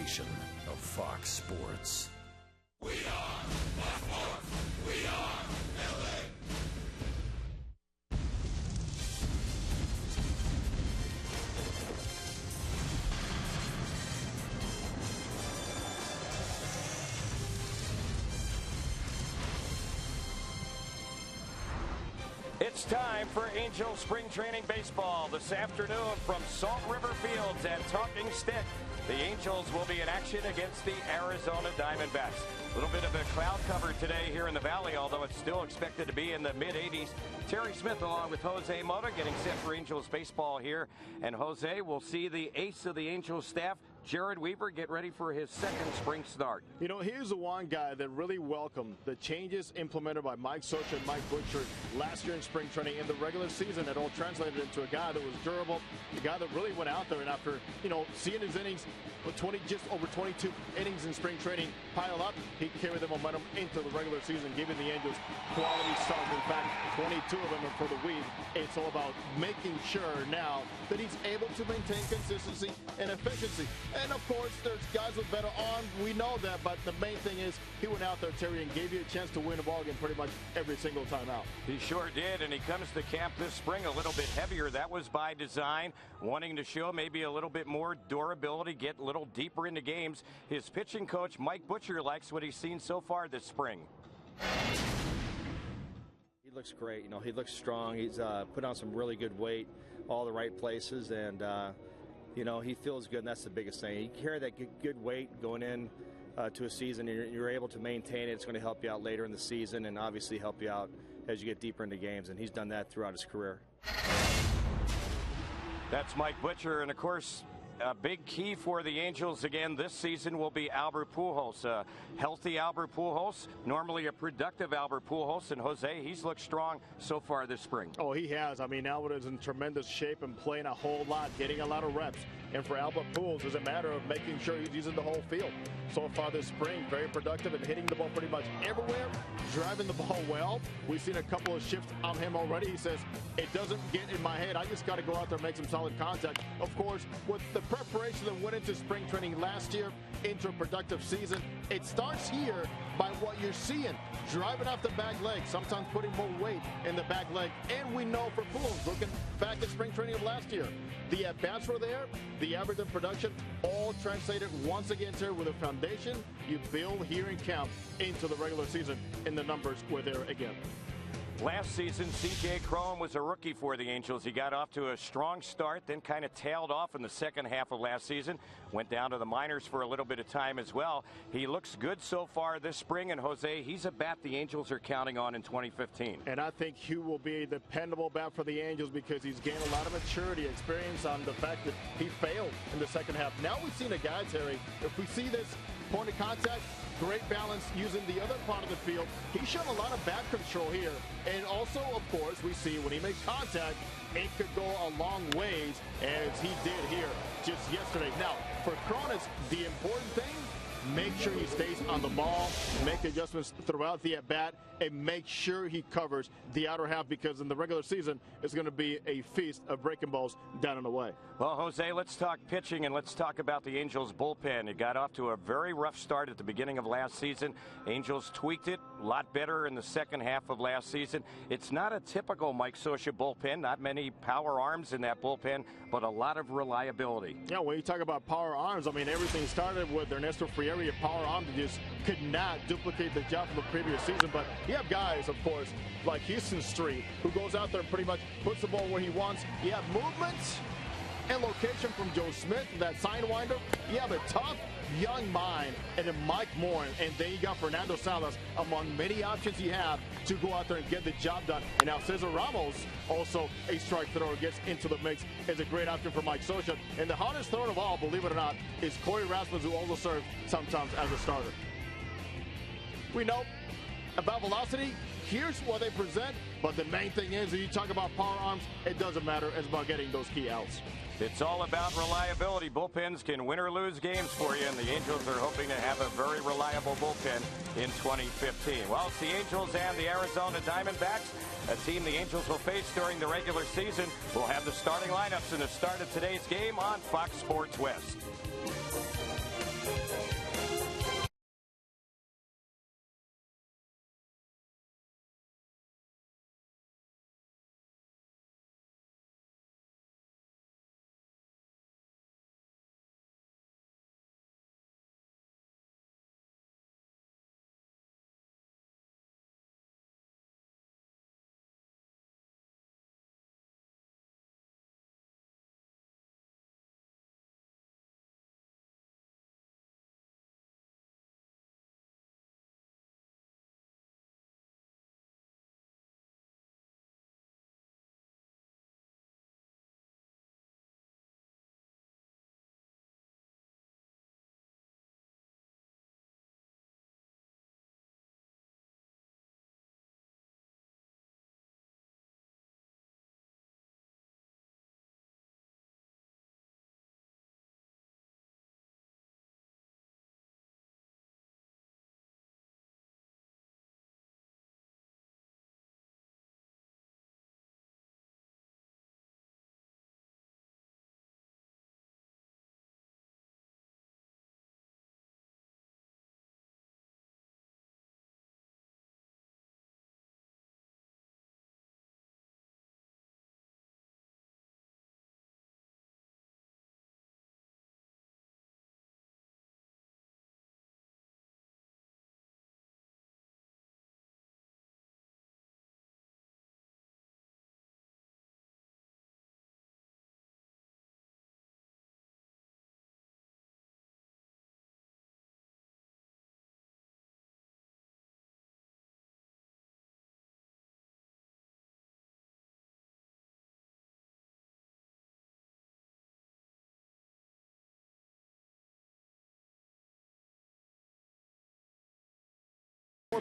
of Fox Sports. We are Fox Sports. We are LA. It's time for Angel Spring Training Baseball this afternoon from Salt River Fields and Talking Stick. The Angels will be in action against the Arizona Diamondbacks. A little bit of a cloud cover today here in the Valley, although it's still expected to be in the mid-80s. Terry Smith along with Jose Mota getting set for Angels baseball here. And Jose will see the ace of the Angels staff, Jared Weaver, get ready for his second spring start. You know, here's the one guy that really welcomed the changes implemented by Mike Scioscia and Mike Butcher last year in spring training in the regular season. That all translated into a guy that was durable, a guy that really went out there and after, seeing his innings with just over 22 innings in spring training pile up, he carried the momentum into the regular season, giving the Angels quality starts. In fact, 22 of them are for the week. It's all about making sure now that he's able to maintain consistency and efficiency. And, of course, there's guys with better arms. We know that, but the main thing is he went out there, Terry, and gave you a chance to win a ball game pretty much every single time out. He sure did, and he comes to camp this spring a little bit heavier. That was by design, wanting to show maybe a little bit more durability, get a little deeper into games. His pitching coach, Mike Butcher, likes what he's seen so far this spring. He looks great. He looks strong. He's put on some really good weight, all the right places, and he feels good, and that's the biggest thing. You carry that good weight going in to a season, and you're able to maintain it. It's going to help you out later in the season and obviously help you out as you get deeper into games, and he's done that throughout his career. That's Mike Butcher, and of course, a big key for the Angels again this season will be Albert Pujols. Healthy Albert Pujols, normally a productive Albert Pujols, and Jose, he's looked strong so far this spring. Oh, he has. I mean, Albert is in tremendous shape and playing a whole lot, getting a lot of reps. And for Albert Pujols, it's a matter of making sure he's using the whole field. So far this spring, very productive and hitting the ball pretty much everywhere, driving the ball well. We've seen a couple of shifts on him already. He says, it doesn't get in my head. I just got to go out there and make some solid contact. Of course, with the preparation that went into spring training last year, into a productive season, it starts here by what you're seeing. Driving off the back leg, sometimes putting more weight in the back leg. And we know for Pujols, looking back at spring training of last year, the at-bats were there, the average of production, all translated once again here with a foundation you build here in camp into the regular season, and the numbers were there again. Last season, C.J. Cron was a rookie for the Angels. He got off to a strong start, then kind of tailed off in the second half of last season. Went down to the minors for a little bit of time as well. He looks good so far this spring, and Jose, he's a bat the Angels are counting on in 2015. And I think he will be a dependable bat for the Angels because he's gained a lot of maturity, experience on the fact that he failed in the second half. Now we've seen a guy, Terry, if we see this point of contact, great balance using the other part of the field. He's shown a lot of bat control here. And also, of course, we see when he makes contact, it could go a long ways, as he did here just yesterday. Now, for Cronus, the important thing, make sure he stays on the ball, make adjustments throughout the at-bat, and make sure he covers the outer half, because in the regular season, it's going to be a feast of breaking balls down and away. Well, Jose, let's talk pitching, and let's talk about the Angels bullpen. It got off to a very rough start at the beginning of last season. Angels tweaked it a lot better in the second half of last season. It's not a typical Mike Scioscia bullpen, not many power arms in that bullpen, but a lot of reliability. Yeah, when you talk about power arms, I mean, everything started with Ernesto Frieri, a power arm that just could not duplicate the job from the previous season. But you have guys, of course, like Houston Street, who goes out there and pretty much puts the ball where he wants. You have movements and location from Joe Smith, that sidewinder. You have a tough young mind, and then Mike Moore, and then you got Fernando Salas among many options you have to go out there and get the job done. And now Cesar Ramos, also a strike thrower, gets into the mix, is a great option for Mike Scioscia. And the hardest thrower of all, believe it or not, is Corey Rasmus, who also serves sometimes as a starter. We know about velocity, here's what they present, but the main thing is, when you talk about power arms, it doesn't matter. It's about getting those key outs. It's all about reliability. Bullpens can win or lose games for you, and the Angels are hoping to have a very reliable bullpen in 2015. Well, it's the Angels and the Arizona Diamondbacks, a team the Angels will face during the regular season. We'll have the starting lineups and the start of today's game on Fox Sports West.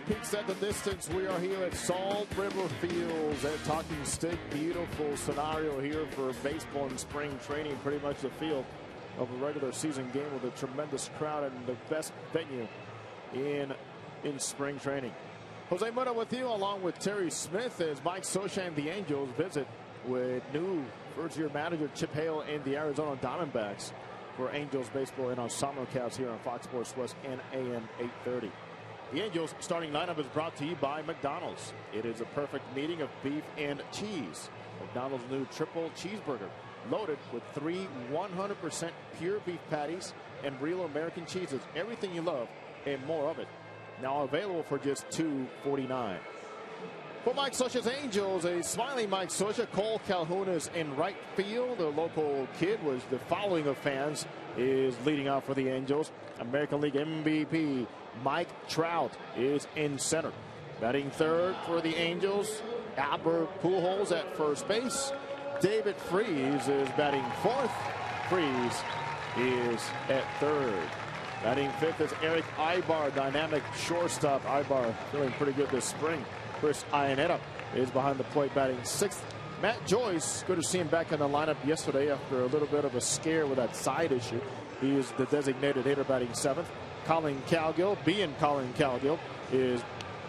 Peaks at the distance. We are here at Salt River Fields at Talking Stick. Beautiful scenario here for baseball and spring training. Pretty much the field of a regular season game with a tremendous crowd and the best venue in spring training. Jose Mota with you along with Terry Smith as Mike Scioscia and the Angels visit with new first-year manager Chip Hale and the Arizona Diamondbacks for Angels baseball in our simulcast here on Fox Sports West and AM 830. The Angels starting lineup is brought to you by McDonald's. It is a perfect meeting of beef and cheese. McDonald's new triple cheeseburger, loaded with 3 100% pure beef patties and real American cheeses. Everything you love and more of it. Now available for just $2.49. For Mike Scioscia's Angels, a smiling Mike Scioscia. Cole Calhoun is in right field. The local kid was the following of fans is leading out for the Angels. American League MVP Mike Trout is in center. Batting third for the Angels, Albert Pujols at first base. David Freese is batting fourth. Freese is at third. Batting fifth is Eric Ibar, dynamic shortstop. Ibar feeling pretty good this spring. Chris Iannetta is behind the plate batting sixth. Matt Joyce, good to see him back in the lineup yesterday after a little bit of a scare with that side issue. He is the designated hitter batting seventh. Colin Cowgill, Colin Cowgill, is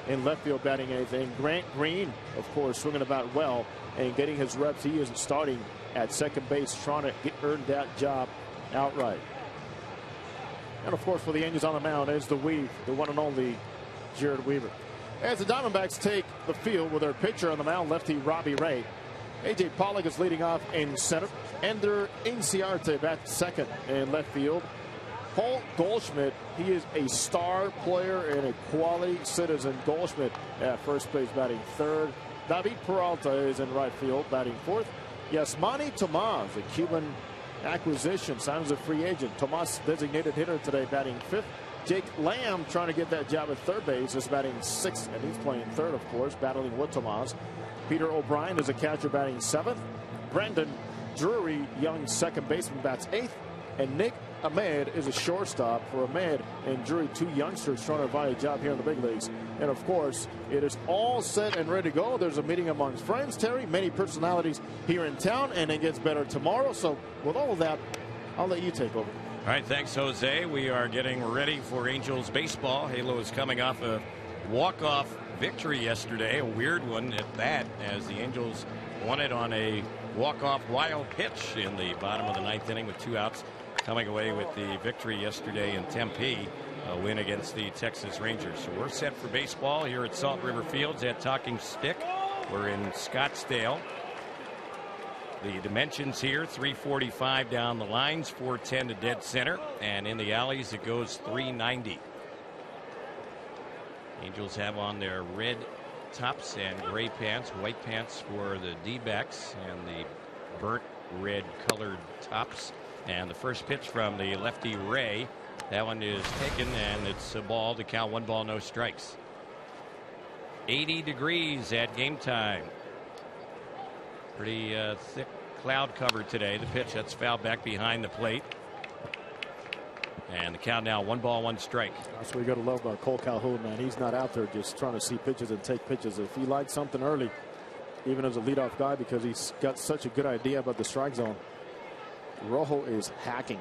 in left field batting eighth. And Grant Green, of course, swinging about well and getting his reps. He is starting at second base, trying to earn that job outright. And, of course, for the Angels on the mound is the Weave, the one and only Jared Weaver. As the Diamondbacks take the field with their pitcher on the mound, lefty Robbie Ray. A.J. Pollock is leading off in center. Ender Inciarte bats second in left field. Paul Goldschmidt, he is a star player and a quality citizen. Goldschmidt at first base batting third. David Peralta is in right field batting fourth. Yasmani Tomas, a Cuban acquisition, signs a free agent. Tomas designated hitter today batting fifth. Jake Lamb trying to get that job at third base is batting sixth, and he's playing third, of course, battling with Tomas. Peter O'Brien is a catcher batting seventh. Brandon Drury, young second baseman, bats eighth. And Nick Ahmed is a shortstop. For Ahmed and Drury, two youngsters trying to buy a job here in the big leagues. And, of course, it is all set and ready to go. There's a meeting amongst friends, Terry, many personalities here in town, and it gets better tomorrow. So, with all of that, I'll let you take over. All right, thanks, Jose. We are getting ready for Angels baseball. Halo is coming off a walk-off victory yesterday, a weird one at that, as the Angels won it on a walk-off wild pitch in the bottom of the ninth inning with 2 outs, coming away with the victory yesterday in Tempe, a win against the Texas Rangers. So we're set for baseball here at Salt River Fields at Talking Stick. We're in Scottsdale. The dimensions here, 345 down the lines, 410 to dead center, and in the alleys it goes 390. Angels have on their red tops and gray pants, white pants for the D-backs, and the burnt red colored tops. And the first pitch from the lefty Ray, that one is taken, and it's a ball to count. 1 ball, no strikes. 80 degrees at game time. Pretty thick cloud cover today. The pitch, that's fouled back behind the plate. And the count now, 1 ball, 1 strike. That's what you got to love about Cole Calhoun, man. He's not out there just trying to see pitches and take pitches. If he likes something early, even as a leadoff guy, because he's got such a good idea about the strike zone, Rojo is hacking.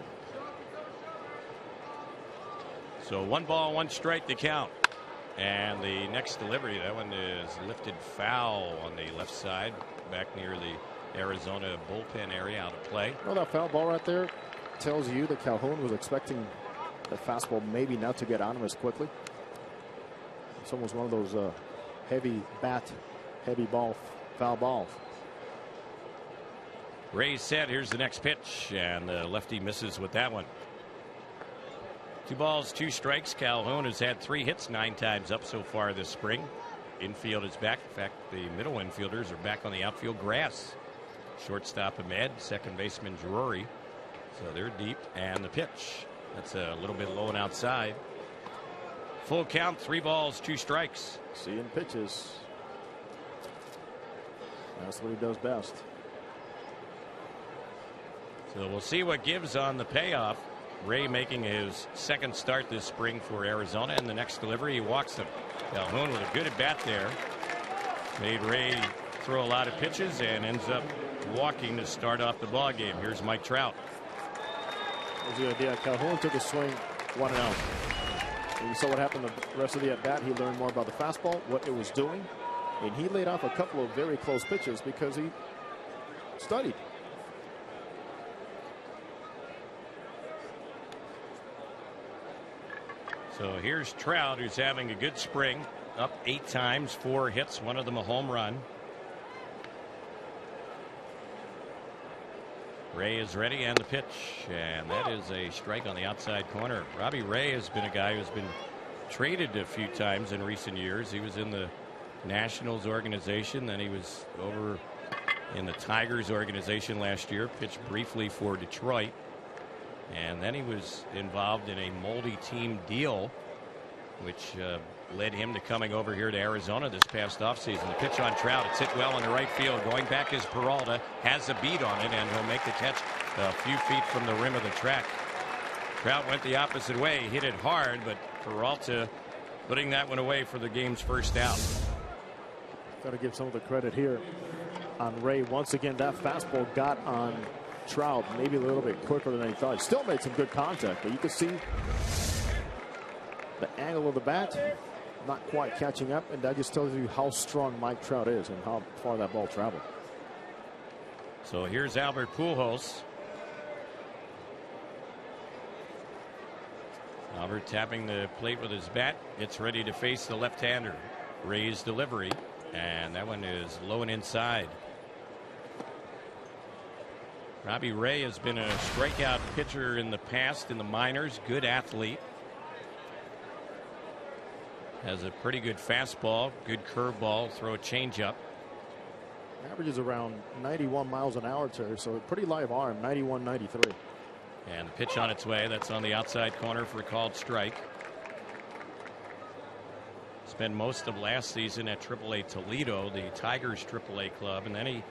So 1 ball, 1 strike to count. And the next delivery, that one is lifted foul on the left side, back near the Arizona bullpen area, out of play. You know, that foul ball right there tells you that Calhoun was expecting the fastball maybe not to get on him as quickly. It's almost one of those heavy bat, heavy ball, foul balls. Ray's set. Here's the next pitch, and the lefty misses with that one. 2 balls, 2 strikes. Calhoun has had 3 hits 9 times up so far this spring. Infield is back. In fact, the middle infielders are back on the outfield grass. Shortstop Ahmed, second baseman Drury. So they're deep, and the pitch. That's a little bit low and outside. Full count, 3 balls, 2 strikes. Seeing pitches. That's what he does best. So we'll see what gives on the payoff. Ray making his second start this spring for Arizona, and the next delivery he walks him. Calhoun with a good at bat there. Made Ray throw a lot of pitches and ends up walking to start off the ball game. Here's Mike Trout. There's the idea. Calhoun took a swing, 1 out. And you saw what happened the rest of the at bat. He learned more about the fastball, what it was doing, and he laid off a couple of very close pitches because he studied. So here's Trout, who's having a good spring, up 8 times, 4 hits, one of them a home run. Ray is ready, and the pitch, and that is a strike on the outside corner. Robbie Ray has been a guy who's been traded a few times in recent years. He was in the Nationals organization, then he was over in the Tigers organization last year, pitched briefly for Detroit, and then he was involved in a multi-team deal, which led him to coming over here to Arizona this past offseason. The pitch on Trout, it's hit well in the right field. Going back is Peralta, has a beat on it, and he'll make the catch a few feet from the rim of the track. Trout went the opposite way, hit it hard, but Peralta putting that one away for the game's first out. Got to give some of the credit here on Ray. Once again, that fastball got on Trout maybe a little bit quicker than he thought. He still made some good contact, but you could see the angle of the bat not quite catching up, and that just tells you how strong Mike Trout is and how far that ball traveled. So here's Albert Pujols. Albert tapping the plate with his bat, gets ready to face the left-hander. Ray's delivery, and that one is low and inside. Robbie Ray has been a strikeout pitcher in the past in the minors, good athlete. Has a pretty good fastball, good curveball, throw a changeup. Averages around 91 miles an hour, Terry, so a pretty live arm, 91, 93. And the pitch on its way, that's on the outside corner for a called strike. Spent most of last season at AAA Toledo, the Tigers AAA club, and then he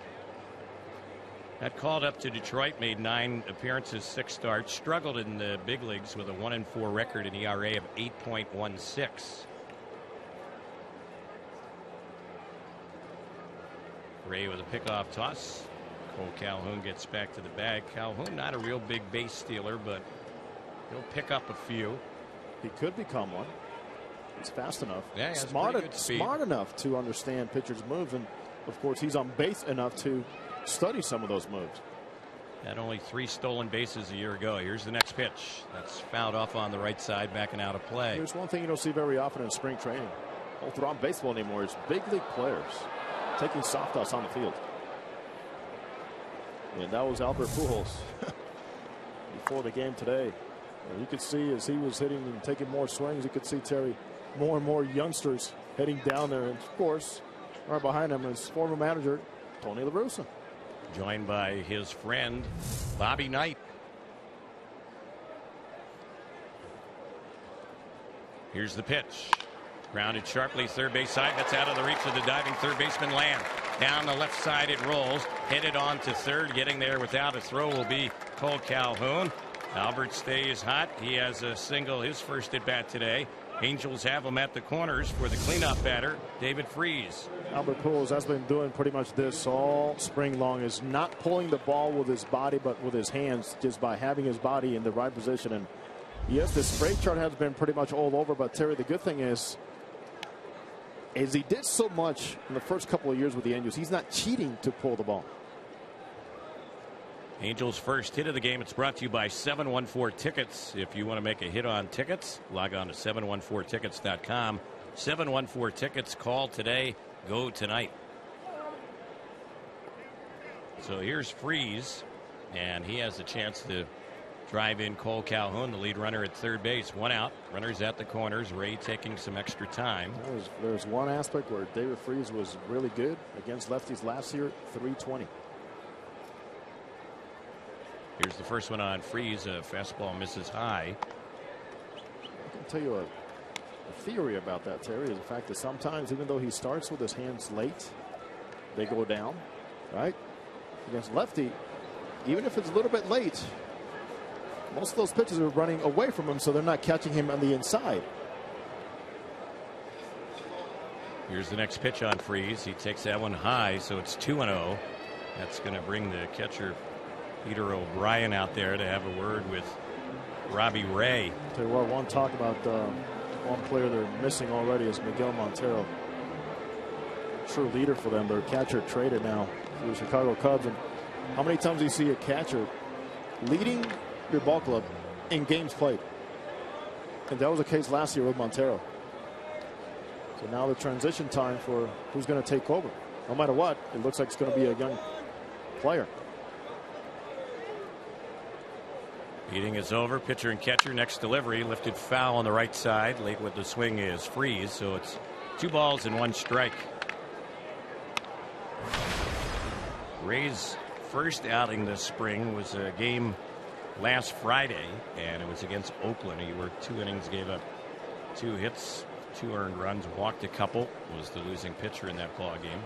got called up to Detroit, made 9 appearances, 6 starts, struggled in the big leagues with a 1-4 record, an ERA of 8.16. Ray with a pickoff toss. Cole Calhoun gets back to the bag. Calhoun not a real big base stealer, but he'll pick up a few. He could become one. He's fast enough. Yeah, smart enough to understand pitchers' moves, and of course he's on base enough to study some of those moves. Had only 3 stolen bases a year ago. Here's the next pitch. That's fouled off on the right side, backing out of play. There's one thing you don't see very often in spring training. Don't throw on baseball anymore. It's big league players taking soft outs on the field. And that was Albert Pujols before the game today. And you could see as he was hitting and taking more swings, you could see, Terry, more and more youngsters heading down there. And of course, right behind him is former manager Tony La Russa, joined by his friend Bobby Knight. Here's the pitch. Grounded sharply third base side. That's out of the reach of the diving third baseman Lamb. Down the left side it rolls. Headed on to third. Getting there without a throw will be Cole Calhoun. Albert stays hot. He has a single, his first at bat today. Angels have him at the corners for the cleanup batter, David Freese. Albert Pujols has been doing pretty much this all spring long, is not pulling the ball with his body but with his hands, just by having his body in the right position. And yes, the spray chart has been pretty much all over, but Terry, the good thing is he did so much in the first couple of years with the Angels, he's not cheating to pull the ball. Angels' first hit of the game. It's brought to you by 714 Tickets. If you want to make a hit on tickets, log on to 714tickets.com. 714 Tickets. Call today. Go tonight. So here's Freese, and he has a chance to drive in Cole Calhoun, the lead runner at third base. 1 out. Runners at the corners. Ray taking some extra time. There's one aspect where David Freese was really good against lefties last year, .320. Here's the first one on Freese. A fastball misses high. I can tell you a theory about that, Terry, is the fact that sometimes, even though he starts with his hands late, they go down, right? Against lefty, even if it's a little bit late, most of those pitches are running away from him, so they're not catching him on the inside. Here's the next pitch on Freese. He takes that one high, so it's 2-0. That's going to bring the catcher Peter O'Brien out there to have a word with Robbie Ray. Tell you what, one talk about one player they're missing already is Miguel Montero. True leader for them. Their catcher traded now to the Chicago Cubs. And how many times do you see a catcher leading your ball club in games played? And that was the case last year with Montero. So now the transition time for who's going to take over. No matter what, it looks like it's going to be a young player. Meeting is over. Pitcher and catcher. Next delivery. Lifted foul on the right side. Late with the swing is Freese. So it's 2 balls and 1 strike. Ray's first outing this spring was a game last Friday, and it was against Oakland. He worked 2 innings, gave up 2 hits, 2 earned runs, walked a couple, was the losing pitcher in that ball game.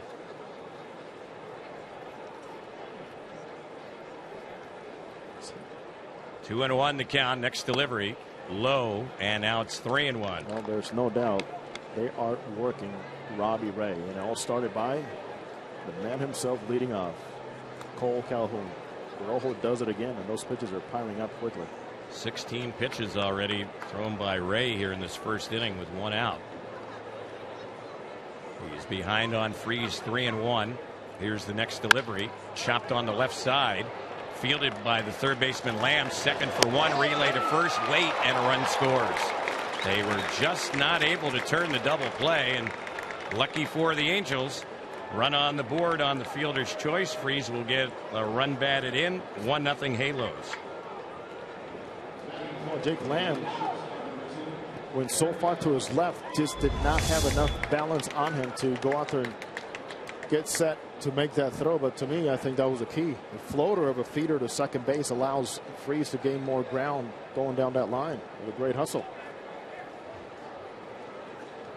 Two and 1 the count. Next delivery low, and now it's 3-1. Well, there's no doubt they are working Robbie Ray, and it all started by the man himself leading off, Cole Calhoun. Rojo does it again, and those pitches are piling up quickly. 16 pitches already thrown by Ray here in this first inning with 1 out. He's behind on Freese, 3-1. Here's the next delivery, chopped on the left side, fielded by the third baseman Lamb. Second for 1, relay to first, late, and a run scores. They were just not able to turn the double play, and lucky for the Angels, run on the board on the fielder's choice. Freese will get a run batted in. 1-0 Halos. Well, Jake Lamb went so far to his left, just did not have enough balance on him to go out there and get set to make that throw. But to me, I think that was the key. The floater of a feeder to second base allows Freese to gain more ground going down that line with a great hustle.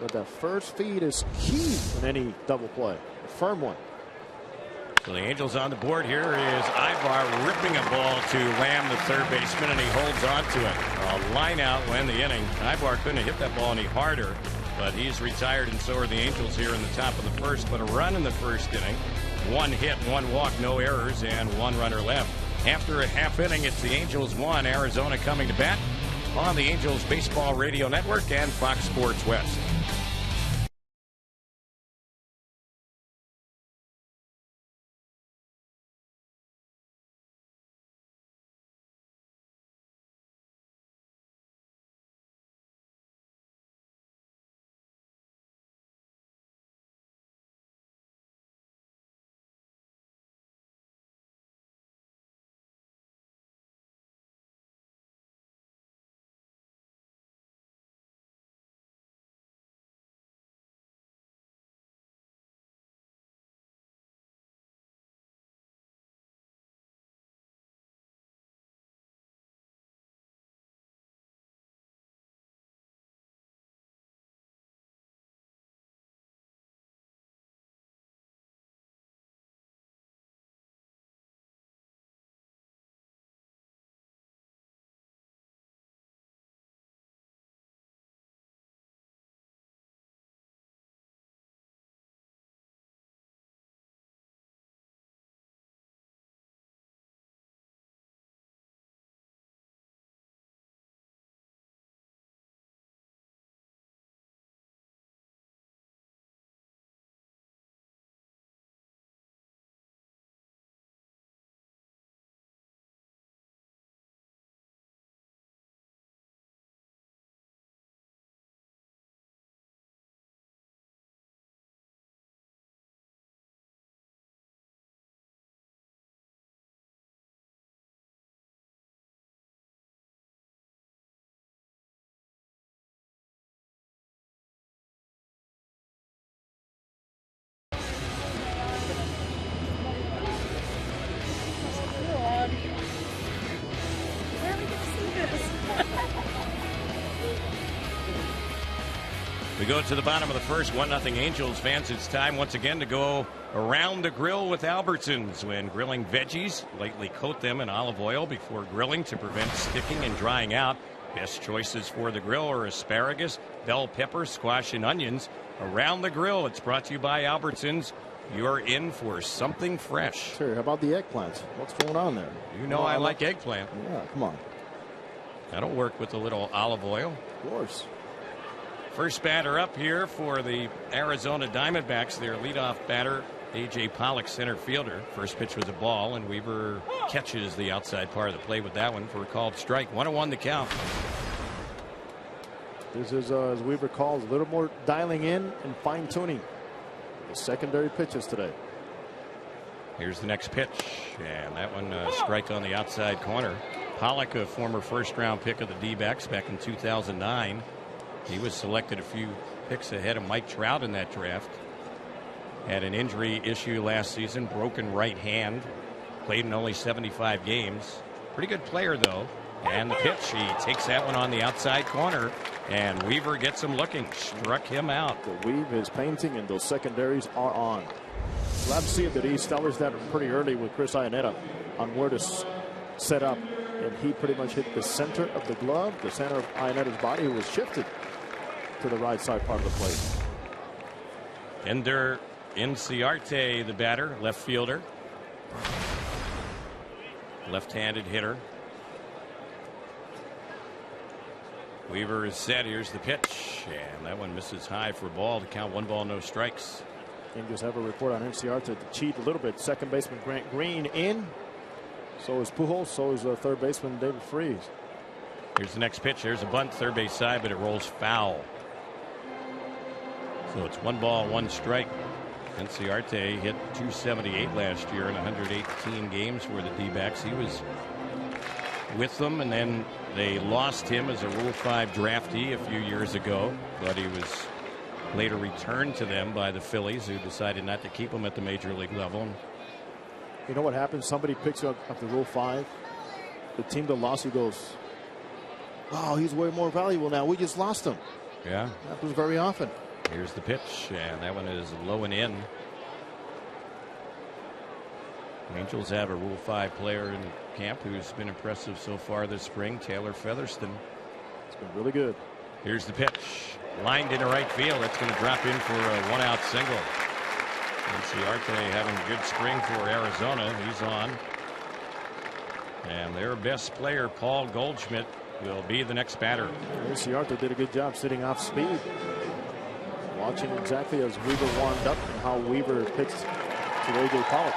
But that first feed is key in any double play, a firm one. So the Angels on the board. Here is Ivar ripping a ball to Lamb, the third baseman, and he holds on to it. A line out will end the inning. Ivar couldn't have hit that ball any harder, but he's retired, and so are the Angels here in the top of the first. But a run in the first inning, 1 hit, 1 walk, no errors, and 1 runner left. After a half inning, it's the Angels 1, Arizona coming to bat on the Angels Baseball Radio Network and Fox Sports West. We go to the bottom of the first, 1-0 Angels. Fans, it's time once again to go around the grill with Albertsons. When grilling veggies, lightly coat them in olive oil before grilling to prevent sticking and drying out. Best choices for the grill are asparagus, bell pepper, squash, and onions. Around the grill, it's brought to you by Albertsons. You're in for something fresh. Sure. How about the eggplants? What's going on there? You know I like eggplant. Yeah, come on. That'll work with a little olive oil. Of course. First batter up here for the Arizona Diamondbacks. Their leadoff batter, A.J. Pollock, center fielder. First pitch was a ball, and Weaver catches the outside part of the plate with that one for a called strike. 1-1 the count. This is, as Weaver calls, a little more dialing in and fine-tuning the secondary pitches today. Here's the next pitch, and that one strike on the outside corner. Pollock, a former first-round pick of the D-backs back in 2009. He was selected a few picks ahead of Mike Trout in that draft. Had an injury issue last season, broken right hand. Played in only 75 games. Pretty good player, though. And the pitch, he takes that one on the outside corner, and Weaver gets him looking. Struck him out. The weave is painting, and those secondaries are on. Glad to see that he established that pretty early with Chris Iannetta on where to set up. And he pretty much hit the center of the glove, the center of Iannetta's body, who was shifted to the right side part of the plate. Ender Inciarte, the batter, left fielder. Left-handed hitter. Weaver is set. Here's the pitch, and that one misses high for a ball to count 1 ball, no strikes. Angels have a report on Inciarte to cheat a little bit. Second baseman Grant Green in. So is Pujols. So is third baseman David Freese. Here's the next pitch. There's a bunt, third base side, but it rolls foul. So it's 1 ball, 1 strike. Inciarte hit .278 last year in 118 games for the D-backs. He was with them, and then they lost him as a Rule 5 draftee a few years ago, but he was later returned to them by the Phillies, who decided not to keep him at the major league level. You know what happens? Somebody picks up the Rule 5. The team that lost you goes, "Oh, he's way more valuable now. We just lost him." Yeah. Happens very often. Here's the pitch, and that one is low and in. Angels have a Rule 5 player in camp who's been impressive so far this spring, Taylor Featherston. It's been really good. Here's the pitch. Lined into right field. That's going to drop in for a 1-out single. Inciarte having a good spring for Arizona. He's on. And their best player, Paul Goldschmidt, will be the next batter. Inciarte did a good job sitting off speed. Watching exactly as Weaver warmed up and how Weaver pitched to A.J. Pollock.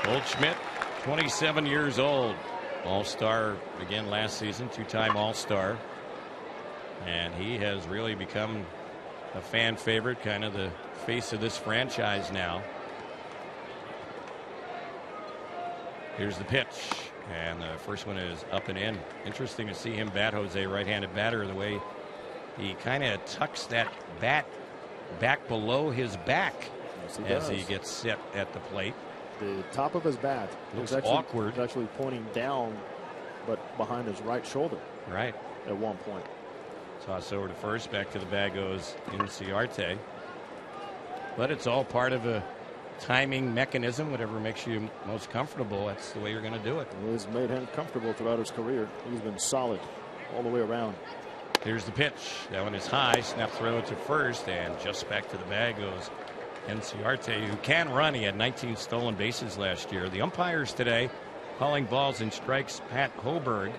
Goldschmidt, 27 years old. All-Star again last season, 2-time All-Star. And he has really become a fan favorite, kind of the face of this franchise now. Here's the pitch, and the first one is up and in. Interesting to see him bat, Jose, right-handed batter, the way he kind of tucks that bat back below his back as he gets set at the plate. The top of his bat looks actually awkward. Actually pointing down, but behind his right shoulder. Right. At one point. Toss over to first. Back to the bag goes Inciarte. But it's all part of a timing mechanism. Whatever makes you most comfortable, that's the way you're going to do it. It has made him comfortable throughout his career. He's been solid all the way around. Here's the pitch. That one is high. Snap throw to first, and just back to the bag goes Inciarte, who can run. He had 19 stolen bases last year. The umpires today calling balls and strikes, Pat Hoberg.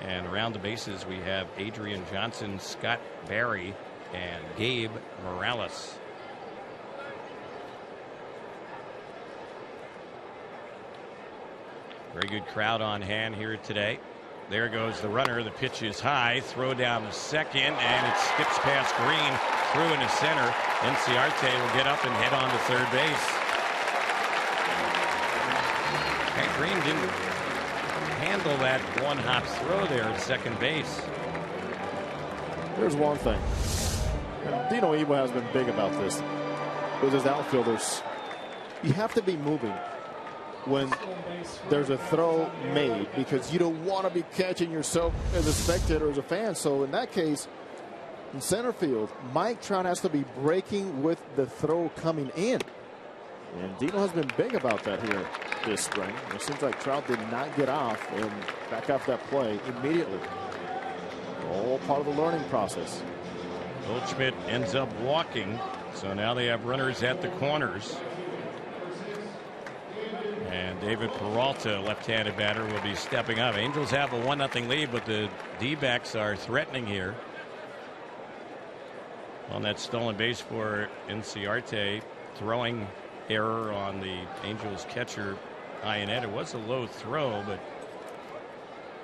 And around the bases we have Adrian Johnson, Scott Barry, and Gabe Morales. Very good crowd on hand here today. There goes the runner. The pitch is high. Throw down to second, and it skips past Green, through into center. Inciarte will get up and head on to third base. And Green didn't handle that one-hop throw there at second base. There's one thing. And Dino Iwa has been big about this with his outfielders. You have to be moving when there's a throw made, because you don't want to be catching yourself as a spectator, as a fan. So in that case, in center field, Mike Trout has to be breaking with the throw coming in. And Dino has been big about that here this spring. It seems like Trout did not get off and back off that play immediately. All part of the learning process. Goldschmidt ends up walking, so now they have runners at the corners. And David Peralta, left-handed batter, will be stepping up. Angels have a 1-0 lead, but the D-backs are threatening here. On that stolen base for Inciarte, throwing error on the Angels catcher Iannetta. It was a low throw, but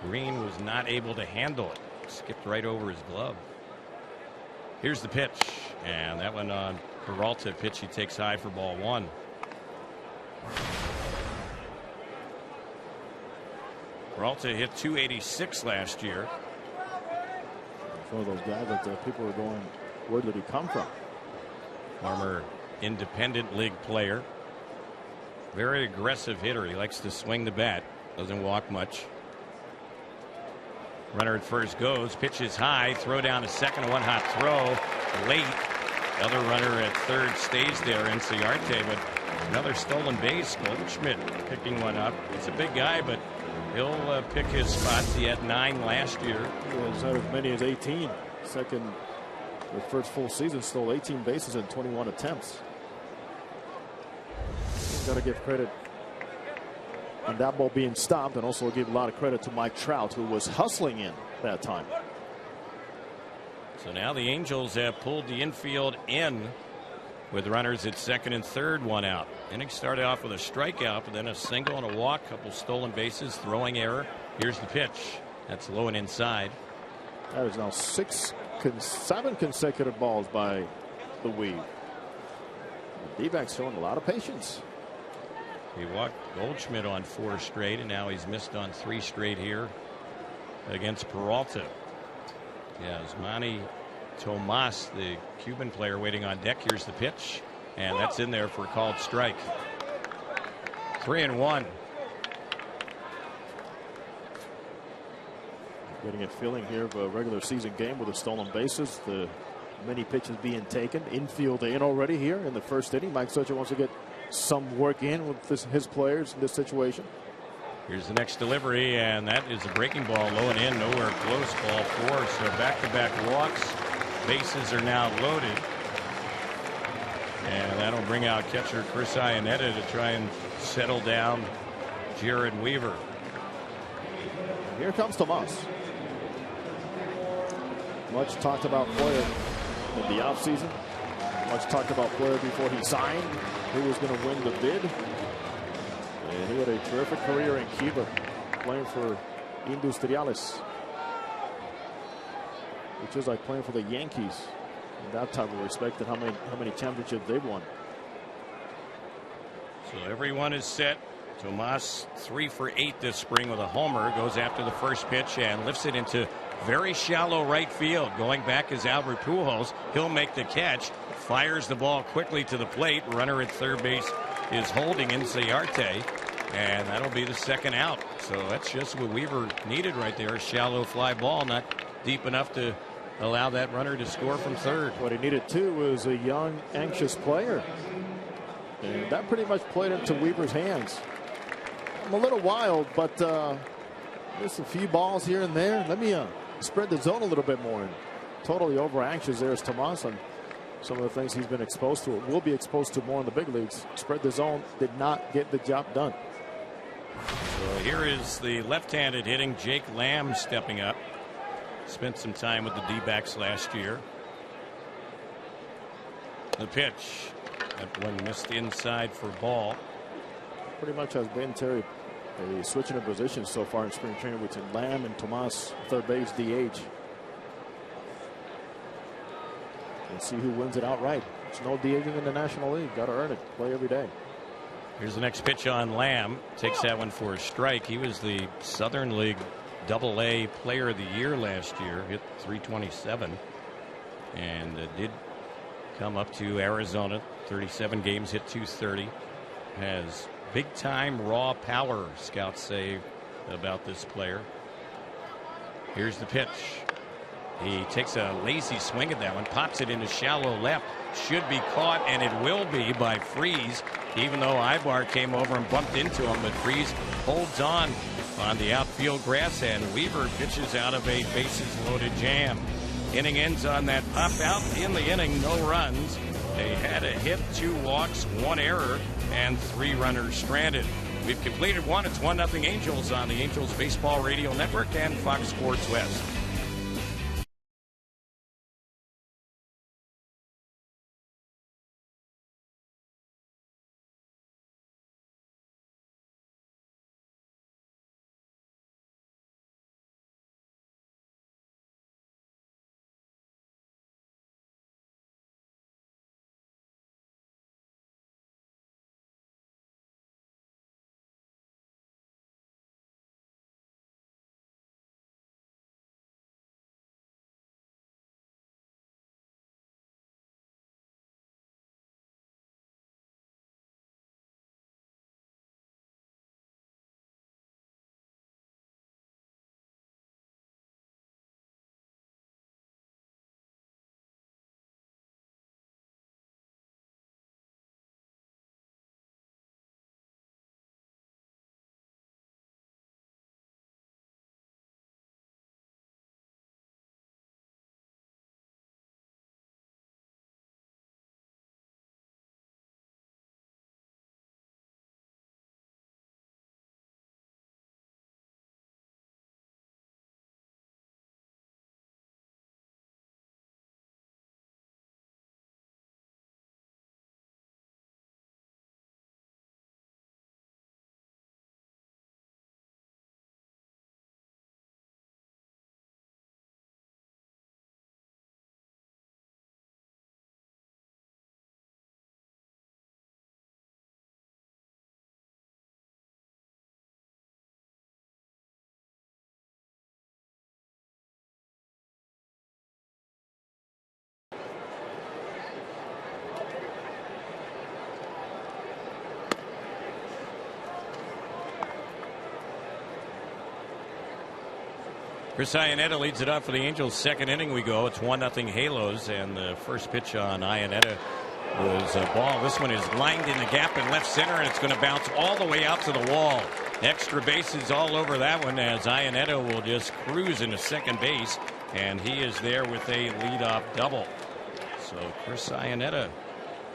Green was not able to handle it. Skipped right over his glove. Here's the pitch, and that one on Peralta. Pitch he takes high for ball 1. Peralta hit .286 last year. One of those guys that people are going, where did he come from? Former independent league player. Very aggressive hitter. He likes to swing the bat. Doesn't walk much. Runner at first goes. Pitch is high. Throw down to second. One hot throw. Late. Other runner at third stays there. Inciarte, but another stolen base. Goldschmidt picking one up. He's a big guy, but he'll pick his spots. He had 9 last year. He's had as many as 18. The first full season, stole 18 bases in 21 attempts. Got to give credit on that ball being stopped, and also give a lot of credit to Mike Trout, who was hustling in that time. So now the Angels have pulled the infield in with runners at second and third, 1 out. Inning started off with a strikeout, but then a single and a walk, couple stolen bases, throwing error. Here's the pitch. That's low and inside. That is now 7 consecutive balls by the Weave. The D-backs showing a lot of patience. He walked Goldschmidt on 4 straight, and now he's missed on 3 straight here against Peralta. Yeah, Manny Tomas, the Cuban player, waiting on deck. Here's the pitch, and that's in there for a called strike. 3-1. Getting a feeling here of a regular season game with the stolen bases, the many pitches being taken, infield in already here in the first inning. Mike Scioscia wants to get some work in with his players in this situation. Here's the next delivery, and that is a breaking ball, low and in, nowhere close. Ball 4. So back-to-back walks. Bases are now loaded, and that'll bring out catcher Chris Iannetta to try and settle down Jared Weaver. Here comes Tomas. Much talked about player in the offseason. Much talked about player before he signed, who was going to win the bid. And he had a terrific career in Cuba, playing for Industriales, which is like playing for the Yankees. And that type of respect, and how many championships they've won. So everyone is set. Tomas 3 for 8 this spring with a homer. Goes after the first pitch and lifts it into very shallow right field. Going back is Albert Pujols. He'll make the catch. Fires the ball quickly to the plate. Runner at third base is holding Inciarte, and that'll be the second out. So that's just what Weaver needed right there. A shallow fly ball, not deep enough to allow that runner to score from third. What he needed too was a young, anxious player, and that pretty much played into Weaver's hands. I'm a little wild, but just a few balls here and there. Let me spread the zone a little bit more. And totally over anxious there is Tomas on some of the things he's been exposed to, or will be exposed to more in the big leagues. Spread the zone, did not get the job done. So here is the left-handed hitting Jake Lamb stepping up. Spent some time with the D-backs last year. The pitch, that one missed inside for ball. Pretty much has been, Terry, a switching of positions so far in spring training between Lamb and Tomas, third base, DH. And see who wins it outright. There's no DHing in the National League. Got to earn it. Play every day. Here's the next pitch on Lamb. Takes that one for a strike. He was the Southern League AA Player of the Year last year. Hit .327. And did come up to Arizona. 37 games, hit .230. Has Big-time raw power, scouts say about this player. Here's the pitch. He takes a lazy swing at that one, pops it into shallow left. Should be caught, and it will be by Freese, even though Ibar came over and bumped into him. But Freese holds on the outfield grass, and Weaver pitches out of a bases-loaded jam. Inning ends on that pop out. In the inning, no runs. They had a hit, 2 walks, 1 error, and 3 runners stranded. We've completed one. It's 1-0 Angels on the Angels Baseball Radio Network and Fox Sports West. Chris Iannetta leads it up for the Angels. Second inning we go. It's 1-0 Halos, and the first pitch on Iannetta was a ball. This one is lined in the gap in left center, and it's going to bounce all the way out to the wall. Extra bases all over that one, as Iannetta will just cruise into second base, and he is there with a leadoff double. So Chris Iannetta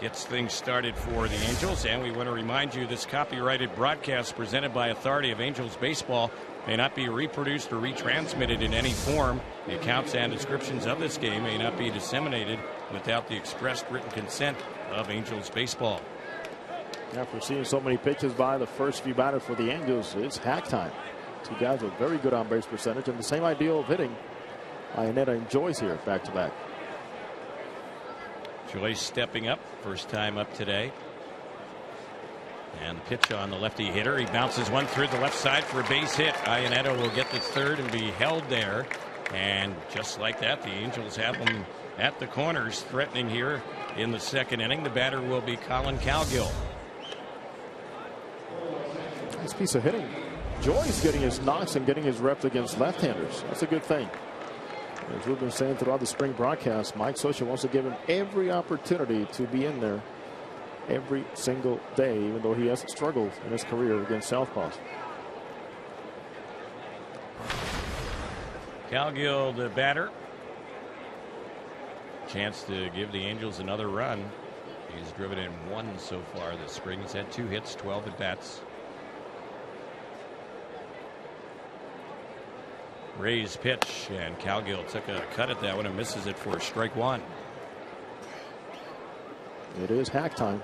gets things started for the Angels, and we want to remind you this copyrighted broadcast presented by Authority of Angels Baseball may not be reproduced or retransmitted in any form. The accounts and descriptions of this game may not be disseminated without the expressed written consent of Angels Baseball. After seeing so many pitches by the first few batters for the Angels, it's hack time. 2 guys with very good on-base percentage and the same ideal of hitting Iannetta enjoys here back-to-back. Joyce stepping up, first time up today. And the pitch on the lefty hitter. He bounces one through the left side for a base hit. Iannetta will get the third and be held there. And just like that, the Angels have him at the corners, threatening here in the second inning. The batter will be Colin Cowgill. Nice piece of hitting. Joyce getting his knocks and getting his reps against left-handers. That's a good thing. As we've been saying throughout the spring broadcast, Mike Scioscia wants to give him every opportunity to be in there every single day, even though he has struggled in his career against southpaws. Cowgill, the batter. Chance to give the Angels another run. He's driven in 1 so far this spring. He's had 2 hits, 12 at bats. Raised pitch, and Cowgill took a cut at that one and misses it for strike 1. It is hack time.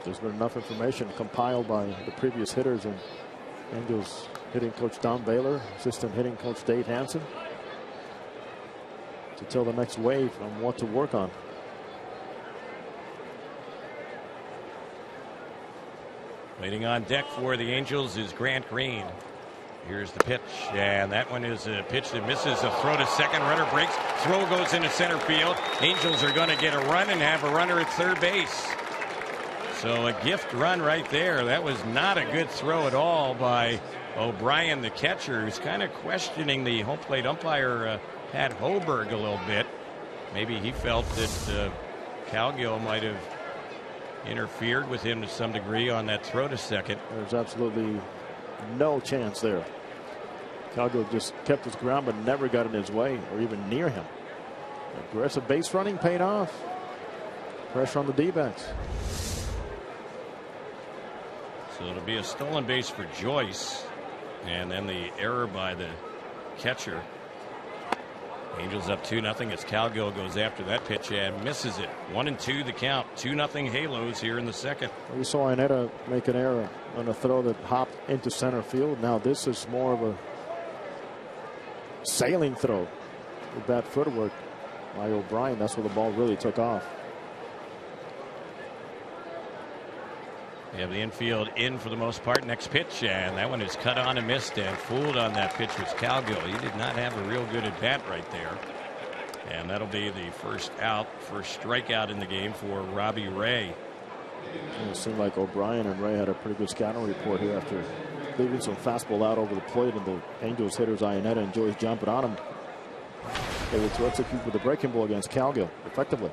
There's been enough information compiled by the previous hitters and Angels hitting coach Don Baylor, assistant hitting coach Dave Hansen, to tell the next wave on what to work on. Waiting on deck for the Angels is Grant Green. Here's the pitch, and that one is a pitch that misses. A throw to second, runner breaks, throw goes into center field. Angels are going to get a run and have a runner at third base. So a gift run right there. That was not a good throw at all by O'Brien, the catcher, who's kind of questioning the home plate umpire, Pat Hoberg, a little bit. Maybe he felt that Calgill might have interfered with him to some degree on that throw to second. There's absolutely no chance there. Calgill just kept his ground but never got in his way or even near him. Aggressive base running paid off. Pressure on the D-backs. So it'll be a stolen base for Joyce, and then the error by the catcher. Angels up 2-0 as Calgill goes after that pitch and misses it. 1-2 the count. 2-0 Halos here in the second. We saw Anetta make an error on a throw that hopped into center field. Now this is more of a sailing throw with that footwork by O'Brien. That's where the ball really took off. We have the infield in for the most part. Next pitch, and that one is cut on and missed, and fooled on that pitch was Calgill. He did not have a real good at bat right there. And that'll be the first strikeout in the game for Robbie Ray. It seemed like O'Brien and Ray had a pretty good scouting report here after leaving some fastball out over the plate, and the Angels hitters Iannetta and Joyce jumping on him. They were to execute with the breaking ball against Calgill effectively.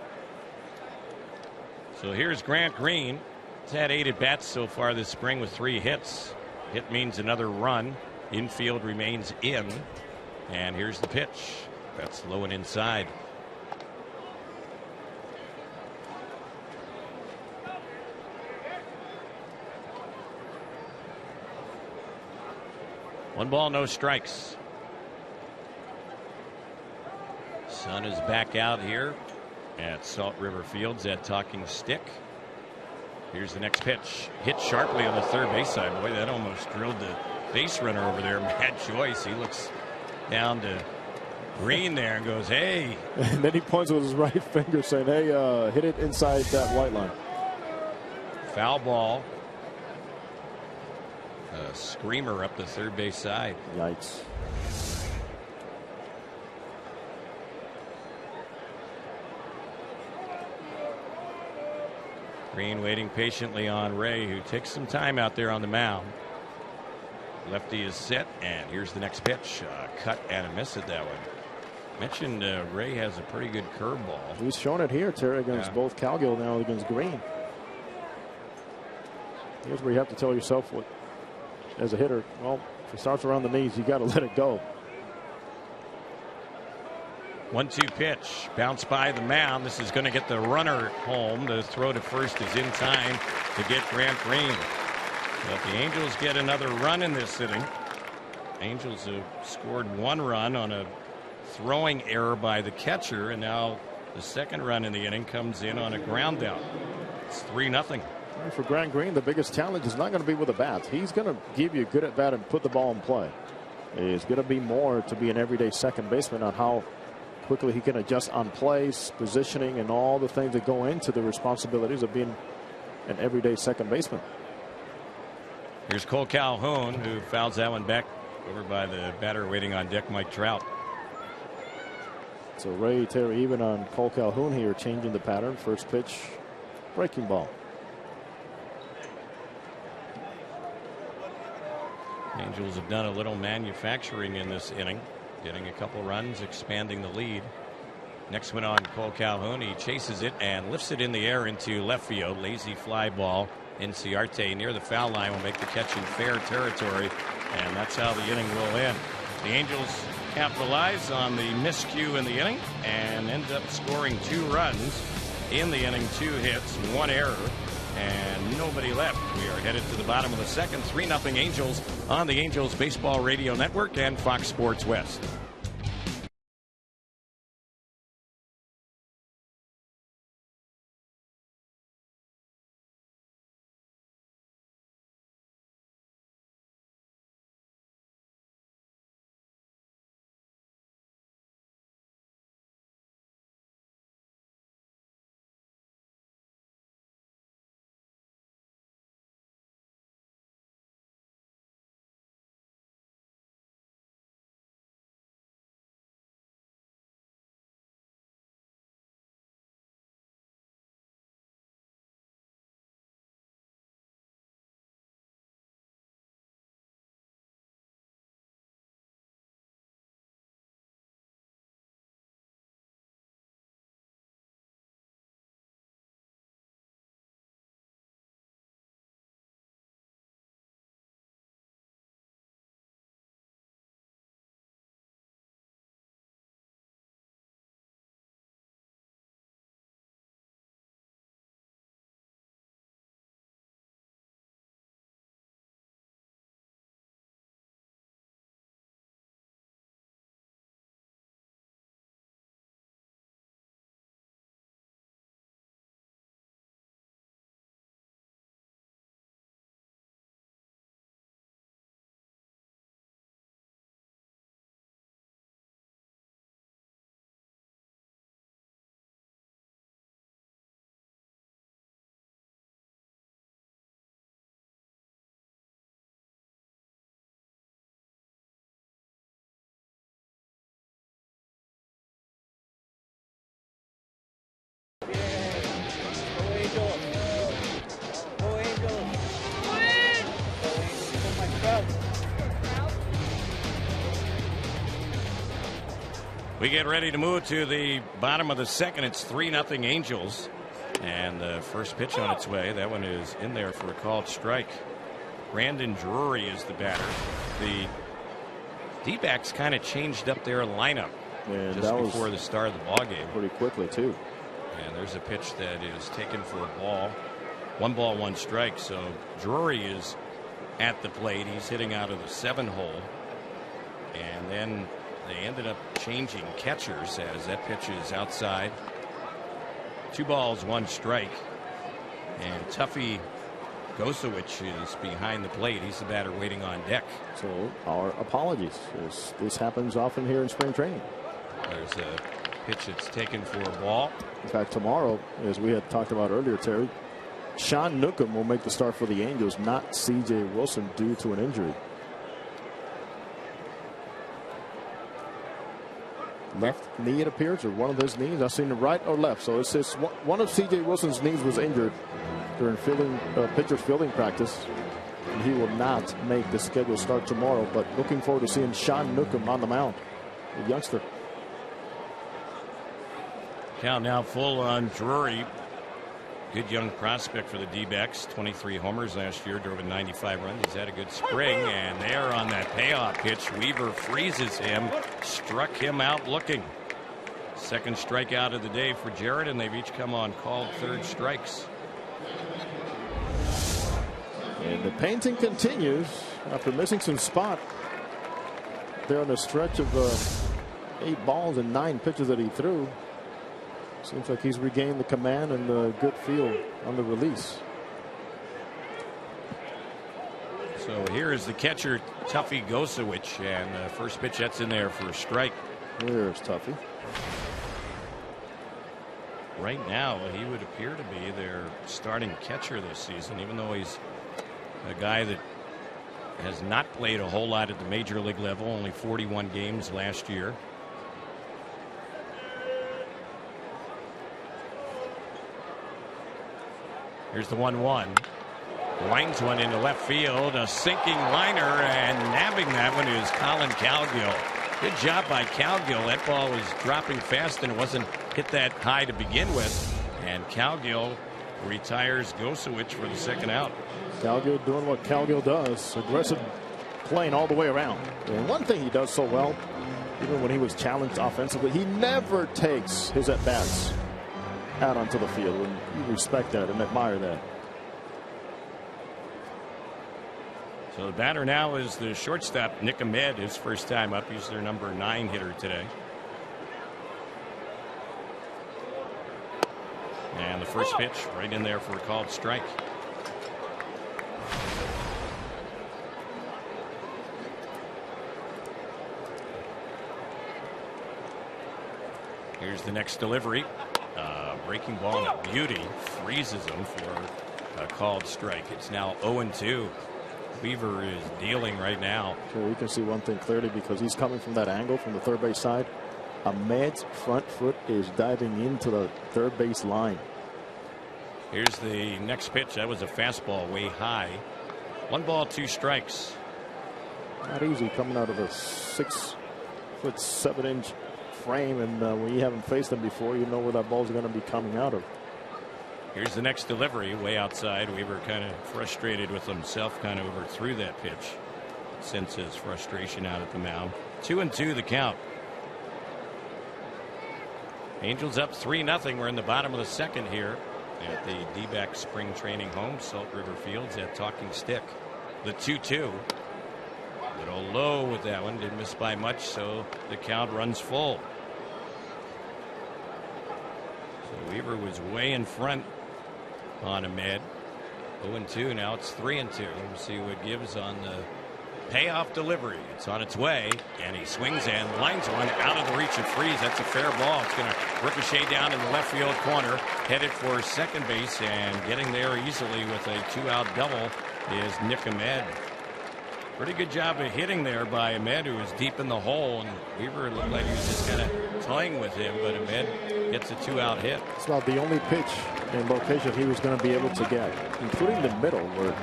So here's Grant Green. He's had 8 at bats so far this spring with 3 hits. Hit means another run. Infield remains in. And here's the pitch. That's low and inside. One ball, no strikes. Sun is back out here at Salt River Fields at Talking Stick. Here's the next pitch. Hit sharply on the third base side. Boy, that almost drilled the base runner over there, Matt Joyce. He looks down to Green there and goes, hey. And then he points with his right finger saying, hey, hit it inside that white line. Foul ball. A screamer up the third base side. Yikes. Green waiting patiently on Ray, who takes some time out there on the mound. Lefty is set, and here's the next pitch. Cut and a miss at that one. Mentioned Ray has a pretty good curveball. He's shown it here, Terry, against both Calgill now against Green. Here's where you have to tell yourself, what, as a hitter, well, if it starts around the knees, you got to let it go. 1-2 pitch. Bounced by the mound. This is going to get the runner home. The throw to first is in time to get Grant Green. But the Angels get another run in this inning. Angels have scored 1 run on a throwing error by the catcher, and now the second run in the inning comes in on a ground out. It's 3-0. For Grant Green, the biggest challenge is not going to be with the bats. He's going to give you a good at bat and put the ball in play. It's going to be more to be an everyday second baseman on how quickly he can adjust on plays, positioning, and all the things that go into the responsibilities of being an everyday second baseman. Here's Cole Calhoun, who fouls that one back over by the batter waiting on deck, Mike Trout. So Ray, Terry, even on Cole Calhoun here, changing the pattern. First pitch, breaking ball. Angels have done a little manufacturing in this inning, getting a couple runs, expanding the lead. Next one on Cole Calhoun. He chases it and lifts it in the air into left field. Lazy fly ball. Inciarte near the foul line will make the catch in fair territory, and that's how the inning will end. The Angels capitalize on the miscue in the inning and end up scoring 2 runs in the inning. 2 hits, 1 error, and nobody left. We are headed to the bottom of the second. 3-0 Angels on the Angels Baseball Radio Network and Fox Sports West. We get ready to move to the bottom of the second. It's 3-0 Angels. And the first pitch on its way. That one is in there for a called strike. Brandon Drury is the batter. The D-backs kind of changed up their lineup just before the start of the ball game. Pretty quickly, too. And there's a pitch that is taken for a ball. 1 ball, 1 strike. So Drury is at the plate. He's hitting out of the 7-hole. And then they ended up changing catchers as that pitch is outside. 2 balls, 1 strike. And Tuffy Gosowicz is behind the plate. He's the batter waiting on deck. So our apologies. This happens often here in spring training. There's a pitch that's taken for a ball. In fact, tomorrow, as we had talked about earlier, Terry, Sean Newcomb will make the start for the Angels, not C.J. Wilson, due to an injury. Left knee, it appears, or one of those knees. I've seen the right or left. So it says one of C.J. Wilson's knees was injured during pitcher's fielding practice. And he will not make the scheduled start tomorrow. But looking forward to seeing Sean Newcomb on the mound, the youngster. Count now full on Drury. Good young prospect for the D-backs. 23 homers last year, drove in 95 runs. He's had a good spring, and there on that payoff pitch, Weaver freezes him, struck him out looking. Second strikeout of the day for Jarrett, and they've each come on called third strikes. And the painting continues after missing some spot there on the stretch of 8 balls and 9 pitches that he threw. Seems like he's regained the command and the good feel on the release. So here is the catcher, Tuffy Gosowicz, and first pitch that's in there for a strike. There's Tuffy. Right now, he would appear to be their starting catcher this season, even though he's a guy that has not played a whole lot at the major league level, only 41 games last year. Here's the 1-1. Lines one into left field. A sinking liner, and nabbing that one is Colin Cowgill. Good job by Cowgill. That ball was dropping fast and it wasn't hit that high to begin with. And Cowgill retires Gosowicz for the second out. Cowgill doing what Cowgill does. Aggressive playing all the way around. And one thing he does so well, even when he was challenged offensively, he never takes his at-bats out onto the field, and you respect that and admire that. So the batter now is the shortstop, Nick Ahmed, his first time up. He's their number 9 hitter today. And the first pitch right in there for a called strike. Here's the next delivery. Breaking ball and a beauty, freezes him for a called strike. It's now 0-2. Weaver is dealing right now. So you can see one thing clearly because he's coming from that angle from the third base side. Ahmed's front foot is diving into the third base line. Here's the next pitch. That was a fastball way high. 1 ball, 2 strikes. Not easy coming out of a 6'7" frame, and when you haven't faced them before, you know where that ball's going to be coming out of. Here's the next delivery way outside. Weaver kind of frustrated with himself, kind of overthrew that pitch. Sends his frustration out at the mound. 2-2 the count. Angels up 3-0. We're in the bottom of the second here at the D-backs spring training home, Salt River Fields at Talking Stick. The 2-2. Little low with that one, didn't miss by much, so the count runs full. So Weaver was way in front on Ahmed. 0-2, now it's 3-2. We'll see what gives on the payoff delivery. It's on its way, and he swings and lines one out of the reach of Freeze. That's a fair ball. It's going to ricochet down in the left field corner, headed for second base, and getting there easily with a 2-out double is Nick Ahmed. Pretty good job of hitting there by Ahmed, who was deep in the hole, and Weaver looked like he was just kind of toying with him, but Ahmed gets a 2-out hit. It's about the only pitch and location he was going to be able to get, including the middle, where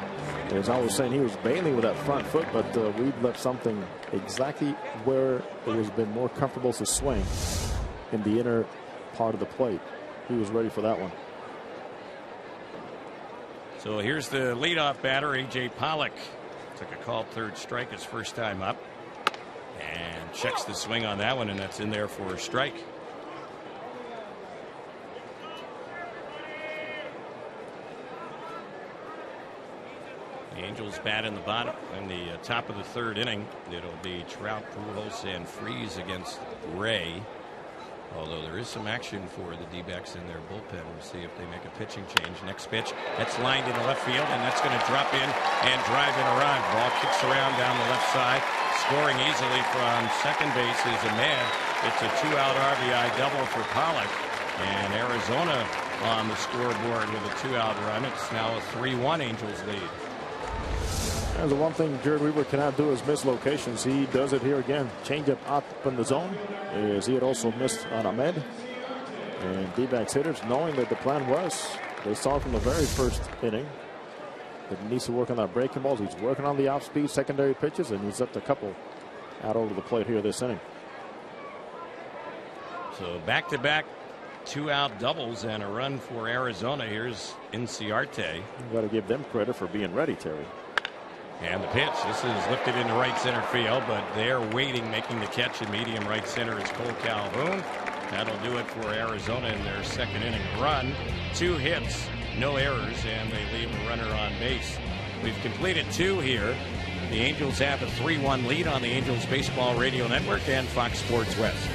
As I was saying, he was bailing with that front foot, but Reed left something exactly where it has been more comfortable to swing in the inner part of the plate. He was ready for that one. So here's the leadoff batter, A.J. Pollock. Took a called third strike his first time up. And checks the swing on that one, and that's in there for a strike. The Angels bat in the bottom in the top of the third inning. It'll be Trout, Pujols, and Freese against Ray. Although there is some action for the D-backs in their bullpen. We'll see if they make a pitching change. Next pitch, that's lined in the left field, and that's going to drop in and drive in a run. Ball kicks around down the left side. Scoring easily from second base is Ahmed. It's a 2-out RBI double for Pollock. And Arizona on the scoreboard with a 2-out run. It's now a 3-1 Angels lead. That's the one thing Jared Weaver cannot do is miss locations. He does it here again. Change up in the zone, as he had also missed on Ahmed. And D-backs hitters, knowing that the plan was, they saw from the very first inning that he needs to work on that breaking balls. He's working on the off-speed secondary pitches, and he's up to a couple out over the plate here this inning. So back-to-back 2-out doubles and a run for Arizona. Here's Inciarte. You got to give them credit for being ready, Terry. And the pitch. This is lifted into right center field, but they're waiting, making the catch in medium right center is Cole Calhoun. That'll do it for Arizona in their second inning run. 2 hits, no errors, and they leave a runner on base. We've completed 2 here. The Angels have a 3-1 lead on the Angels Baseball Radio Network and Fox Sports West.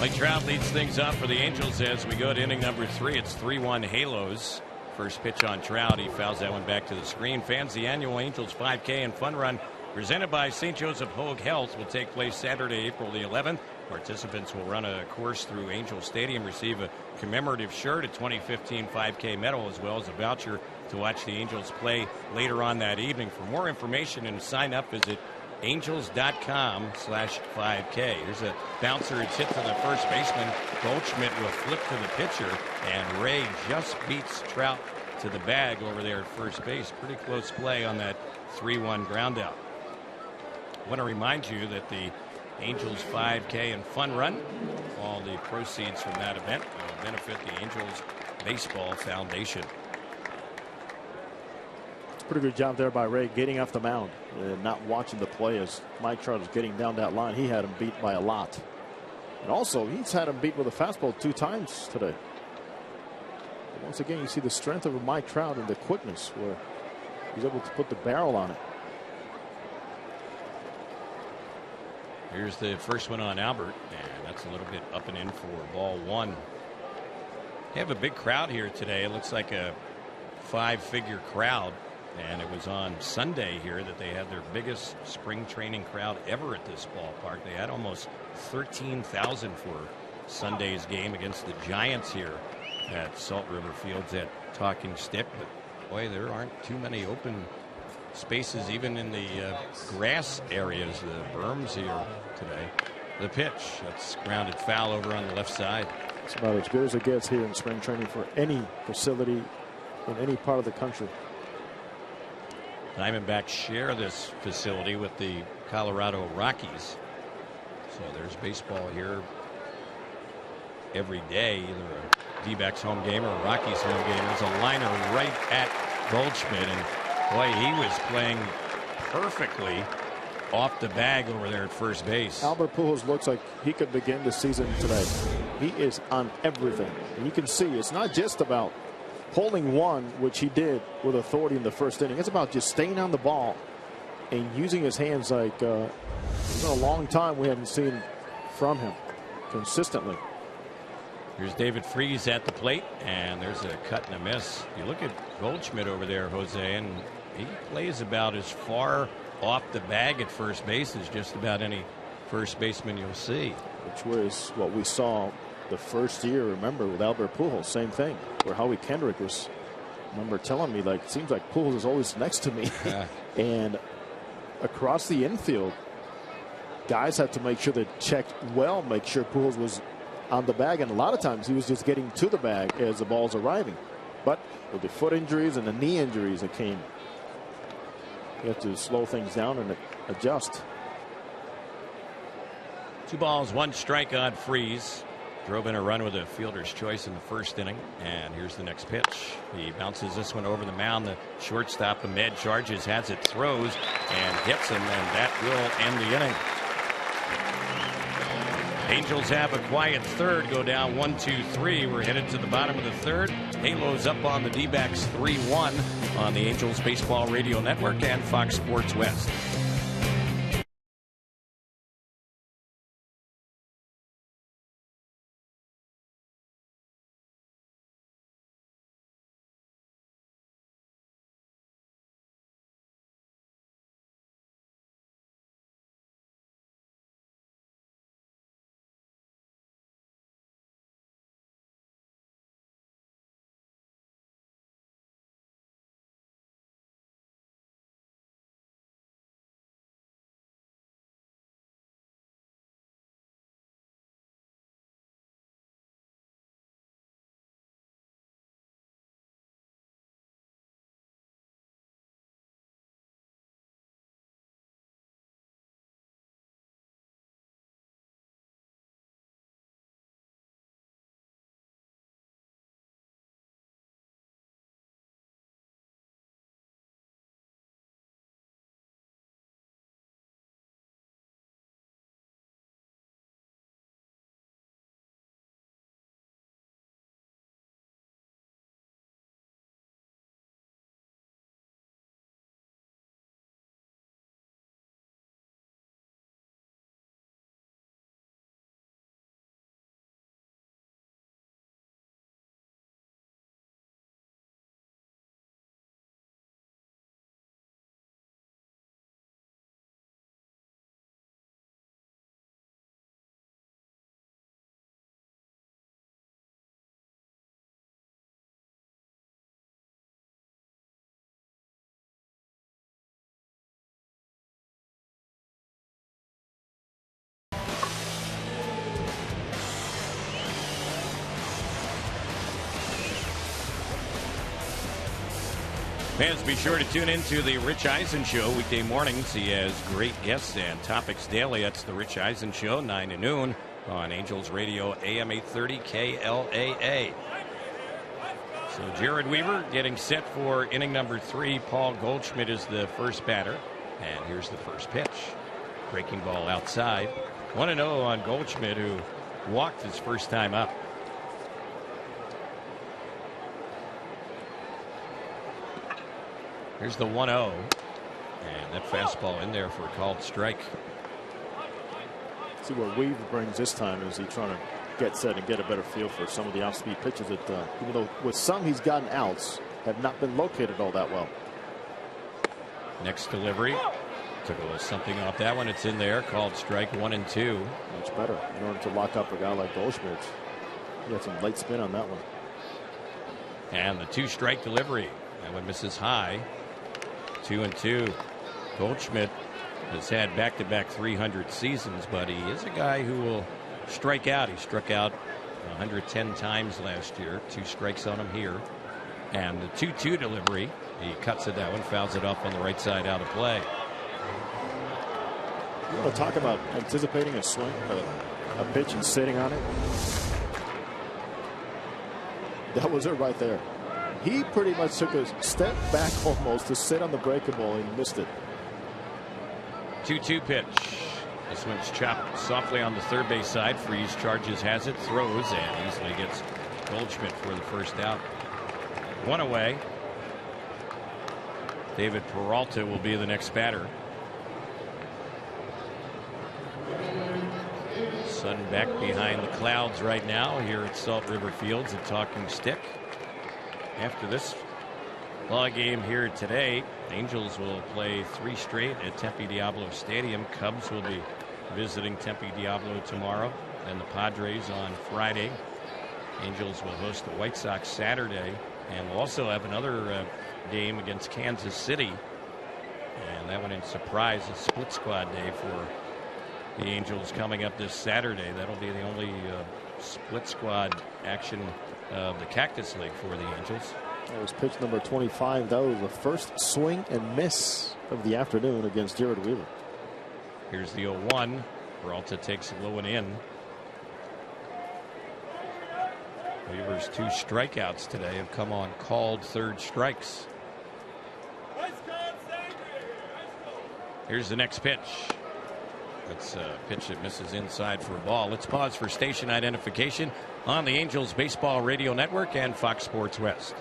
Mike Trout leads things up for the Angels as we go to inning number 3. It's 3-1 Halos. First pitch on Trout. He fouls that one back to the screen. Fans, the annual Angels 5K and Fun Run presented by St. Joseph Hoag Health will take place Saturday, April the 11th. Participants will run a course through Angel Stadium, receive a commemorative shirt, a 2015 5K medal, as well as a voucher to watch the Angels play later on that evening. For more information and sign up, visit angels.com/5K. Here's a bouncer. It's hit to the first baseman. Goldschmidt will flip to the pitcher, and Ray just beats Trout to the bag over there at first base. Pretty close play on that 3-1 ground out. I want to remind you that the Angels 5K and Fun Run, all the proceeds from that event will benefit the Angels Baseball Foundation. Pretty good job there by Ray getting off the mound and not watching the play as Mike Trout was getting down that line. He had him beat by a lot. And also, he's had him beat with a fastball 2 times today. But once again, you see the strength of Mike Trout and the quickness where he's able to put the barrel on it. Here's the first one on Albert, and that's a little bit up and in for ball one. They have a big crowd here today. It looks like a 5-figure crowd, and it was on Sunday here that they had their biggest spring training crowd ever at this ballpark. They had almost 13,000 for Sunday's game against the Giants here at Salt River Fields at Talking Stick. But boy, there aren't too many open spaces even in the grass areas, the berms here today. The pitch, that's grounded foul over on the left side. It's about as good as it gets here in spring training for any facility in any part of the country. Diamondbacks share this facility with the Colorado Rockies. So there's baseball here every day, either a D-backs home game or a Rockies home game. There's a liner right at Goldschmidt, and boy, he was playing perfectly off the bag over there at first base. Albert Pujols looks like he could begin the season today. He is on everything. And you can see it's not just about holding one, which he did with authority in the first inning. It's about just staying on the ball and using his hands like it's been a long time we haven't seen from him consistently. Here's David Freese at the plate, and there's a cut and a miss. You look at Goldschmidt over there, Jose, and he plays about as far off the bag at first base as just about any first baseman you'll see. Which was what we saw the first year, remember, with Albert Pujols, same thing, where Howie Kendrick was, remember, telling me, like, it seems like Pujols is always next to me. Yeah. And across the infield, guys had to make sure they checked well, make sure Pujols was on the bag, and a lot of times he was just getting to the bag as the ball's arriving. But with the foot injuries and the knee injuries that came, you have to slow things down and adjust. 2 balls, 1 strike on Freese. Drove in a run with a fielder's choice in the first inning, and here's the next pitch. He bounces this one over the mound. The shortstop, Ahmed, charges, has it, throws, and gets him, and that will end the inning. Angels have a quiet third, go down 1-2-3. We're headed to the bottom of the third. Halos up on the D-backs 3-1 on the Angels Baseball Radio Network and Fox Sports West. Fans, be sure to tune into the Rich Eisen Show weekday mornings. He has great guests and topics daily. That's the Rich Eisen Show, 9 to noon on Angels Radio, AM 830 KLAA. So Jared Weaver getting set for inning number 3. Paul Goldschmidt is the first batter. And here's the first pitch. Breaking ball outside. 1-0 on Goldschmidt, who walked his first time up. Here's the 1-0. And that fastball in there for a called strike. See what Weaver brings this time. Is he trying to get set and get a better feel for some of the off-speed pitches that, even though with some he's gotten outs, have not been located all that well. Next delivery. Took a little something off that one. It's in there. Called strike 1 and 2. Much better in order to lock up a guy like Goldschmidt. He had some late spin on that one. And the 2-strike delivery. That one misses high. 2 and 2. Goldschmidt has had back-to-back 300 seasons, but he is a guy who will strike out. He struck out 110 times last year. 2 strikes on him here. And the 2-2 delivery. He cuts it that one, fouls it up on the right side out of play. You want to talk about anticipating a swing, a pitch and sitting on it? That was it right there. He pretty much took a step back almost to sit on the breakable and missed it. 2-2 pitch. This one's chopped softly on the third base side. Freeze charges, has it, throws, and easily gets Goldschmidt for the first out. 1 away. David Peralta will be the next batter. Sun back behind the clouds right now here at Salt River Fields at Talking Stick. After this ball game here today, Angels will play 3 straight at Tempe Diablo Stadium. Cubs will be visiting Tempe Diablo tomorrow, and the Padres on Friday. Angels will host the White Sox Saturday, and we'll also have another game against Kansas City, and that one in surprise, a split squad day for the Angels coming up this Saturday. That'll be the only split squad action of the Cactus League for the Angels. That was pitch number 25. That was the first swing and miss of the afternoon against Jared Wheeler. Here's the 0-1. Peralta takes it low and in. Weaver's 2 strikeouts today have come on called third strikes. Here's the next pitch. That's a pitch that misses inside for a ball. Let's pause for station identification on the Angels Baseball Radio Network and Fox Sports West.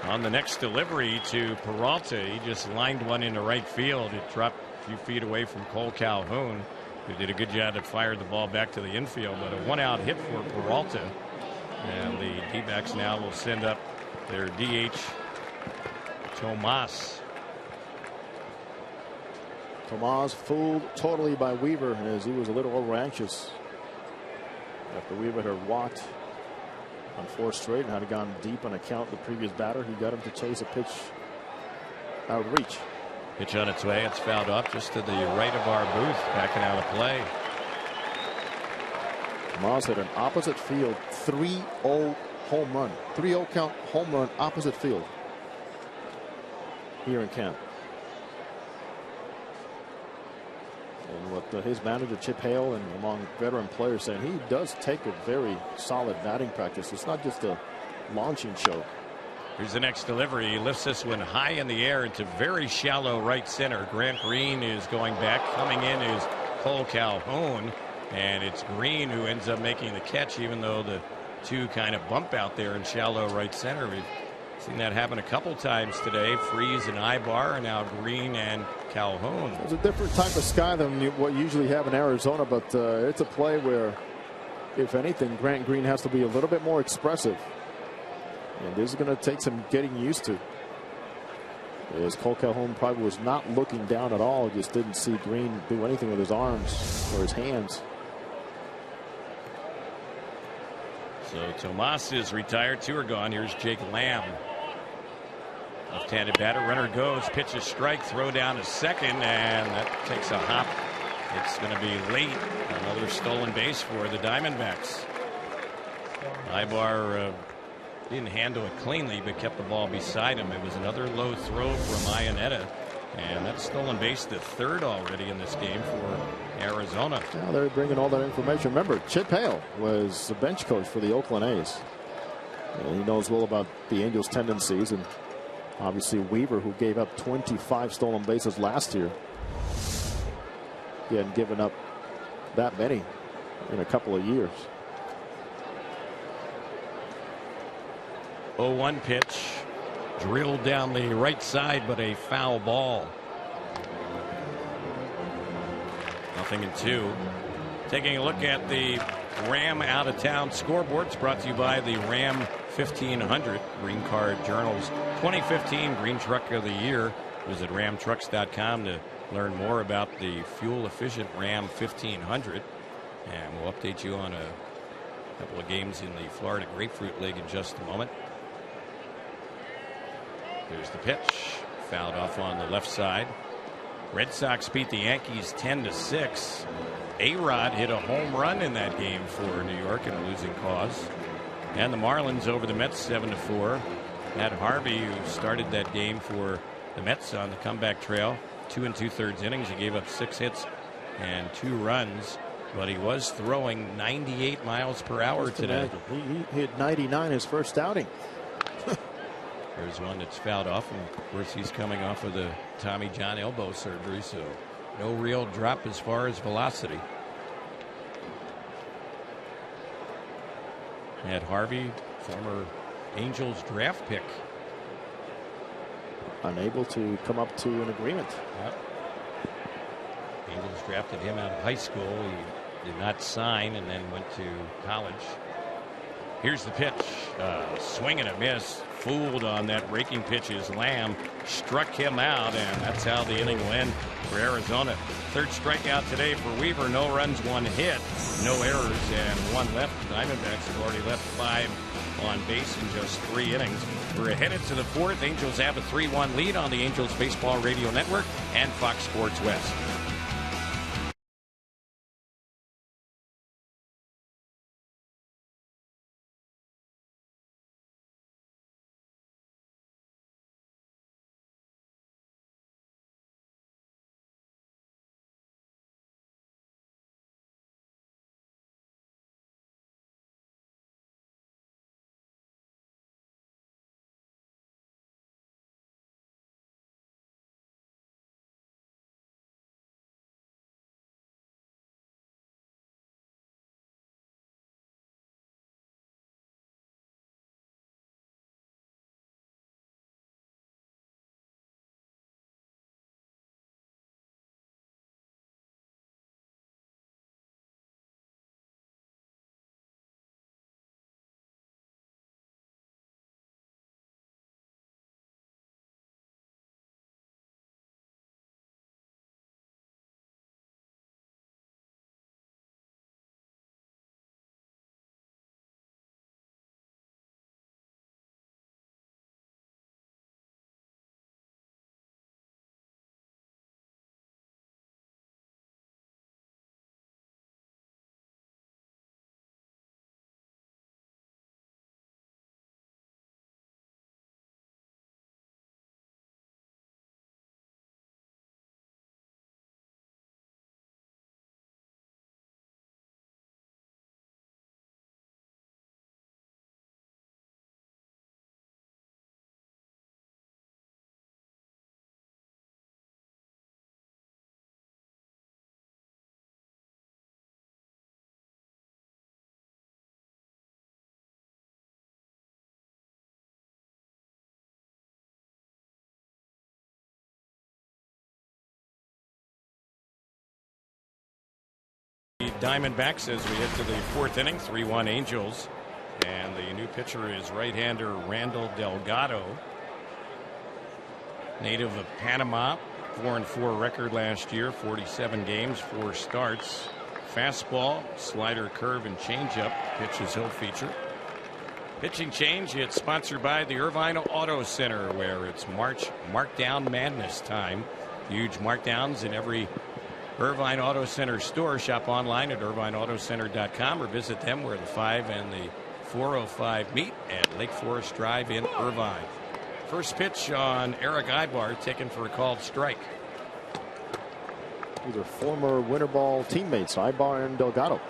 On the next delivery to Peralta, he just lined one into right field. It dropped a few feet away from Cole Calhoun, who did a good job to fire the ball back to the infield. But a 1-out hit for Peralta. And the D-backs now will send up their DH, Tomas. Tomas fooled totally by Weaver as he was a little over anxious after Weaver had walked on 4 straight and had gone deep on a count the previous batter. He got him to chase a pitch out of reach. Pitch on its way. It's fouled off just to the right of our booth, backing out of play. Tomas hit an opposite field 3-0 home run. 3-0 count home run opposite field here in camp. And what his manager Chip Hale and among veteran players saying, he does take a very solid batting practice. It's not just a launching show. Here's the next delivery. He lifts this one high in the air into very shallow right center. Grant Green is going back. Coming in is Cole Calhoun, and it's Green who ends up making the catch, even though the 2 kind of bump out there in shallow right center. We've seen that happen a couple times today. Freeze and Ibar, and now Green and Calhoun. It's a different type of sky than what you usually have in Arizona, but it's a play where, if anything, Grant Green has to be a little bit more expressive. And this is going to take some getting used to. As Cole Calhoun probably was not looking down at all, just didn't see Green do anything with his arms or his hands. So Tomas is retired. 2 are gone. Here's Jake Lamb. Left-handed batter. Runner goes. Pitch a strike. Throw down to second. And that takes a hop. It's going to be late. Another stolen base for the Diamondbacks. Ibar didn't handle it cleanly, but kept the ball beside him. It was another low throw from Iannetta. And that's stolen base, the 3rd already in this game for Arizona. Now they're bringing all that information. Remember, Chip Hale was the bench coach for the Oakland A's. And he knows well about the Angels' tendencies. And obviously Weaver, who gave up 25 stolen bases last year. He hadn't given up that many in a couple of years. 0-1 pitch. Drilled down the right side, but a foul ball. 0-2. Taking a look at the Ram out of town scoreboard. It's brought to you by the Ram 1500 Green Card Journal's 2015 Green Truck of the Year. Visit ramtrucks.com to learn more about the fuel efficient Ram 1500. And we'll update you on a couple of games in the Florida Grapefruit League in just a moment. Here's the pitch. Fouled off on the left side. Red Sox beat the Yankees 10-6. A-Rod hit a home run in that game for New York in a losing cause. And the Marlins over the Mets 7-4. Matt Harvey, who started that game for the Mets on the comeback trail, 2 2/3 innings. He gave up 6 hits and 2 runs, but he was throwing 98 miles per hour today. He hit 99 his first outing. There's one that's fouled off, and of course he's coming off of the Tommy John elbow surgery, so no real drop as far as velocity. Matt Harvey, former Angels draft pick. Unable to come up to an agreement. Yep. Angels drafted him out of high school. He did not sign and then went to college. Here's the pitch. Swing and a miss. Fooled on that breaking pitch as Lamb struck him out, and that's how the inning went for Arizona. Third strikeout today for Weaver. No runs, 1 hit, no errors, and 1 left. Diamondbacks have already left 5 on base in just 3 innings. We're headed to the 4th. Angels have a 3-1 lead on the Angels Baseball Radio Network and Fox Sports West. The Diamondbacks as we head to the 4th inning, 3-1 Angels. And the new pitcher is right-hander Randall Delgado. Native of Panama, 4-4 record last year, 47 games, 4 starts. Fastball, slider, curve, and changeup pitches he'll feature. Pitching change, it's sponsored by the Irvine Auto Center, where it's March Markdown Madness time. Huge markdowns in every Irvine Auto Center store. Shop online at irvineautocenter.com or visit them where the 5 and the 405 meet at Lake Forest Drive in Irvine. First pitch on Eric Ibar, taken for a called strike. These are former winter ball teammates, Ibar and Delgado,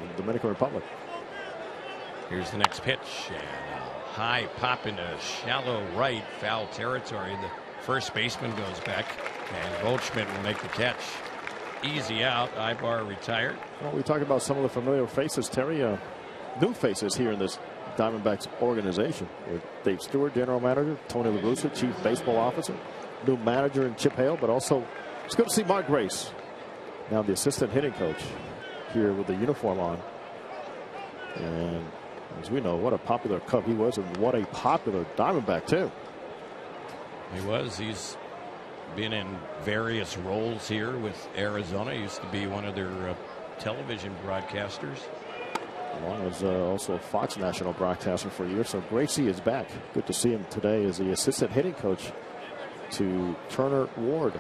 in the Dominican Republic. Here's the next pitch, and a high pop into shallow right, foul territory. The first baseman goes back, and Goldschmidt will make the catch. Easy out. Ibar retired. Well, we talked about some of the familiar faces, Terry. New faces here in this Diamondbacks organization with Dave Stewart, general manager, Tony La Russa, chief baseball officer, new manager in Chip Hale, but also it's good to see Mark Grace, now the assistant hitting coach, here with the uniform on. And as we know, what a popular Cub he was, and what a popular Diamondback too. He was. He's been in various roles here with Arizona. He used to be one of their television broadcasters. Along as also a Fox national broadcaster for years. So Gracie is back. Good to see him today as the assistant hitting coach to Turner Ward.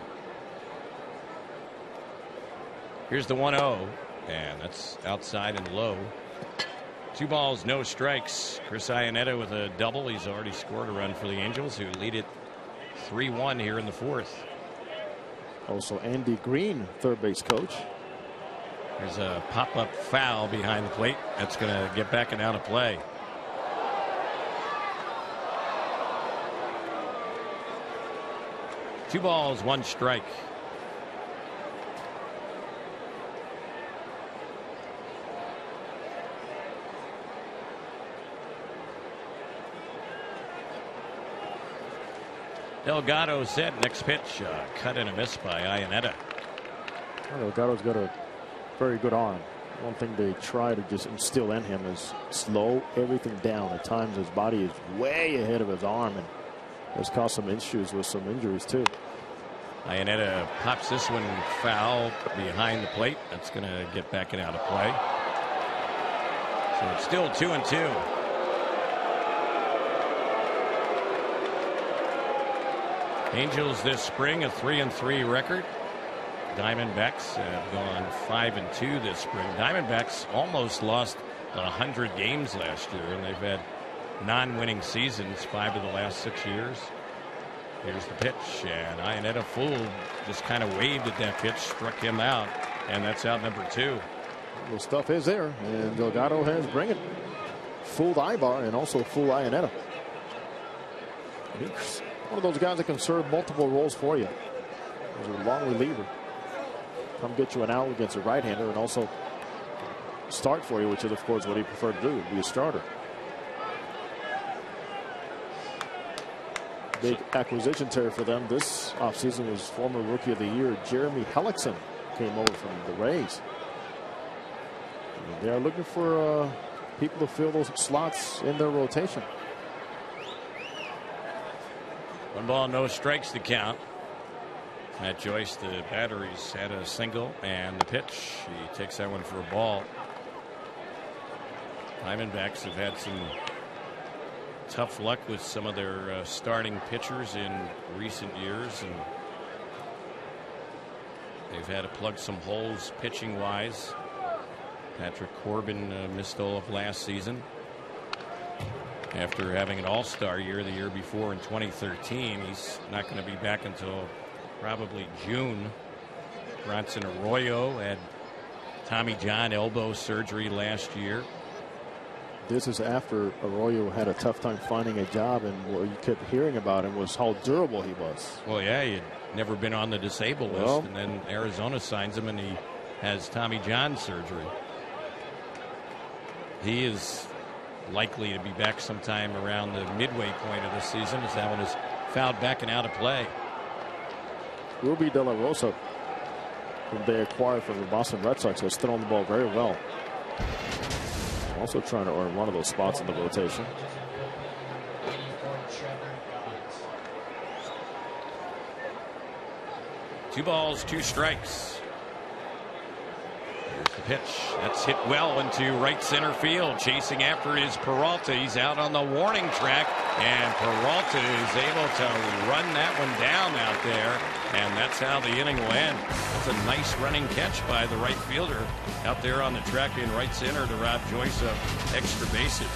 Here's the 1-0, and that's outside and low. 2 balls, no strikes. Chris Iannetta with a double. He's already scored a run for the Angels, who lead it 3-1 here in the 4th. Also Andy Green, third base coach. There's a pop-up foul behind the plate. That's going to get back and out of play. Two balls, 1 strike. Delgado set. Next pitch, cut and a miss by Iannetta. Delgado's got a very good arm. One thing they try to just instill in him is slow everything down. At times his body is way ahead of his arm, and has caused some issues with some injuries too. Iannetta pops this one foul behind the plate. That's going to get back and out of play. So it's still 2-2. Angels this spring a 3-3 record. Diamondbacks have gone 5-2 this spring. Diamondbacks almost lost 100 games last year, and they've had non-winning seasons 5 of the last 6 years. Here's the pitch, and Iannetta fooled, just kind of waved at that pitch, struck him out, and that's out number 2. The stuff is there, and Delgado has bring it. Fooled Ibar and also fooled Iannetta. He's one of those guys that can serve multiple roles for you. He's a long reliever. Come get you an out against a right-hander and also start for you, which is, of course, what he preferred to do, be a starter. Big acquisition, Terry, for them this offseason was former Rookie of the Year Jeremy Hellickson came over from the Rays. And they are looking for people to fill those slots in their rotation. 1 ball, no strikes to count. Matt Joyce, the batteries, had a single, and the pitch, he takes that one for a ball. Diamondbacks have had some tough luck with some of their starting pitchers in recent years, and they've had to plug some holes pitching wise. Patrick Corbin missed all of last season after having an all-star year the year before in 2013. He's not going to be back until probably June. Bronson Arroyo had Tommy John elbow surgery last year. This is after Arroyo had a tough time finding a job, and what you kept hearing about him was how durable he was. Well, yeah, he had never been on the disabled list, and then Arizona signs him, and he has Tommy John surgery. He is likely to be back sometime around the midway point of the season, as that one is fouled back and out of play. Ruby De La Rosa, whom they acquired from the Boston Red Sox, has thrown the ball very well. Also trying to earn one of those spots in the rotation. Two balls, 2 strikes. Here's the pitch. That's hit well into right center field. Chasing after is Peralta. He's out on the warning track, and Peralta is able to run that one down out there, and that's how the inning will end. That's a nice running catch by the right fielder out there on the track in right center to rob Joyce of extra bases.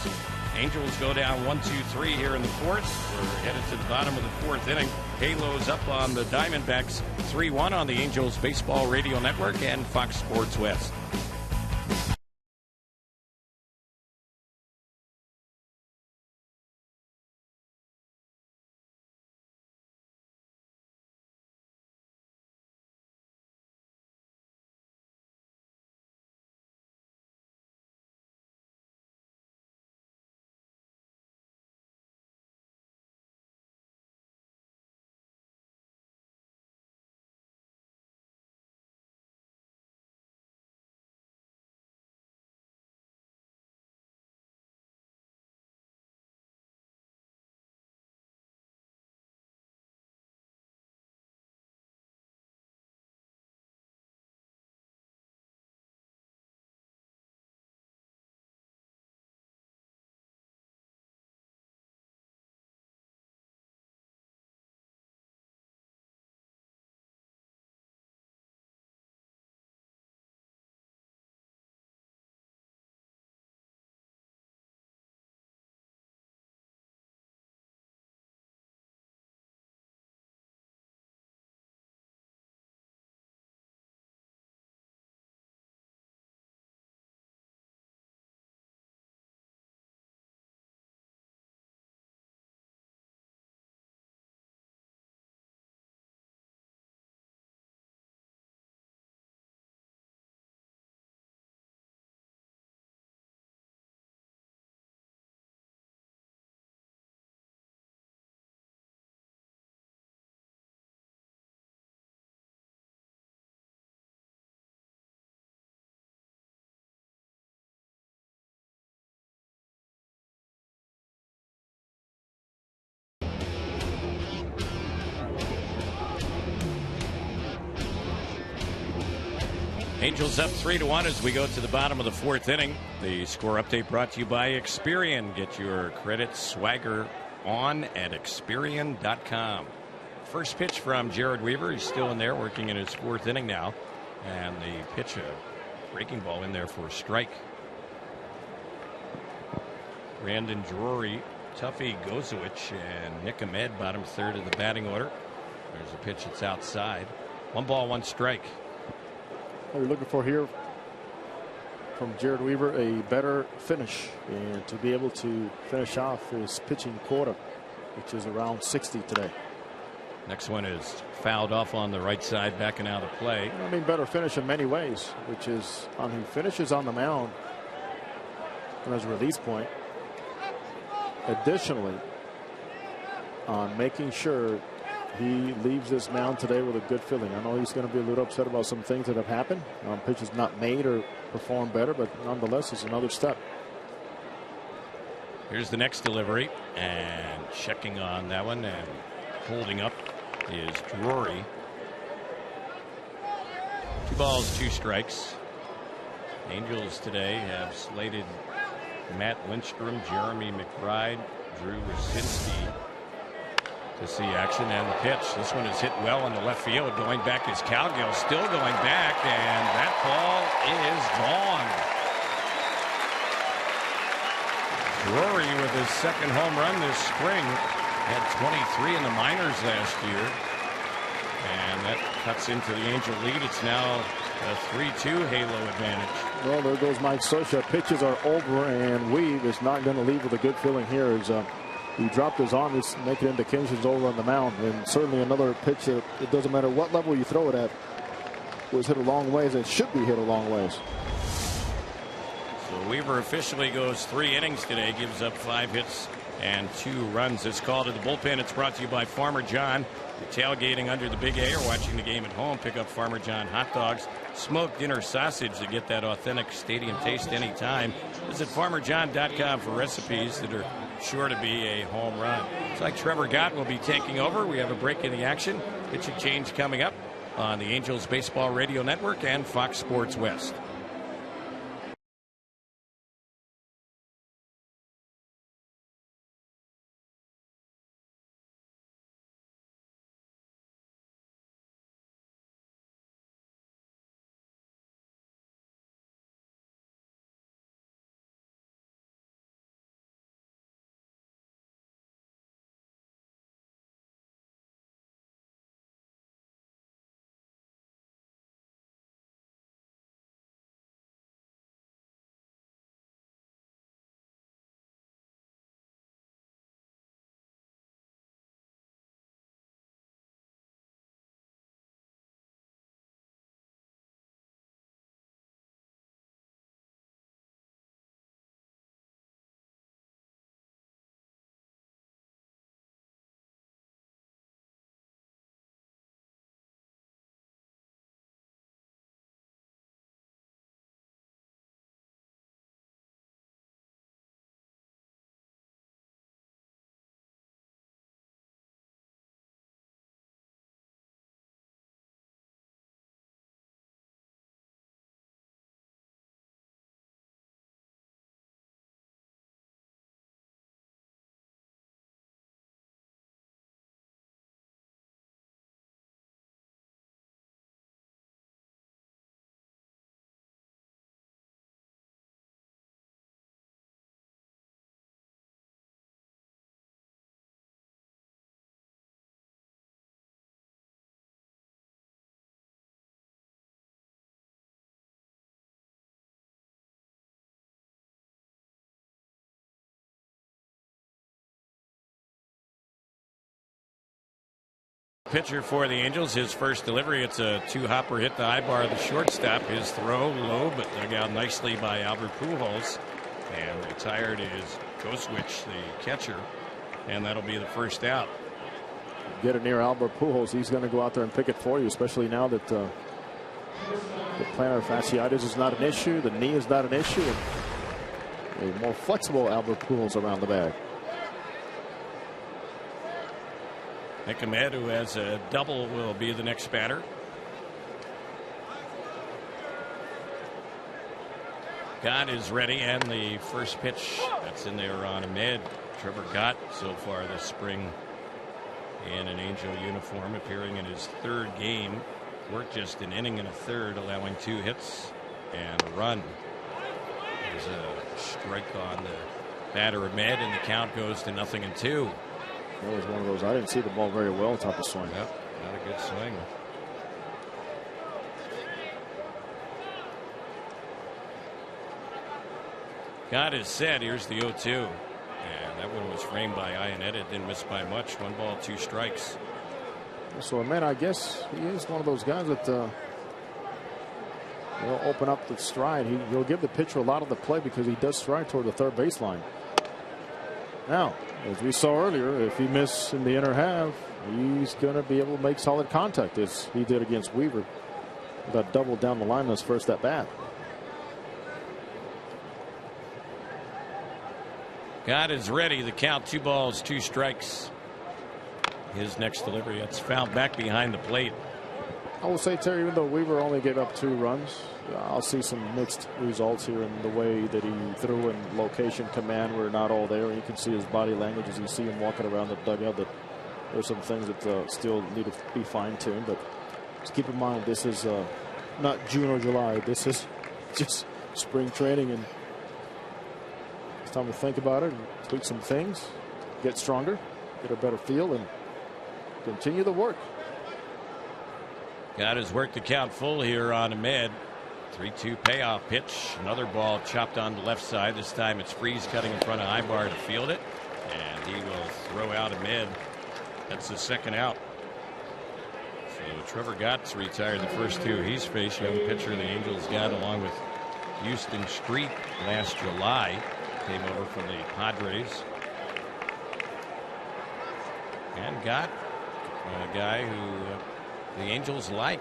Angels go down 1-2-3 here in the 4th. We're headed to the bottom of the 4th inning. Halos up on the Diamondbacks 3-1 on the Angels Baseball Radio Network and Fox Sports West. Angels up 3-1 as we go to the bottom of the fourth inning. The score update brought to you by Experian. Get your credit swagger on at Experian.com. First pitch from Jared Weaver. He's still in there working in his fourth inning now. And the pitch, a breaking ball in there for a strike. Brandon Drury, Tuffy Gozowicz, and Nick Ahmed, bottom third of the batting order. There's a pitch that's outside. 1 ball, 1 strike. What we're looking for here from Jared Weaver, a better finish, and to be able to finish off his pitching quota, which is around 60 today. Next one is fouled off on the right side, backing out of play. I mean, better finish in many ways, which is on he finishes on the mound and as a release point. Additionally, on making sure he leaves this mound today with a good feeling. I know he's going to be a little upset about some things that have happened. Pitches not made or performed better, but nonetheless, it's another step. Here's the next delivery, and checking on that one and holding up is Drury. 2 balls, 2 strikes. Angels today have slated Matt Lindstrom, Jeremy McBride, Drew Rucinski to see action, and the pitch. This one is hit well in the left field. Going back is Cowgill, still going back, and that ball is gone. Drury with his second home run this spring. Had 23 in the minors last year. And that cuts into the Angel lead. It's now a 3-2 Halo advantage. Well, there goes Mike Scioscia. Pitches are over, and Weave is not going to leave with a good feeling here. As he dropped his arm, he's making indications over on the mound. And certainly another pitch that it doesn't matter what level you throw it at, was hit a long ways. It should be hit a long ways. So Weaver officially goes 3 innings today, gives up 5 hits and 2 runs. This call to the bullpen. It's brought to you by Farmer John. You're tailgating under the Big A or watching the game at home. Pick up Farmer John hot dogs, smoked dinner sausage to get that authentic stadium taste anytime. Visit farmerjohn.com for recipes that are sure to be a home run. It's like Trevor Gott will be taking over. We have a break in the action. Pitching change coming up on the Angels Baseball Radio Network and Fox Sports West. Pitcher for the Angels, his first delivery, it's a 2-hopper, hit the eye bar of the shortstop. His throw low, but dug out nicely by Albert Pujols. And retired is Gozowicz, the catcher, and that'll be the first out. Get it near Albert Pujols. He's going to go out there and pick it for you, especially now that the plantar fasciitis is not an issue, the knee is not an issue. A more flexible Albert Pujols around the bag. Nick Ahmed, who has a double, will be the next batter. Gott is ready, and the first pitch that's in there on Ahmed. Trevor Gott so far this spring in an Angel uniform, appearing in his third game. Worked just an inning and a third, allowing 2 hits and a run. There's a strike on the batter Ahmed, and the count goes to 0-2. That was one of those. I didn't see the ball very well type of swing. Yep, not a good swing. Gott is set. Here's the 0-2. And that one was framed by Iannetta. Didn't miss by much. 1 ball, 2 strikes. So, man, I guess he is one of those guys that he'll open up the stride. He'll give the pitcher a lot of the play because he does stride toward the third baseline. Now, as we saw earlier, if he misses in the inner half, he's going to be able to make solid contact as he did against Weaver. Got doubled down the line on his first at bat. Gott is ready. The count 2 balls, 2 strikes. His next delivery, it's fouled back behind the plate. I will say, Terry, even though Weaver only gave up 2 runs, I'll see some mixed results here in the way that he threw, and location, command were not all there. You can see his body language as you see him walking around the dugout that there's some things that still need to be fine-tuned. But just keep in mind, this is not June or July. This is just spring training, and it's time to think about it and tweak some things, get stronger, get a better feel, and continue the work. Got his work to count full here on Ahmed. 3-2 payoff pitch. Another ball chopped on the left side. This time it's Freeze cutting in front of Ibar to field it. And he will throw out Ahmed. That's the second out. So Trevor Gott's retired the first 2 he's faced. Young pitcher the Angels got, along with Houston Street last July. Came over from the Padres. And Gott, a guy who the Angels like.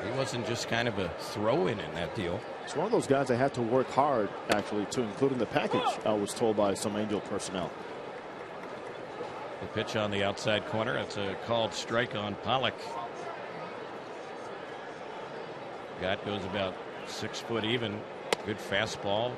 He wasn't just kind of a throw-in in that deal. It's one of those guys that had to work hard, actually, to include in the package, I was told by some Angel personnel. The pitch on the outside corner. That's a called strike on Pollock. Gott goes about 6 foot even. Good fastball.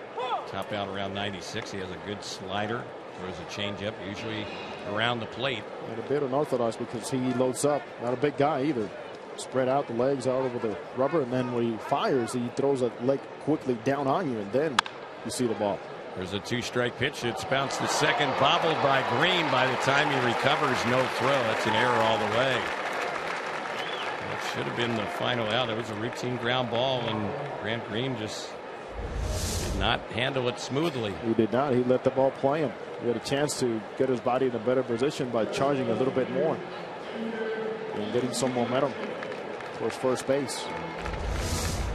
Top out around 96. He has a good slider. Throws a changeup, usually around the plate. And a bit unorthodox because he loads up. Not a big guy either. Spread out the legs out over the rubber, and then when he fires, he throws a leg quickly down on you, and then you see the ball. There's a 2-strike pitch. It's bounced to second, bobbled by Green. By the time he recovers, no throw. That's an error all the way. That should have been the final out. It was a routine ground ball, and Grant Green just did not handle it smoothly. He did not. He let the ball play him. He had a chance to get his body in a better position by charging a little bit more and getting some momentum towards first base.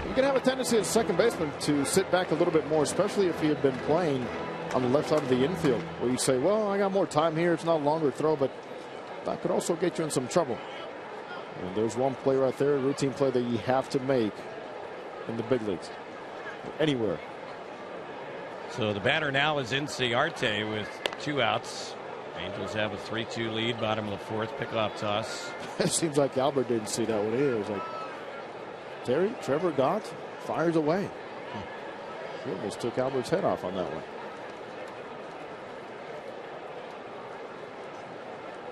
You can have a tendency as a second baseman to sit back a little bit more, especially if he had been playing on the left side of the infield, where you say, well, I got more time here. It's not a longer throw, but that could also get you in some trouble. And there's one play right there, a routine play that you have to make in the big leagues, anywhere. So the batter now is Inciarte with 2 outs. Angels have a 3-2 lead, bottom of the 4th, pickoff toss. It seems like Albert didn't see that one either. It was like, Terry, Trevor Gott fires away. He almost took Albert's head off on that one.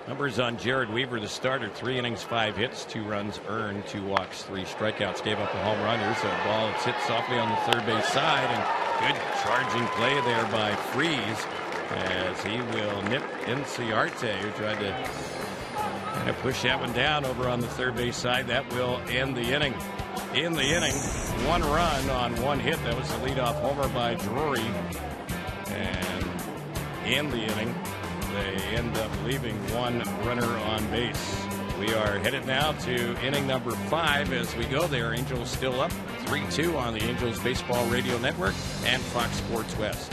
Numbers on Jared Weaver, the starter: 3 innings, 5 hits, 2 runs earned, 2 walks, 3 strikeouts. Gave up a home run. Here's a ball that's hit softly on the third base side, and good charging play there by Freeze, as he will nip Inciarte, who tried to kind of push that one down over on the third base side. That will end the inning. In the inning, 1 run on 1 hit. That was the leadoff homer by Drury. And in the inning, they end up leaving 1 runner on base. We are headed now to inning number 5 as we go there. Angels still up 3-2 on the Angels Baseball Radio Network and Fox Sports West.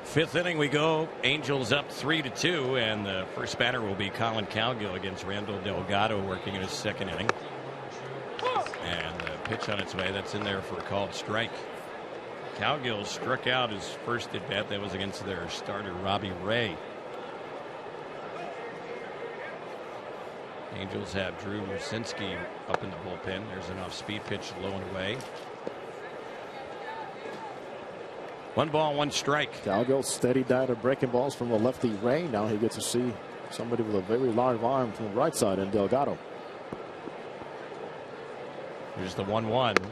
Fifth inning we go. Angels up 3-2, and the first batter will be Colin Cowgill against Randall Delgado, working in his second inning. And the pitch on its way. That's in there for a called strike. Cowgill struck out his first at bat. That was against their starter Robbie Ray. Angels have Drew Rucinski up in the bullpen. There's an off-speed pitch low and away. 1 ball, 1 strike. Cowgill steady diet of breaking balls from the lefty Ray. Now he gets to see somebody with a very large arm from the right side in Delgado. Here's the 1-1. A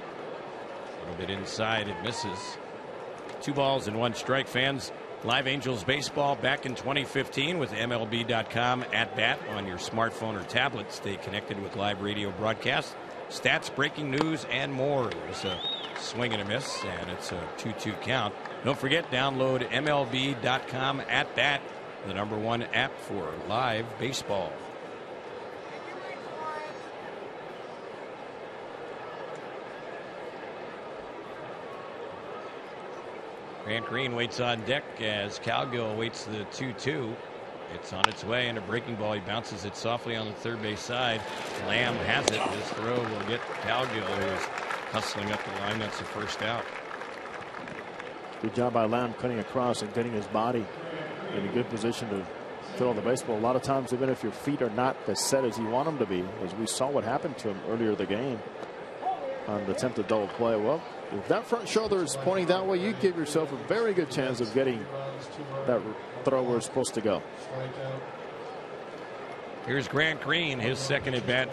little bit inside. It misses. 2 balls and 1 strike. Fans, live Angels baseball back in 2015 with MLB.com at bat on your smartphone or tablet. Stay connected with live radio broadcasts, stats, breaking news, and more. There's a swing and a miss, and it's a 2-2 count. Don't forget, download MLB.com at bat, the #1 app for live baseball. Grant Green waits on deck as Cowgill waits the 2-2. It's on its way, and a breaking ball. He bounces it softly on the third base side. Lamb has it. His throw will get Cowgill, who is hustling up the line. That's the first out. Good job by Lamb cutting across and getting his body in a good position to throw the baseball. A lot of times, even if your feet are not as set as you want them to be, as we saw what happened to him earlier in the game on the attempted double play. Well, if that front shoulder is pointing that way, you give yourself a very good chance of getting that throw where it's supposed to go. Here's Grant Green, his second at bat.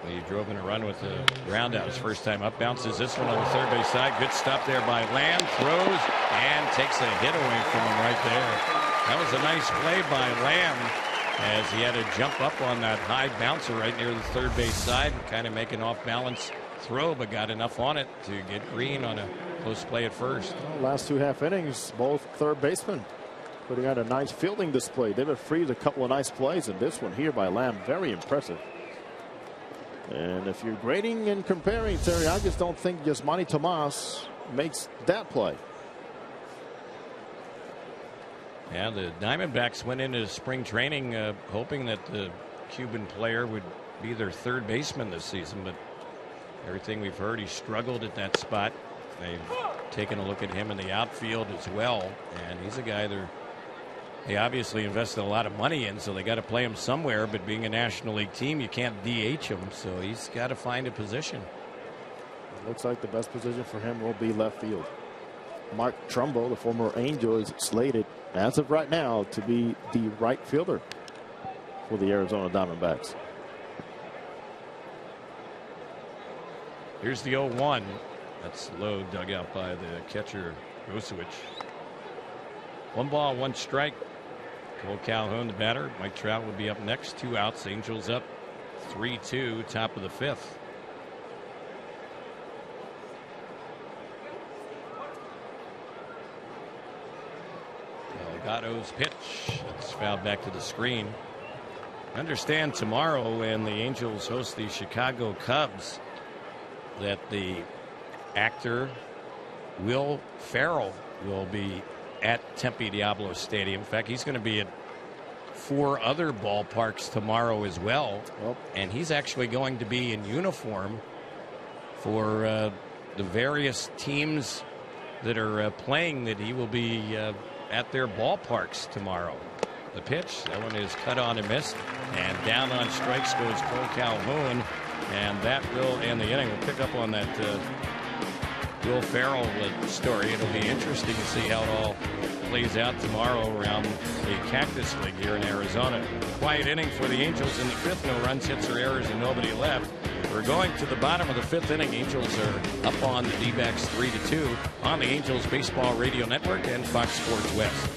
He drove in a run with the ground out his first time up. Bounces this one on the third base side. Good stop there by Lamb. Throws and takes a hit away from him right there. That was a nice play by Lamb, as he had to jump up on that high bouncer right near the third base side and kind of make an off balance throw, but got enough on it to get Green on a close play at first. Well, last 2 half innings, both third basemen putting out a nice fielding display. David Freese a couple of nice plays, and this one here by Lamb, very impressive. And if you're grading and comparing, Terry, I just don't think Yasmani Tomas makes that play. Yeah, the Diamondbacks went into spring training hoping that the Cuban player would be their third baseman this season, but everything we've heard, he struggled at that spot. They've taken a look at him in the outfield as well, and he's a guy they obviously invested a lot of money in, so they got to play him somewhere, but being a National League team, you can't DH him, so he's got to find a position. It looks like the best position for him will be left field. Mark Trumbo, the former Angel, is slated as of right now to be the right fielder for the Arizona Diamondbacks. Here's the 0-1. That's low, dug out by the catcher Gosewich. 1 ball, 1 strike. Cole Calhoun, the batter. Mike Trout would be up next. 2 outs. Angels up 3-2, top of the 5th. Delgado's pitch. It's fouled back to the screen. Understand tomorrow when the Angels host the Chicago Cubs that the actor Will Ferrell will be at Tempe Diablo Stadium. In fact, he's going to be at 4 other ballparks tomorrow as well. And he's actually going to be in uniform for the various teams that are playing, that he will be at their ballparks tomorrow. The pitch, that one is cut on and missed, and down on strikes goes Cole Calhoun, and that will end the inning. We'll pick up on that Will Ferrell story. It'll be interesting to see how it all plays out tomorrow around the Cactus League here in Arizona. Quiet inning for the Angels in the 5th. No runs, hits, or errors, and nobody left. We're going to the bottom of the 5th inning. Angels are up on the D-backs 3-2 on the Angels Baseball Radio Network and Fox Sports West.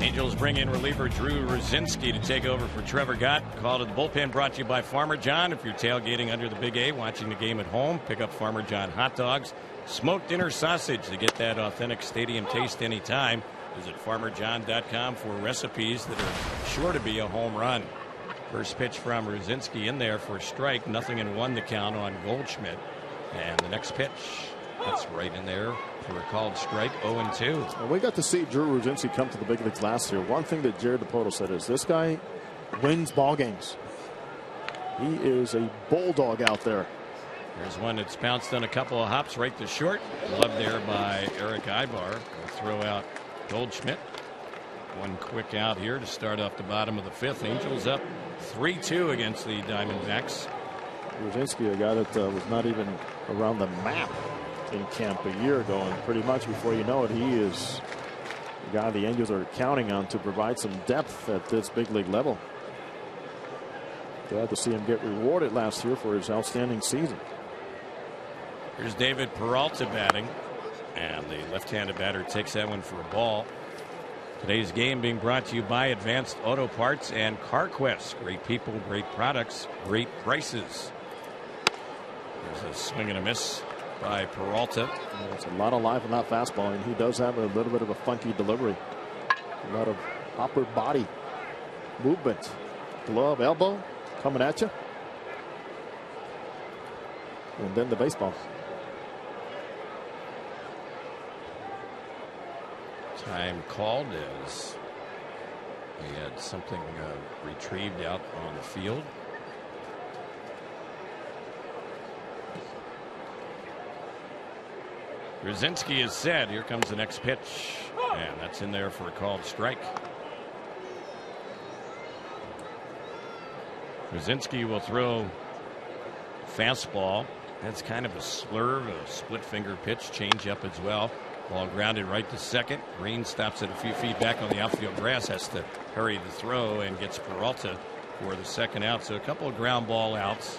Angels bring in reliever Drew Rosinski to take over for Trevor Gott. Call to the bullpen brought to you by Farmer John. If you're tailgating under the Big A, watching the game at home, pick up Farmer John hot dogs, smoked dinner sausage to get that authentic stadium taste anytime. Visit farmerjohn.com for recipes that are sure to be a home run. First pitch from Rosinski in there for a strike. 0-1 the count on Goldschmidt. And the next pitch, that's right in there for a called strike. 0-2. Well, we got to see Drew Rosinski come to the big leagues last year. One thing that Jared DePoto said is this guy wins ball games. He is a bulldog out there. There's one that's bounced on a couple of hops right to short. Gloved there by Eric Ibar. Will throw out Goldschmidt. One quick out here to start off the bottom of the fifth. Angels up 3-2 against the Diamondbacks. Rosinski, a guy that was not even around the map in camp a year ago, and pretty much before you know it, he is the guy the Angels are counting on to provide some depth at this big league level. Glad to see him get rewarded last year for his outstanding season. Here's David Peralta batting, and the left-handed batter takes that one for a ball. Today's game being brought to you by Advanced Auto Parts and CarQuest. Great people, great products, great prices. There's a swing and a miss by Peralta. There's a lot of life in that fastball, and he does have a little bit of a funky delivery. A lot of upper body movement. Glove, elbow coming at you. And then the baseball. Time called as he had something retrieved out on the field. Rosinski is set. Here comes the next pitch, and that's in there for a called strike. Rosinski will throw fastball. That's kind of a slurve, a split finger pitch, change up as well. Ball grounded right to second. Green stops it a few feet back on the outfield grass, has to hurry the throw and gets Peralta for the second out. So a couple of ground ball outs.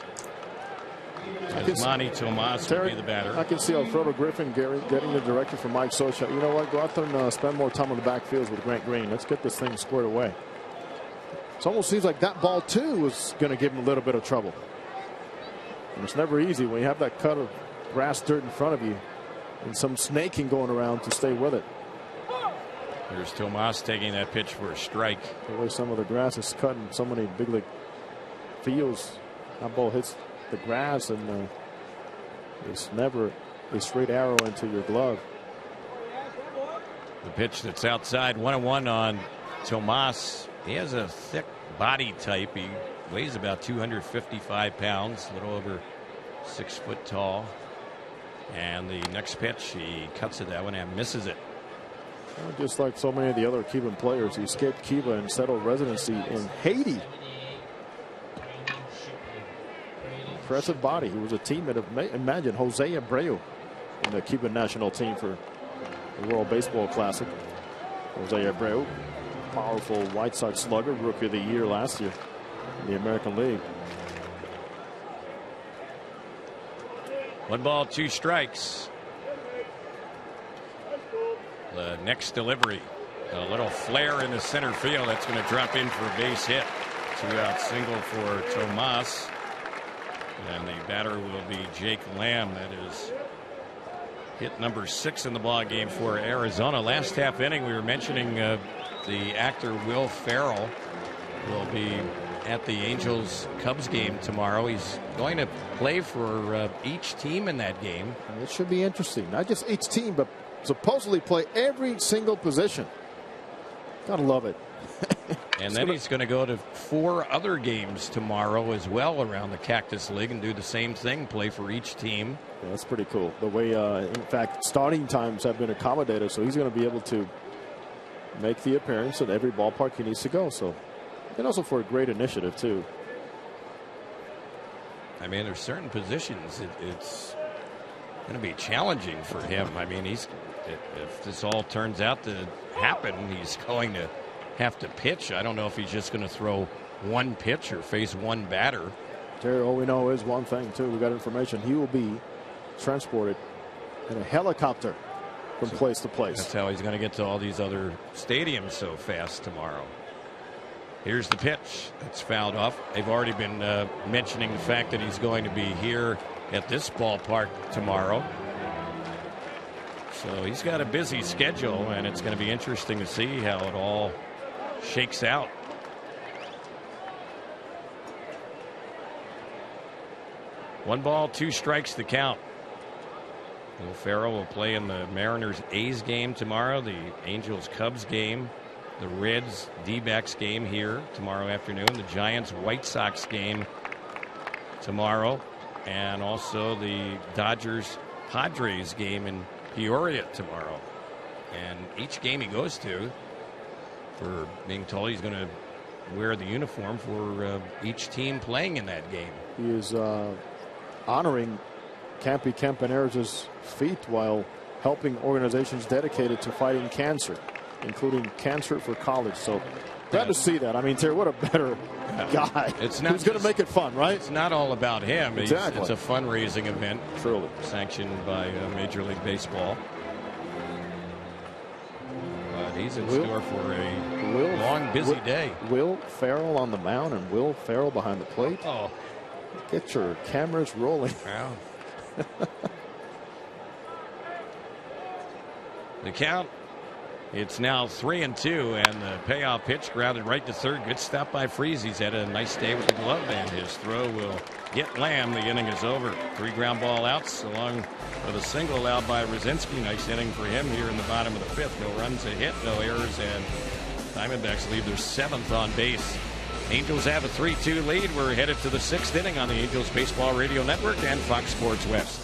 Manny Tomas will be the batter. I can see Alfredo Griffin getting the direction from Mike Socha. You know what? Go out there and spend more time on the backfields with Grant Green. Let's get this thing squared away. It almost seems like that ball, too, was going to give him a little bit of trouble. And it's never easy when you have that cut of grass dirt in front of you and some snaking going around to stay with it. Here's Tomas taking that pitch for a strike. The way some of the grass is cut in so many big league fields, that ball hits the grass and it's never a straight arrow into your glove. The pitch that's outside, 1-1 on Tomas. He has a thick body type. He weighs about 255 pounds, a little over 6 foot tall. And the next pitch, he cuts it that one and misses it. Well, just like so many of the other Cuban players, he escaped Cuba and settled residency in Haiti. Impressive body. He was a teammate of, imagine, Jose Abreu in the Cuban national team for the World Baseball Classic. Jose Abreu, powerful White Sox slugger, rookie of the year last year in the American League. 1 ball, 2 strikes. The next delivery, a little flare in the center field. That's going to drop in for a base hit. 2-out single for Tomas. And the batter will be Jake Lamb. That is hit number 6 in the ball game for Arizona. Last half inning, we were mentioning the actor Will Ferrell will be at the Angels Cubs game tomorrow. He's going to play for each team in that game. It should be interesting. Not just each team, but supposedly play every single position. Gotta love it. And then he's going to go to 4 other games tomorrow as well around the Cactus League and do the same thing, play for each team. Yeah, that's pretty cool. The way, in fact, starting times have been accommodated, so he's going to be able to make the appearance at every ballpark he needs to go. So, and also for a great initiative, too. I mean, there's certain positions it's going to be challenging for him. I mean, if this all turns out to happen, he's going to have to pitch. I don't know if he's just going to throw one pitch or face one batter. Terry, all we know is one thing, too. We got information. He will be transported in a helicopter from place to place. That's how he's going to get to all these other stadiums so fast tomorrow. Here's the pitch. It's fouled off. They've already been mentioning the fact that he's going to be here at this ballpark tomorrow. So he's got a busy schedule, and it's going to be interesting to see how it all shakes out. One ball, 2 strikes to count. Will Ferrell will play in the Mariners-A's game tomorrow, the Angels-Cubs game, the Reds-D-backs game here tomorrow afternoon, the Giants-White Sox game tomorrow, and also the Dodgers-Padres game in Peoria tomorrow. And each game he goes to, for being told he's going to wear the uniform for each team playing in that game. He is honoring Campy Campaneris' feat while helping organizations dedicated to fighting cancer, including Cancer for College. So glad to see that. I mean, Terry, what a better guy. It's not who's going to make it fun, right? It's not all about him. Exactly. It's a fundraising event. Truly. Sanctioned by Major League Baseball. But he's in store for a long, busy day. Will Ferrell on the mound and Will Ferrell behind the plate. Oh. Get your cameras rolling. Wow. The count, it's now 3-2, and the payoff pitch grounded right to third. Good stop by Freese. He's had a nice day with the glove, and his throw will get Lamb. The inning is over. 3 ground ball outs along with a single allowed by Rosinski. Nice inning for him here in the bottom of the 5th. No runs, a hit, no errors, and Diamondbacks leave their 7th on base. Angels have a 3-2 lead. We're headed to the 6th inning on the Angels Baseball Radio Network and Fox Sports West.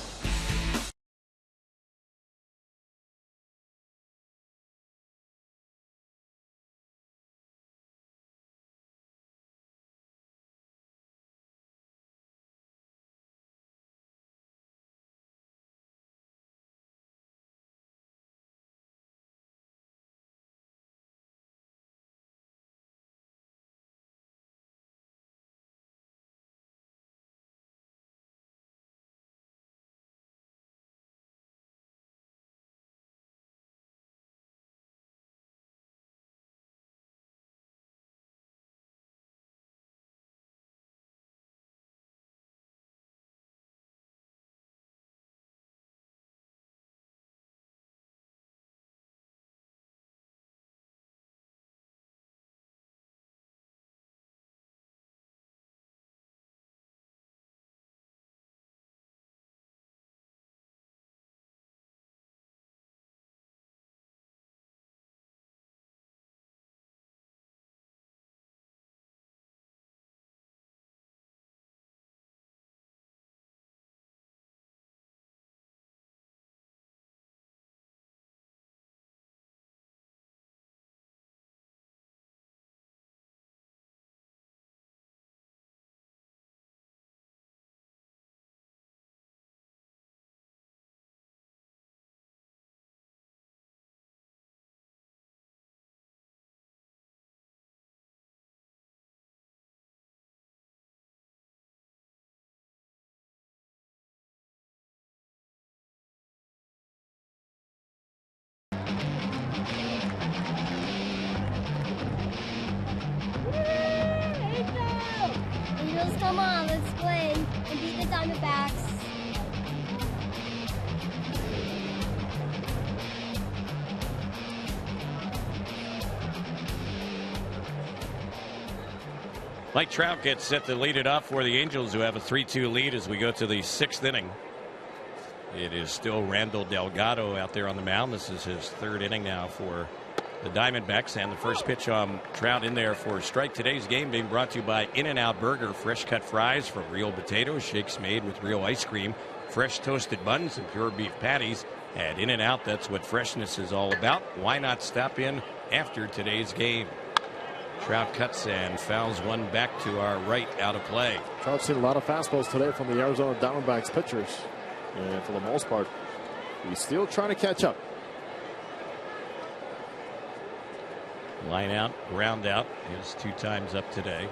Come on, let's win and beat the Diamondbacks. Mike Trout gets set to lead it off for the Angels, who have a 3-2 lead as we go to the 6th inning. It is still Randall Delgado out there on the mound. This is his 3rd inning now for the Diamondbacks, and the first pitch on Trout in there for a strike. Today's game being brought to you by In-N-Out Burger. Fresh cut fries from real potatoes, shakes made with real ice cream, fresh toasted buns, and pure beef patties. At In-N-Out, that's what freshness is all about. Why not stop in after today's game? Trout cuts and fouls one back to our right, out of play. Trout's seen a lot of fastballs today from the Arizona Diamondbacks pitchers, and for the most part, he's still trying to catch up. Line out, ground out is 2 times up today.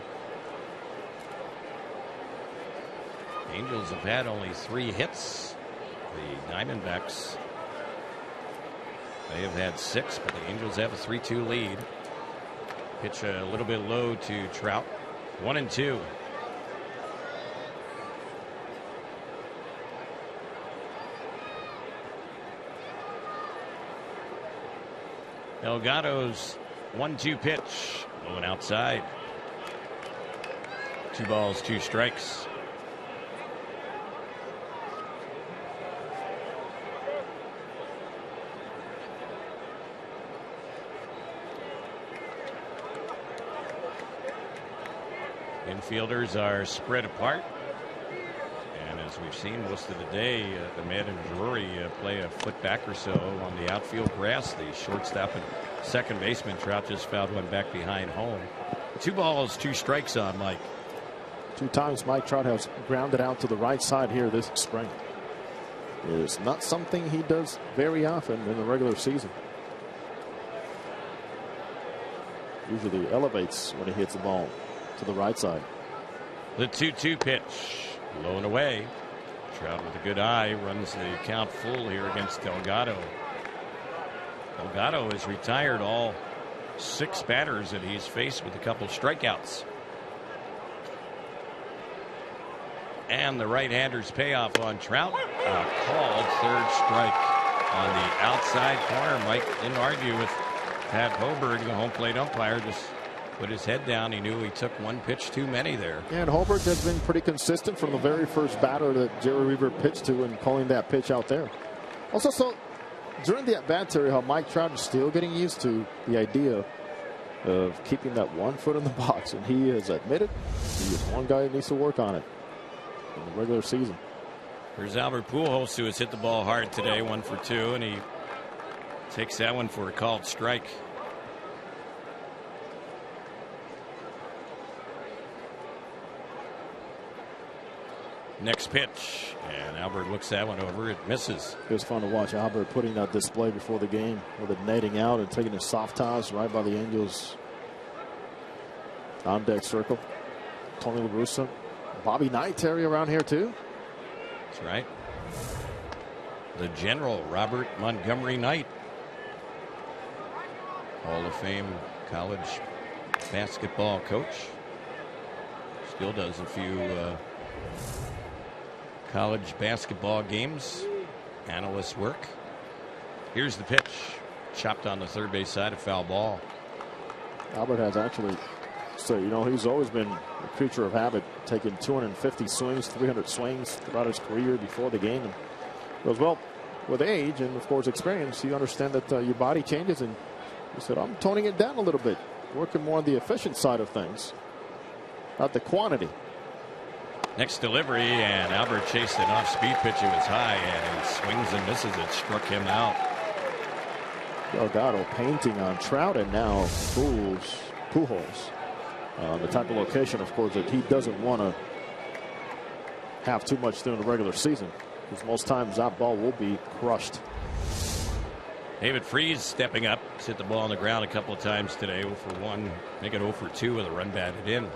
Angels have had only 3 hits. The Diamondbacks They have had 6, but the Angels have a 3-2 lead. Pitch a little bit low to Trout. 1-2. Delgado's 1-2 pitch. Low and outside. 2 balls, 2 strikes. Infielders are spread apart. And as we've seen most of the day, Ahmed and Drury play a foot back or so on the outfield grass. The shortstop and second baseman. Trout just fouled one back behind home. 2 balls, 2 strikes on Mike. 2 times Mike Trout has grounded out to the right side here this spring. It is not something he does very often in the regular season. Usually elevates when he hits the ball to the right side. The 2-2 pitch. Low and away. Trout with a good eye runs the count full here against Delgado. Delgado has retired all 6 batters that he's faced with a couple strikeouts. And the right-hander's payoff on Trout. Called 3rd strike on the outside corner. Mike didn't argue with Pat Hoberg, the home plate umpire. Just put his head down. He knew he took 1 pitch too many there. And Hoberg has been pretty consistent from the very first batter that Jerry Weaver pitched to and calling that pitch out there. Also, so during the at-bat, Terry, how Mike Trout is still getting used to the idea of keeping that 1 foot in the box. And he has admitted he is one guy that needs to work on it in the regular season. Here's Albert Pujols, who has hit the ball hard today, 1 for 2, and he takes that one for a called strike. Next pitch, and Albert looks that one over. It misses. It was fun to watch Albert putting that display before the game with it netting out and taking his soft toss right by the Angels on deck circle. Tony La Russa, Bobby Knight, Terry, around here too. That's right. The General, Robert Montgomery Knight, Hall of Fame college basketball coach. Still does a few college basketball games, analyst work. Here's the pitch, chopped on the third base side, a foul ball. Albert has actually, so you know, he's always been a creature of habit, taking 250 swings, 300 swings throughout his career before the game. And goes, well, with age and of course experience, you understand that your body changes, and he said, I'm toning it down a little bit, working more on the efficient side of things, not the quantity. Next delivery, and Albert chased an off-speed pitch. It was high, and he swings and misses it. Struck him out. Delgado painting on Trout, and now Pujols. The type of location, of course, that he doesn't want to have too much during the regular season, because most times that ball will be crushed. David Freese stepping up. He's hit the ball on the ground a couple of times today. 0 for 1, make it 0 for 2 with a run batted in.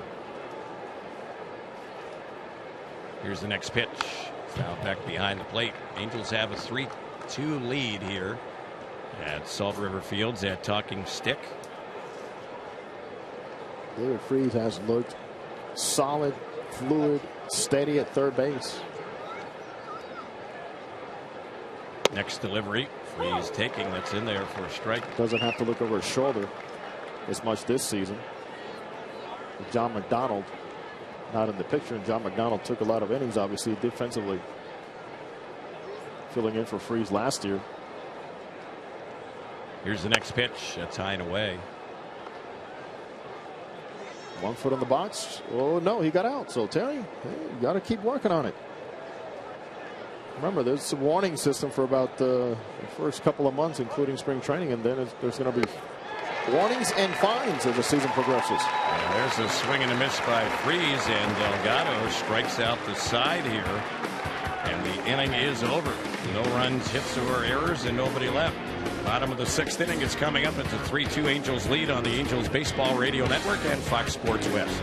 Here's the next pitch. Foul back behind the plate. Angels have a 3-2 lead here at Salt River Fields at Talking Stick. David Freese has looked solid, fluid, steady at third base. Next delivery. Freese taking, that's in there for a strike. Doesn't have to look over his shoulder as much this season. John McDonald not in the picture, and John McDonald took a lot of innings, obviously, defensively, filling in for Freese last year. Here's the next pitch. That's high and away. 1 foot in the box. Oh, no, he got out. So, Terry, hey, you got to keep working on it. Remember, there's a warning system for about the first couple of months, including spring training, and then there's going to be warnings and fines as the season progresses. And there's a swing and a miss by Freese, and Delgado strikes out the side here, and the inning is over. No runs, hits, or errors, and nobody left. Bottom of the 6th inning is coming up. It's a 3-2 Angels lead on the Angels Baseball Radio Network and Fox Sports West.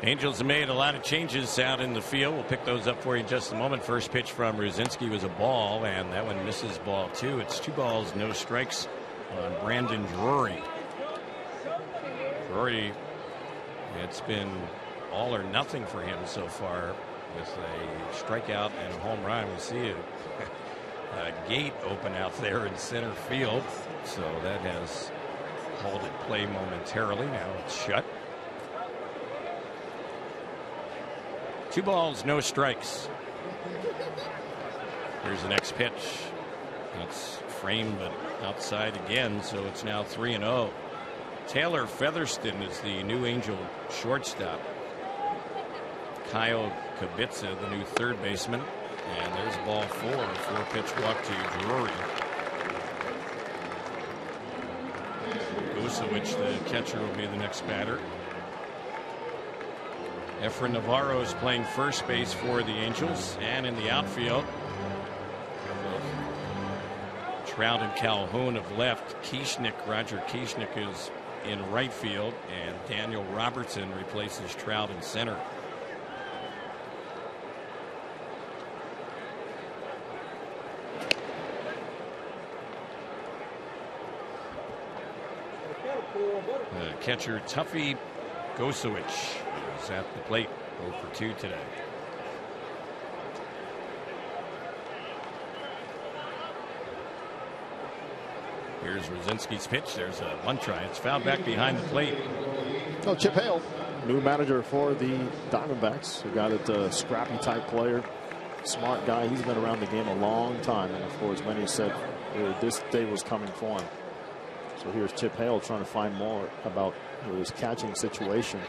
Angels have made a lot of changes out in the field. We'll pick those up for you in just a moment. First pitch from Ruzinski was a ball, and that one misses ball 2. It's 2 balls, no strikes on Brandon Drury. Drury, it's been all or nothing for him so far with a strikeout and a home run. We see a gate open out there in center field, so that has halted play momentarily. Now it's shut. 2 balls, no strikes. Here's the next pitch. That's framed but outside again, so it's now 3-0. Taylor Featherston is the new Angel shortstop. Kyle Kibitza, the new third baseman. And there's ball 4. 4-pitch walk to Drury. Gusewich, the catcher, will be the next batter. Efren Navarro is playing first base for the Angels, and in the outfield, Trout and Calhoun have left. Roger Kieschnick is in right field, and Daniel Robertson replaces Trout in center. Catcher Tuffy Gosewich is at the plate, 0 for 2 today. Here's Ruzinski's pitch. There's a bunt try. It's fouled back behind the plate. Oh, Chip Hale, new manager for the Diamondbacks. A guy that scrappy type player, smart guy. He's been around the game a long time, and of course, many said this day was coming for him. So here's Chip Hale trying to find more about his catching situation.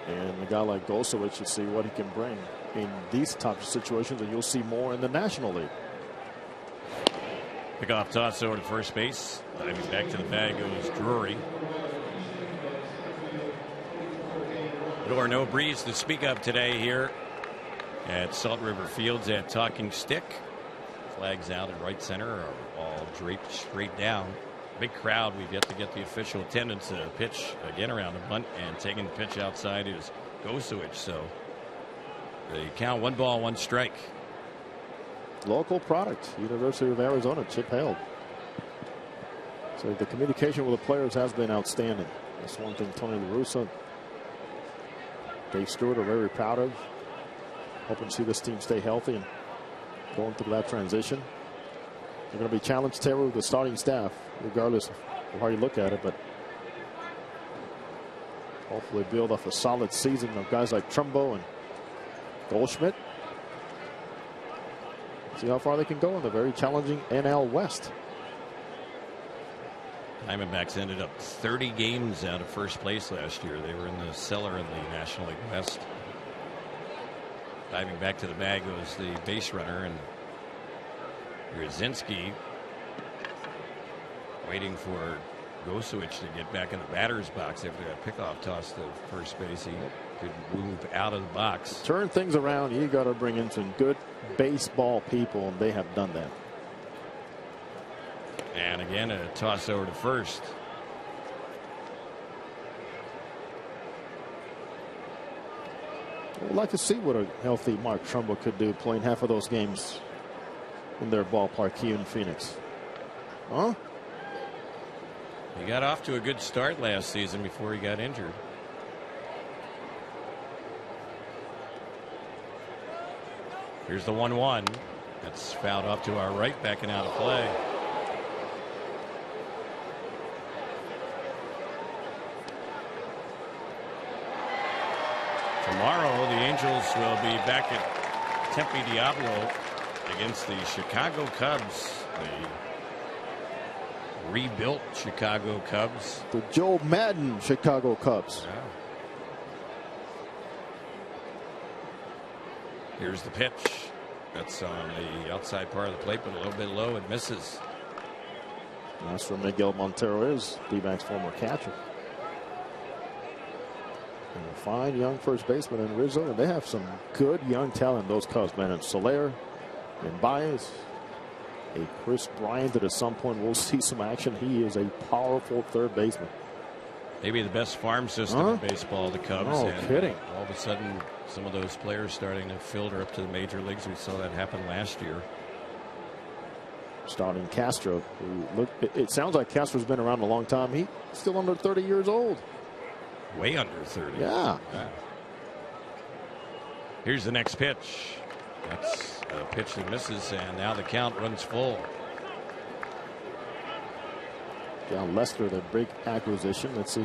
And a guy like Gosewich to see what he can bring in these types of situations, and you'll see more in the National League. Pickoff toss over to first base. Diving back to the bag goes Drury. Little or no breeze to speak of today here at Salt River Fields at Talking Stick. Flags out at right center are all draped straight down. Big crowd. We've yet to get the official attendance. Pitch again around the bunt, and taking the pitch outside is Gosewich. So the count 1 ball, 1 strike. Local product, University of Arizona, Chip Hale. So the communication with the players has been outstanding. That's one thing Tony La Russa, Dave Stewart are very proud of. Hoping to see this team stay healthy and going through that transition. They're going to be challenged, Taylor, with the starting staff, regardless of how you look at it, but hopefully build off a solid season of guys like Trumbo and Goldschmidt. See how far they can go in the very challenging NL West. Diamondbacks ended up 30 games out of first place last year. They were in the cellar in the National League West. Diving back to the bag goes the base runner, and Ruzinski waiting for Gosewich to get back in the batter's box after that pickoff toss to first base. He could move out of the box. Turn things around. You got to bring in some good baseball people, and they have done that. And again, a toss over to first. I'd like to see what a healthy Mark Trumbo could do playing half of those games in their ballpark here in Phoenix. Huh? He got off to a good start last season before he got injured. Here's the 1-1. That's fouled off to our right, backing out of play. Tomorrow, the Angels will be back at Tempe Diablo against the Chicago Cubs. The rebuilt Chicago Cubs. The Joe Madden Chicago Cubs. Yeah. Here's the pitch. That's on the outside part of the plate, but a little bit low. It misses. That's from Miguel Montero, is D-backs former catcher. And a fine young first baseman in Rizzo, and they have some good young talent, those Cubs, man. And Soler and Baez, a Chris Bryant that at some point we'll see some action. He is a powerful third baseman. maybe the best farm system in baseball, the Cubs. Oh, and kidding. All of a sudden, some of those players starting to filter up to the major leagues. We saw that happen last year. Starting Castro. It sounds like Castro's been around a long time. He's still under 30 years old. Way under 30. Yeah. Here's the next pitch. That's a pitch that misses, and now the count runs full. John Lester, the big acquisition. Let's see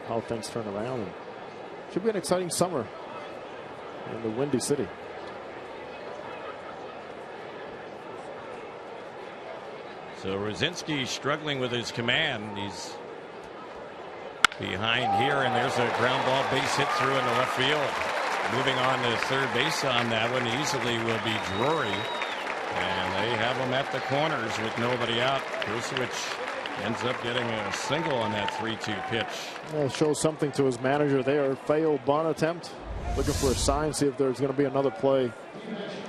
how things turn around. And should be an exciting summer in the Windy City. So Rosinski struggling with his command. He's behind here, and there's a ground ball base hit through in the left field. Moving on to third base on that one easily will be Drury. And they have him at the corners with nobody out. Kruswich ends up getting a single on that 3-2 pitch. Well, shows something to his manager there. Failed bunt attempt. Looking for a sign, see if there's going to be another play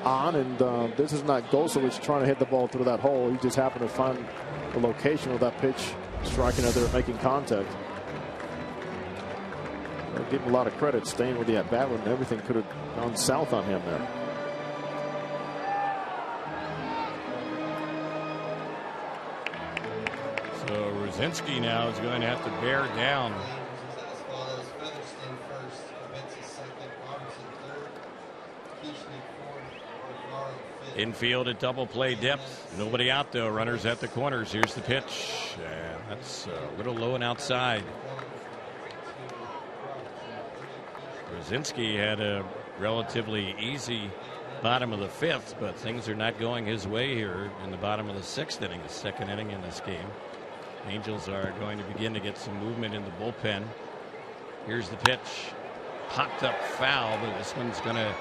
on. And this is not Gosowicz trying to hit the ball through that hole. He just happened to find the location of that pitch, striking out there, making contact. I'll give him a lot of credit, staying with the at-bat when everything could have gone south on him there. So Rosinski now is going to have to bear down. Infield at double play depth. Nobody out though. Runners at the corners. Here's the pitch. And that's a little low and outside. Rosinski had a relatively easy bottom of the fifth, but things are not going his way here in the bottom of the sixth inning, the second inning in this game. Angels are going to begin to get some movement in the bullpen. Here's the pitch. Popped up foul, but this one's going to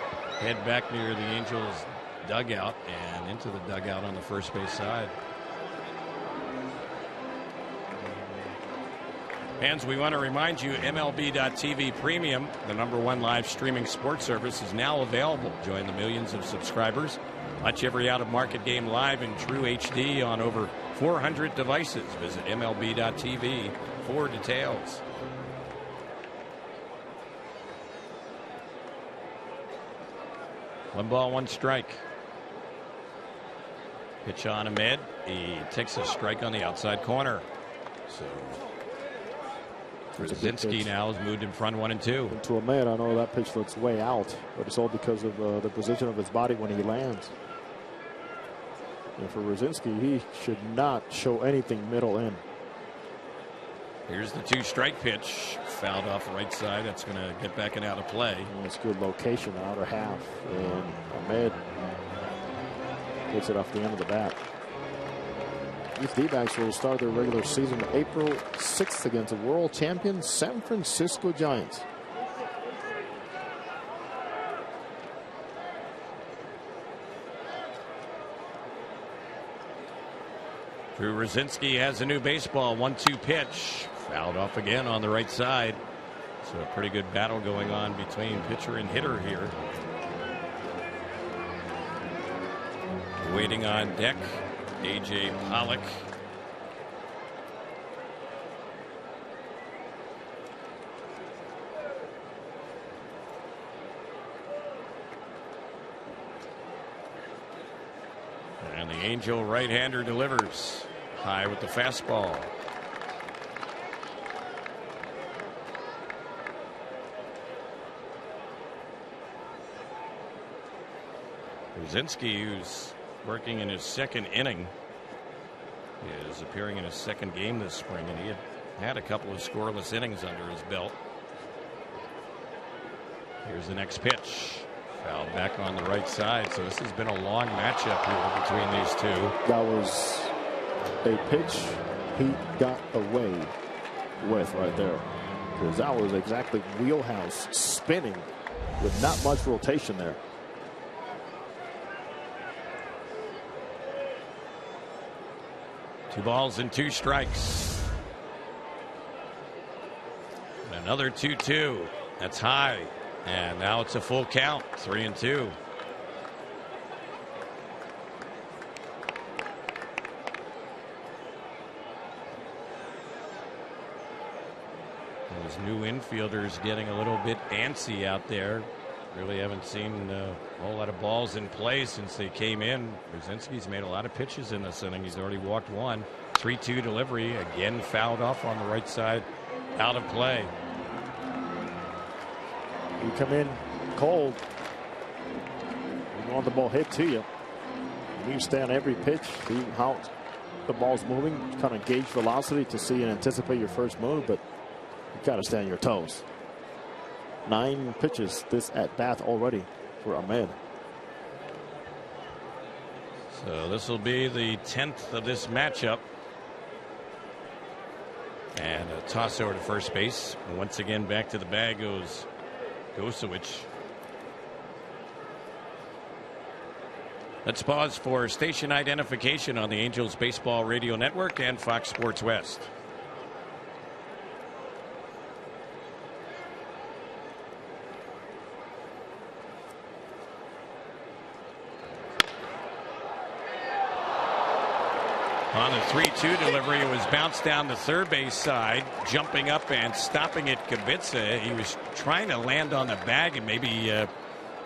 head back near the Angels dugout and into the dugout on the first base side. Fans, we want to remind you MLB.TV Premium, the #1 live streaming sports service, is now available. Join the millions of subscribers. Watch every out-of-market game live in true HD on over 400 devices. Visit MLB.TV for details. One ball, one strike. Pitch on Ahmed. He takes a strike on the outside corner. So Rosinski now has moved in front 1-2. And to Ahmed, I know that pitch looks way out, but it's all because of the position of his body when he lands. And for Rosinski, he should not show anything middle in. Here's the 2-strike pitch. Fouled off the right side. That's going to get back and out of play. And it's good location, outer half. And Ahmed gets it off the end of the bat. These D-backs will start their regular season April 6th against the world champion San Francisco Giants. Drew Rosinski has a new baseball. 1-2 pitch. Fouled off again on the right side. So a pretty good battle going on between pitcher and hitter here. Waiting on deck, A.J. Pollock. And the Angel right-hander delivers. High with the fastball. Rosinski, who's working in his second inning, is appearing in his second game this spring, and he had a couple of scoreless innings under his belt. Here's the next pitch. Fouled back on the right side. So this has been a long matchup here between these two. That was a pitch he got away with right there, because that was exactly wheelhouse, spinning with not much rotation there. Two balls and 2 strikes. Another 2-2. That's high. And now it's a full count. 3-2. Those new infielders getting a little bit antsy out there. Really haven't seen a whole lot of balls in play since they came in. Brzezinski's made a lot of pitches in this inning. He's already walked one. 3-2 delivery. Again fouled off on the right side. Out of play. You come in cold. You want the ball hit to you. You stay on every pitch. See how the ball's moving. Kind of gauge velocity to see and anticipate your first move. But you got to stay on your toes. 9 pitches this at bat already for Ahmed. So this will be the 10th of this matchup. And a toss over to first base. Once again back to the bag goes Gosewicz. Let's pause for station identification on the Angels Baseball Radio Network and Fox Sports West. On the 3-2 delivery, it was bounced down the third base side, jumping up and stopping at Kubica. He was trying to land on the bag and maybe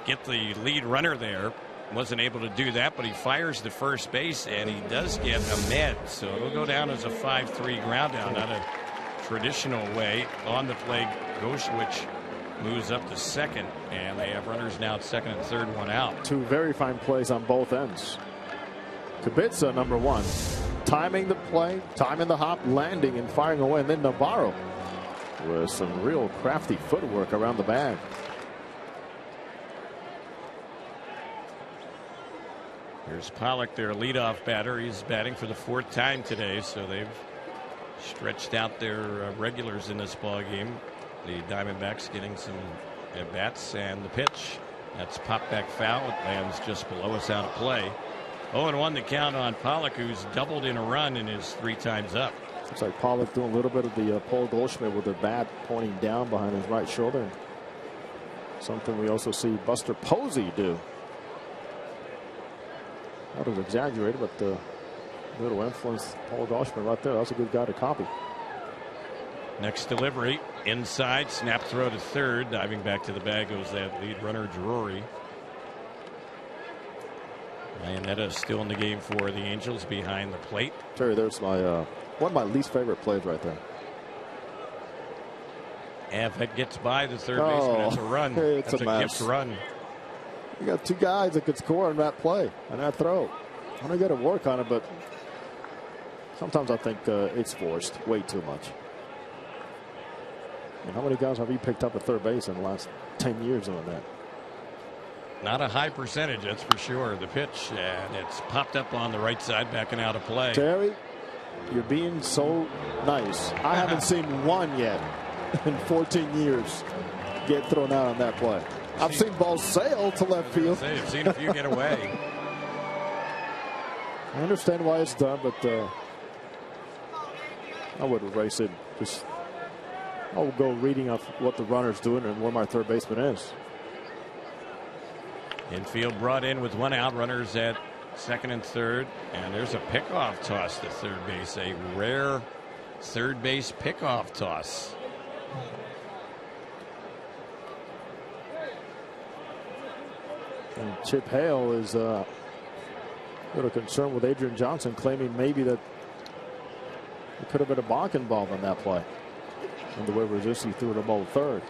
get the lead runner there. Wasn't able to do that, but he fires to first base, and he does get Ahmed. So it'll go down as a 5-3 ground down, not a traditional way. On the play, Gosewicz moves up to second, and they have runners now at second and third, one out. 2 very fine plays on both ends. Kubica, number 1. Timing the play, timing the hop, landing and firing away. And then Navarro with some real crafty footwork around the bag. Here's Pollock, their leadoff batter. He's batting for the 4th time today, so they've stretched out their regulars in this ball game. The Diamondbacks getting some at bats, and the pitch. That's popped back foul. It lands just below us, out of play. 0-1 to count on Pollock, who's doubled in a run in his 3 times up. Looks like Pollock doing a little bit of the Paul Goldschmidt with the bat pointing down behind his right shoulder. Something we also see Buster Posey do. That was exaggerated, but the little influence Paul Goldschmidt right there. That's a good guy to copy. Next delivery inside, snap throw to third. Diving back to the bag goes that lead runner Drury. Iannetta still in the game for the Angels behind the plate. Terry, there's my one of my least favorite plays right there. And if it gets by the third baseman, that's a run. It's that's a gift run. You got 2 guys that could score on that play, on that throw. I'm going to get to work on it, but sometimes I think it's forced way too much. And how many guys have you picked up at third base in the last 10 years doing that? Not a high percentage, that's for sure. The pitch, and it's popped up on the right side, backing out of play. Terry, you're being so nice. I haven't seen one yet in 14 years get thrown out on that play. I've seen balls sail to left field. I've seen a few get away. I understand why it's done, but I wouldn't race it. Just I'll go reading off what the runner's doing and where my third baseman is. Infield brought in with 1 out, runners at second and third, and there's a pickoff toss to third base, a rare third base pickoff toss. And Chip Hale is a little concerned with Adrian Johnson, claiming maybe that it could have been a balk involved on that play, and the way Brzezinski threw the ball third.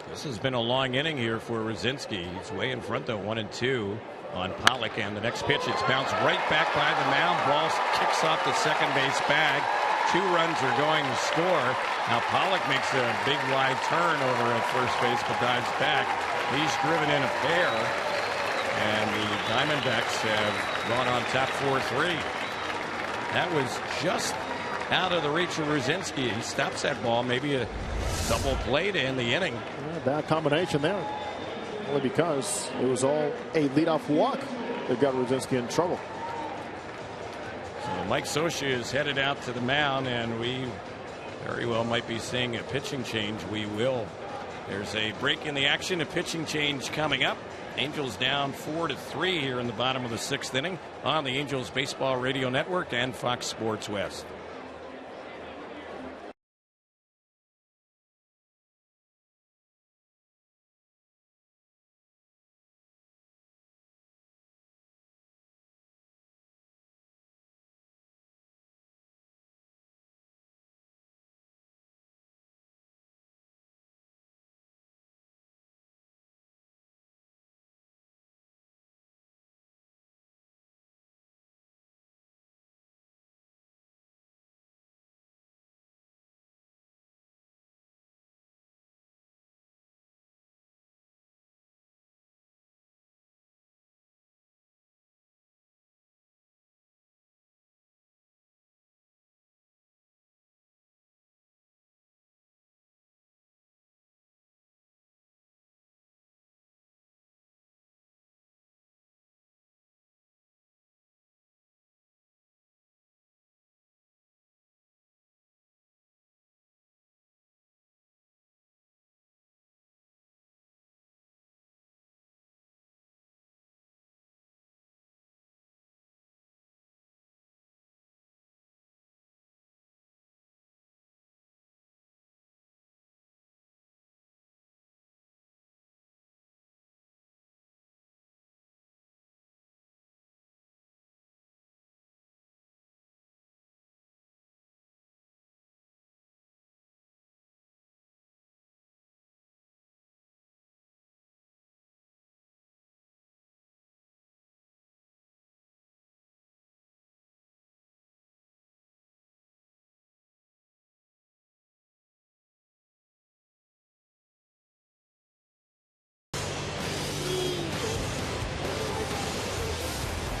This has been a long inning here for Brzezinski. He's way in front, though, 1-2 on Pollock. And the next pitch, it's bounced right back by the mound. Ball kicks off the second base bag. 2 runs are going to score. Now Pollock makes a big wide turn over at first base, but dives back. He's driven in a pair. And the Diamondbacks have gone on top 4-3. That was just out of the reach of Brzezinski. He stops that ball, maybe a double play to end the inning. Yeah, bad combination there. Only because it was all a leadoff walk that got Brzezinski in trouble. So Mike Scioscia is headed out to the mound, and we very well might be seeing a pitching change. We will There's a break in the action, a pitching change coming up. Angels down 4-3 here in the bottom of the 6th inning on the Angels Baseball Radio Network and Fox Sports West.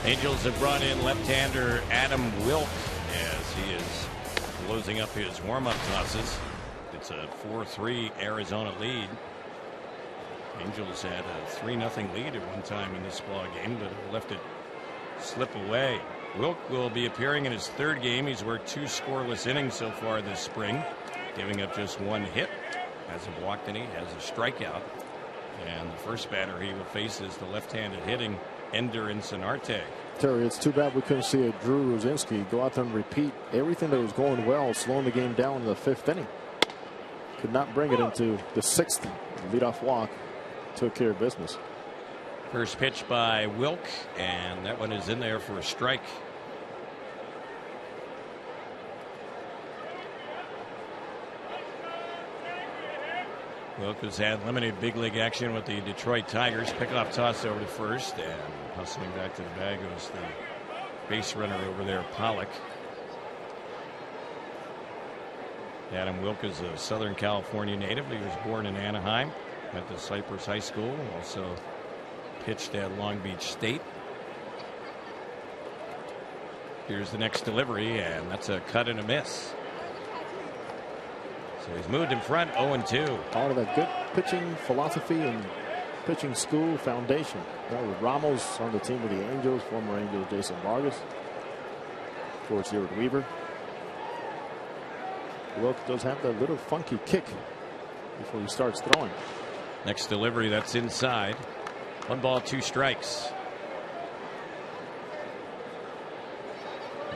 Angels have brought in left-hander Adam Wilk as he is closing up his warm-up tosses. It's a 4-3 Arizona lead. Angels had a 3-0 lead at one time in this ball game, but left it slip away. Wilk will be appearing in his 3rd game. He's worked 2 scoreless innings so far this spring, giving up just 1 hit. Hasn't walked any, has a strikeout. And the first batter he will face is the left-handed hitting Ender Encinarte. Terry, it's too bad we couldn't see a Drew Rosinski go out there and repeat everything that was going well, slowing the game down in the 5th inning. Could not bring it into the 6th. Leadoff walk took care of business. First pitch by Wilk, and that one is in there for a strike. Wilk has had limited big league action with the Detroit Tigers. Pickoff toss over to first, and hustling back to the bag goes the base runner over there, Pollock. Adam Wilk is a Southern California native. He was born in Anaheim, went to Cypress High School, also pitched at Long Beach State. Here's the next delivery, and that's a cut and a miss. So he's moved in front, 0-2. Part of that good pitching philosophy and pitching school foundation. That was Ramos on the team with the Angels, former Angel Jason Vargas. Of course, here with Weaver. Wilk does have that little funky kick before he starts throwing. Next delivery, that's inside. 1 ball, 2 strikes.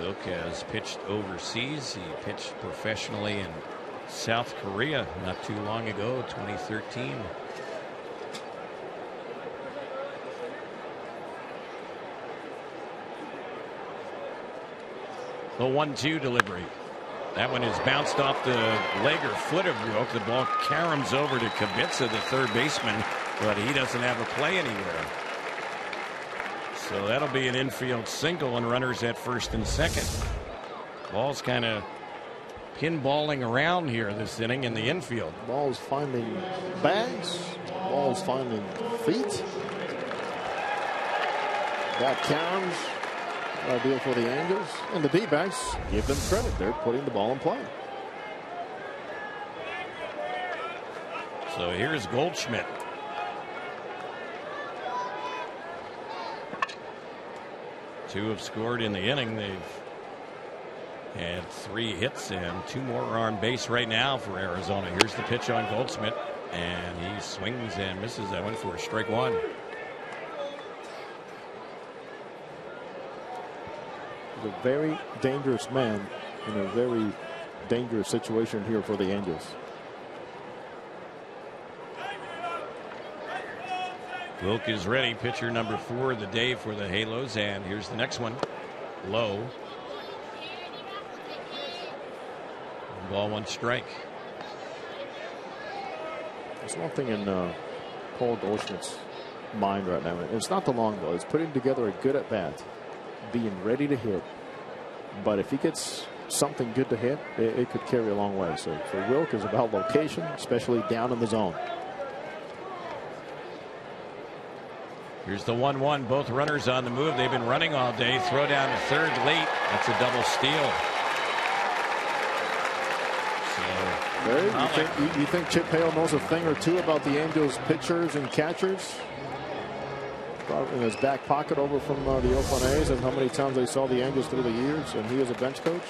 Wilk has pitched overseas. He pitched professionally in South Korea not too long ago, 2013. The 1-2 delivery. That one is bounced off the leg or foot of Wilk. The ball caroms over to Kubica, the 3rd baseman, but he doesn't have a play anywhere. So that'll be an infield single and runners at 1st and 2nd. Ball's kind of pinballing around here this inning in the infield. Ball's finding bags. Ball's finding feet. That caroms. Ideal for the Angels, and the D-backs, give them credit. They're putting the ball in play. So here's Goldschmidt. Two have scored in the inning. They've had 3 hits and 2 more are on base right now for Arizona. Here's the pitch on Goldschmidt, And he swings and misses that one for strike one. He's a very dangerous man in a very dangerous situation here for the Angels. Wilk is ready. Pitcher number 4 of the day for the Halos. And here's the next one. Low. 1-1 strike. There's one thing in Paul Goldschmidt's mind right now. It's not the long ball. It's putting together a good at bat, being ready to hit. But if he gets something good to hit, it could carry a long way. So for Wilk, it's about location, especially down in the zone. Here's the 1-1. Both runners on the move. They've been running all day. Throw down to third late. That's a double steal. You think Chip Hale knows a thing or two about the Angels pitchers and catchers? Probably in his back pocket over from the Oakland A's, and how many times they saw the Angels through the years, and he is a bench coach.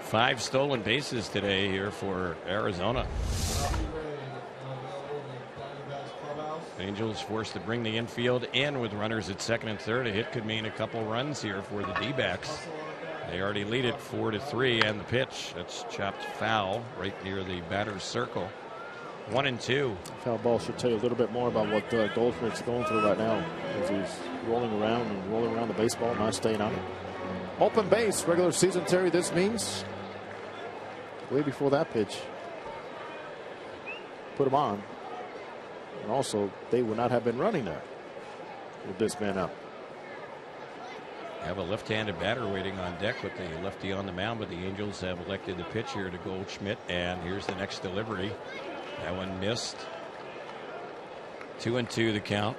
5 stolen bases today here for Arizona. Angels forced to bring the infield in with runners at second and third. A hit could mean a couple runs here for the D-backs. They already lead it 4-3, and the pitch that's chopped foul right near the batter's circle. 1-2. Foul ball should tell you a little bit more about what Goldschmidt's going through right now, as he's rolling around the baseball, not staying on it. Open base, regular season, Terry. This means way before that pitch, put him on, and also they would not have been running there with this man up. Have a left-handed batter waiting on deck with the lefty on the mound, but the Angels have elected the pitch here to Goldschmidt, and here's the next delivery. That one missed. 2-2 the count.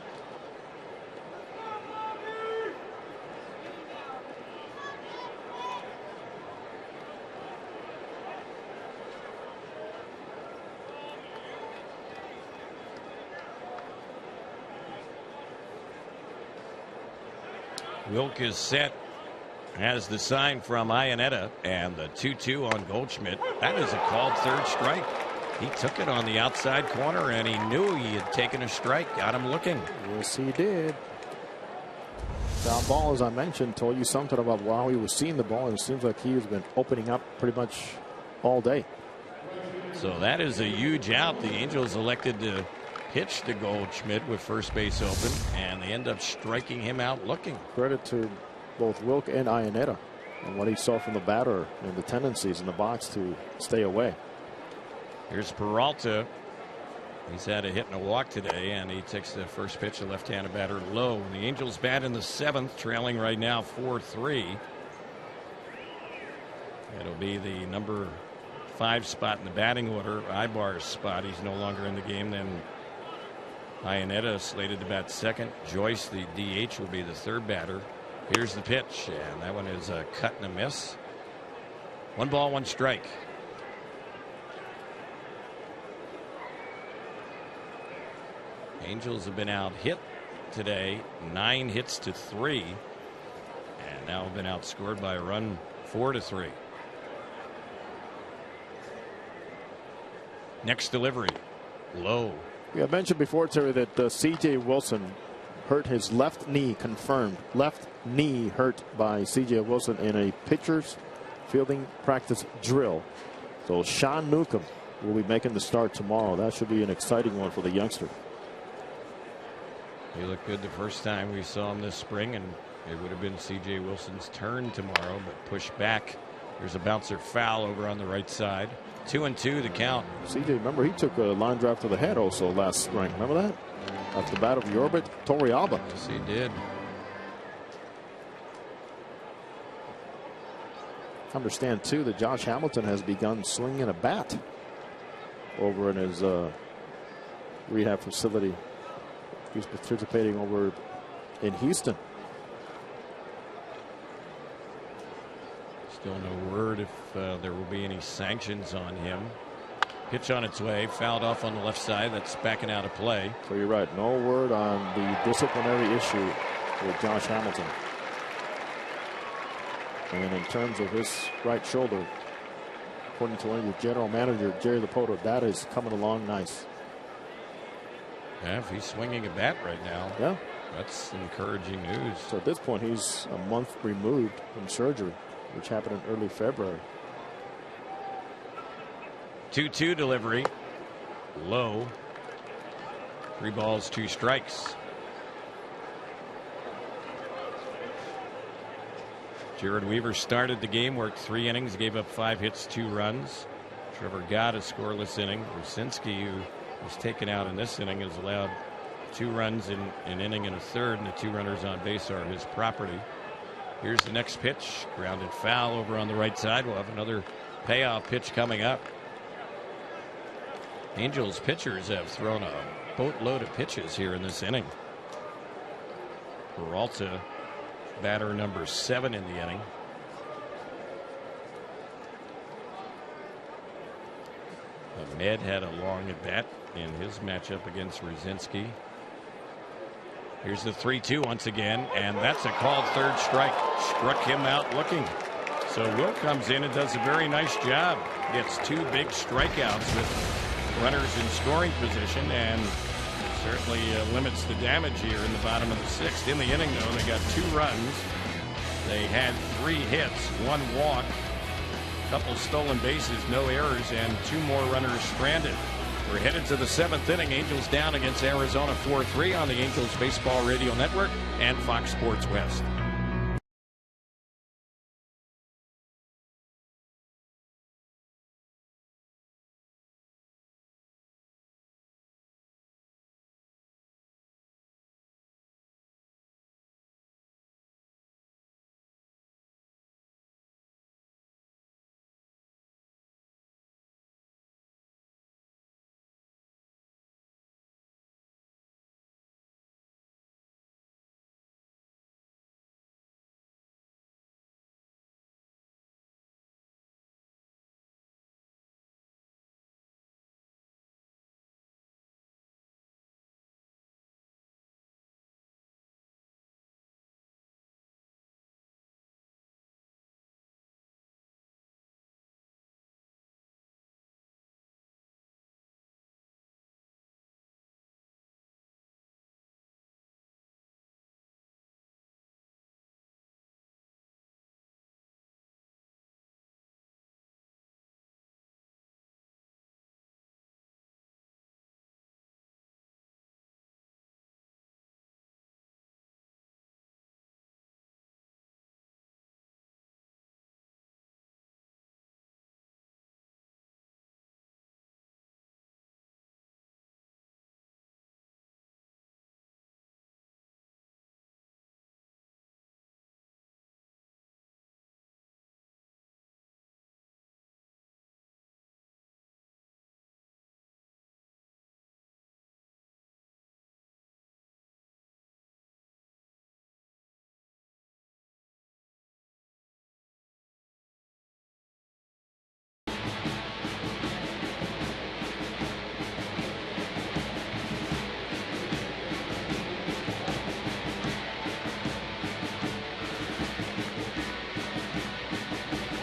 Wilk is set, has the sign from Iannetta, and the 2-2 on Goldschmidt. That is a called third strike. He took it on the outside corner, and he knew he had taken a strike. Got him looking. Yes, he did. Foul ball, as I mentioned, told you something about how he was seeing the ball, and it seems like he has been opening up pretty much all day. So that is a huge out. The Angels elected to pitch to Goldschmidt with first base open, and they end up striking him out looking. Credit to both Wilk and Iannetta and what he saw from the batter and the tendencies in the box to stay away. Here's Peralta. He's had a hit and a walk today, and he takes the first pitch, a left-handed batter low. The Angels bat in the 7th, trailing right now 4-3. It'll be the number 5 spot in the batting order. Ibar's spot. He's no longer in the game. Then Iannetta slated to bat second. Joyce, the DH, will be the third batter. Here's the pitch, and that one is a cut and a miss. 1 ball, 1 strike. Angels have been out hit today, 9 hits to 3, and now have been outscored by a run 4-3. Next delivery, low. Yeah, I mentioned before, Terry, that C.J. Wilson hurt his left knee, confirmed. Left knee hurt by C.J. Wilson in a pitcher's fielding practice drill. So Sean Newcomb will be making the start tomorrow. That should be an exciting one for the youngster. He looked good the first time we saw him this spring, and it would have been C.J. Wilson's turn tomorrow, but pushed back. There's a bouncer foul over on the right side. 2-2 the count. C.J., remember, he took a line drive to the head also last spring. Remember that? Off the bat of Yorbit Torrealba. Yes, he did. Understand, too, that Josh Hamilton has begun swinging a bat over in his rehab facility. He's participating over in Houston. Still no word if there will be any sanctions on him. Pitch on its way, fouled off on the left side. That's backing out of play. So you're right. No word on the disciplinary issue with Josh Hamilton. And in terms of his right shoulder, according to the general manager, Jerry Lapoto, that is coming along nice. Yeah, if he's swinging a bat right now, yeah, that's encouraging news. So at this point, he's a month removed from surgery, which happened in early February. 2-2 delivery. Low. 3 balls, 2 strikes. Jared Weaver started the game, worked 3 innings, gave up 5 hits, 2 runs. Trevor Gott a scoreless inning. Rucinski, who was taken out in this inning, has allowed 2 runs in an inning and a third, and the 2 runners on base are his property. Here's the next pitch. Grounded foul over on the right side. We'll have another payoff pitch coming up. Angels pitchers have thrown a boatload of pitches here in this inning. Peralta, batter number 7 in the inning. Ahmed had a long at bat in his matchup against Rucinski. Here's the 3-2 once again, and that's a called third strike. Struck him out looking. So Will comes in and does a very nice job. Gets 2 big strikeouts with runners in scoring position, and certainly limits the damage here in the bottom of the 6th. In the inning, though, they got 2 runs. They had 3 hits, 1 walk, a couple stolen bases, no errors, and 2 more runners stranded. We're headed to the 7th inning. Angels down against Arizona 4-3 on the Angels Baseball Radio Network and Fox Sports West.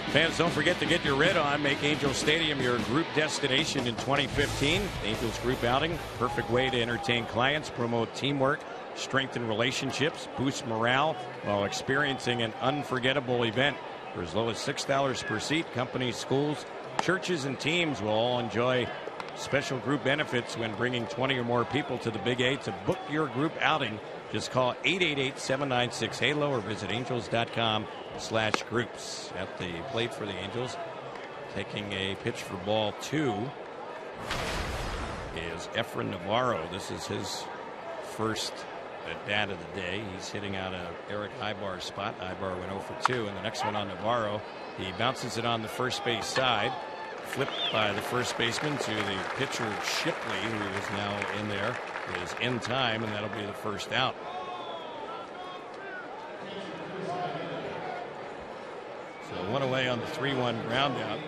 Fans, don't forget to get your red on. Make Angel Stadium your group destination in 2015. Angels group outing, perfect way to entertain clients, promote teamwork, strengthen relationships, boost morale while experiencing an unforgettable event. For as low as $6 per seat, companies, schools, churches, and teams will all enjoy special group benefits when bringing 20 or more people to the Big A. To book your group outing, just call 888-796-HALO or visit angels.com/groups. At the plate for the Angels, taking a pitch for ball 2 is Efren Navarro. This is his first at bat of the day. He's hitting out of Eric Ibar's spot. Ibar went 0 for 2, and the next one on Navarro. He bounces it on the first base side. Flipped by the first baseman to the pitcher Shipley, who is now in there, is in time, and that'll be the first out. So 1 away on the 3-1 ground out.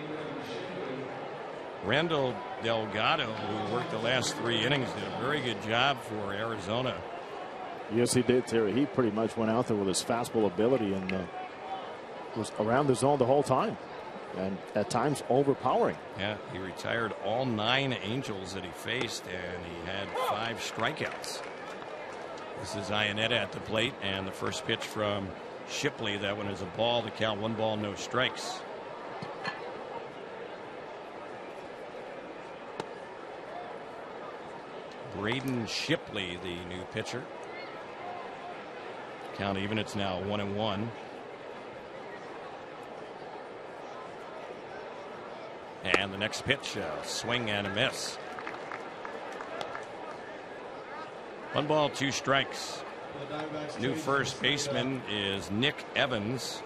Randall Delgado, who worked the last 3 innings, did a very good job for Arizona. Yes, he did, Terry. He pretty much went out there with his fastball ability and was around the zone the whole time. and at times overpowering. Yeah, he retired all 9 Angels that he faced, and he had 5 strikeouts. This is Iannetta at the plate, and the first pitch from Shipley. That one is a ball. The count 1 ball, no strikes. Braden Shipley, the new pitcher. Count even. It's now 1-1. And the next pitch, a swing and a miss. 1 ball, 2 strikes. New first baseman is Nick Evans.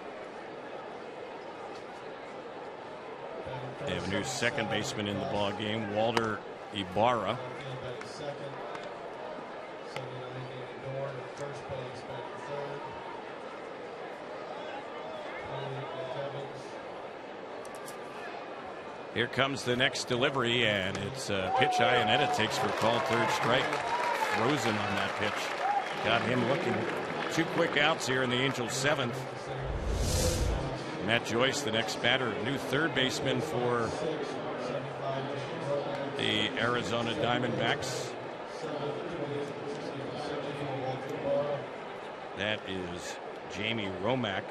They have a new second baseman in the ball game, Walter Ibarra. Here comes the next delivery, and it's a pitch Iannetta takes for called third strike. Frozen on that pitch. Got him looking. 2 quick outs here in the Angels' 7th. Matt Joyce, the next batter, new third baseman for the Arizona Diamondbacks. That is Jamie Romack.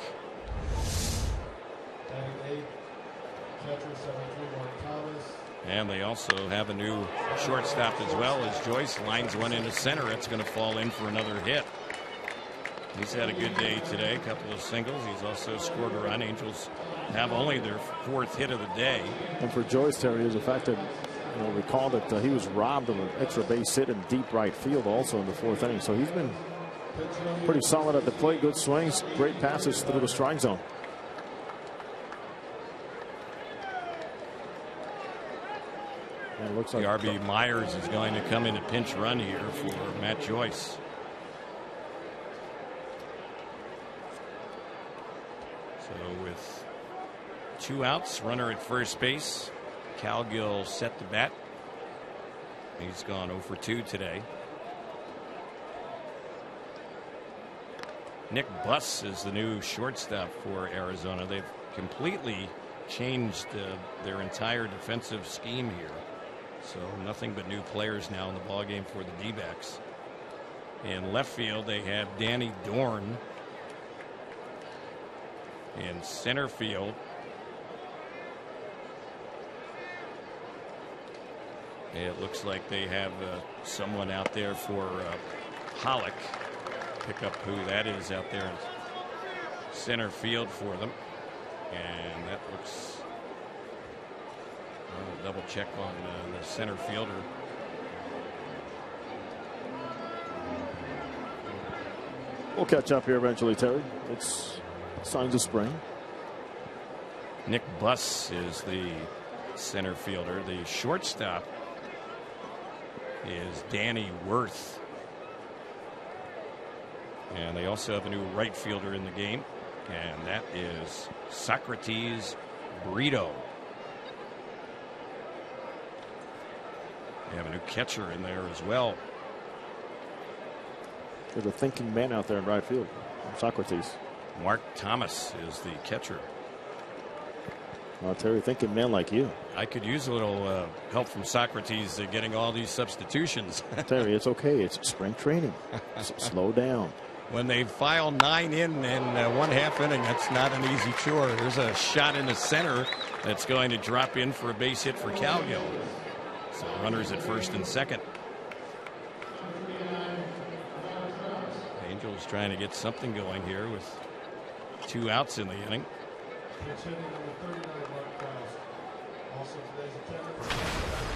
And they also have a new shortstop as well, as Joyce lines one into center. It's going to fall in for another hit. He's had a good day today, a couple of singles. He's also scored a run. Angels have only their 4th hit of the day. And for Joyce, Terry, is the fact that, recall that he was robbed of an extra base hit in deep right field also in the 4th inning. So he's been pretty solid at the plate. Good swings, great passes through the strike zone. And it looks like RB Myers is going to come in a pinch run here for Matt Joyce. So with 2 outs, runner at first base, Calgill set the bat. He's gone 0 for 2 today. Nick Buss is the new shortstop for Arizona. They've completely changed their entire defensive scheme here. So nothing but new players now in the ballgame for the D-backs. In left field, they have Danny Dorn. In center field, it looks like they have someone out there for Pollock. Pick up who that is out there in center field for them. And that looks... I'll double check on the center fielder. We'll catch up here eventually, Terry. It's signs of spring. Nick Buss is the center fielder. The shortstop is Danny Worth. And they also have a new right fielder in the game, and that is Socrates Brito. They have a new catcher in there as well. There's a thinking man out there in right field, Socrates. Mark Thomas is the catcher. Well, Terry, thinking man like you. I could use a little help from Socrates getting all these substitutions. Terry, it's okay. It's spring training. Slow down. When they file 9 in 1/2 inning, that's not an easy chore. There's a shot in the center that's going to drop in for a base hit for Calgill. So runners at first and second. Angels trying to get something going here with 2 outs in the inning.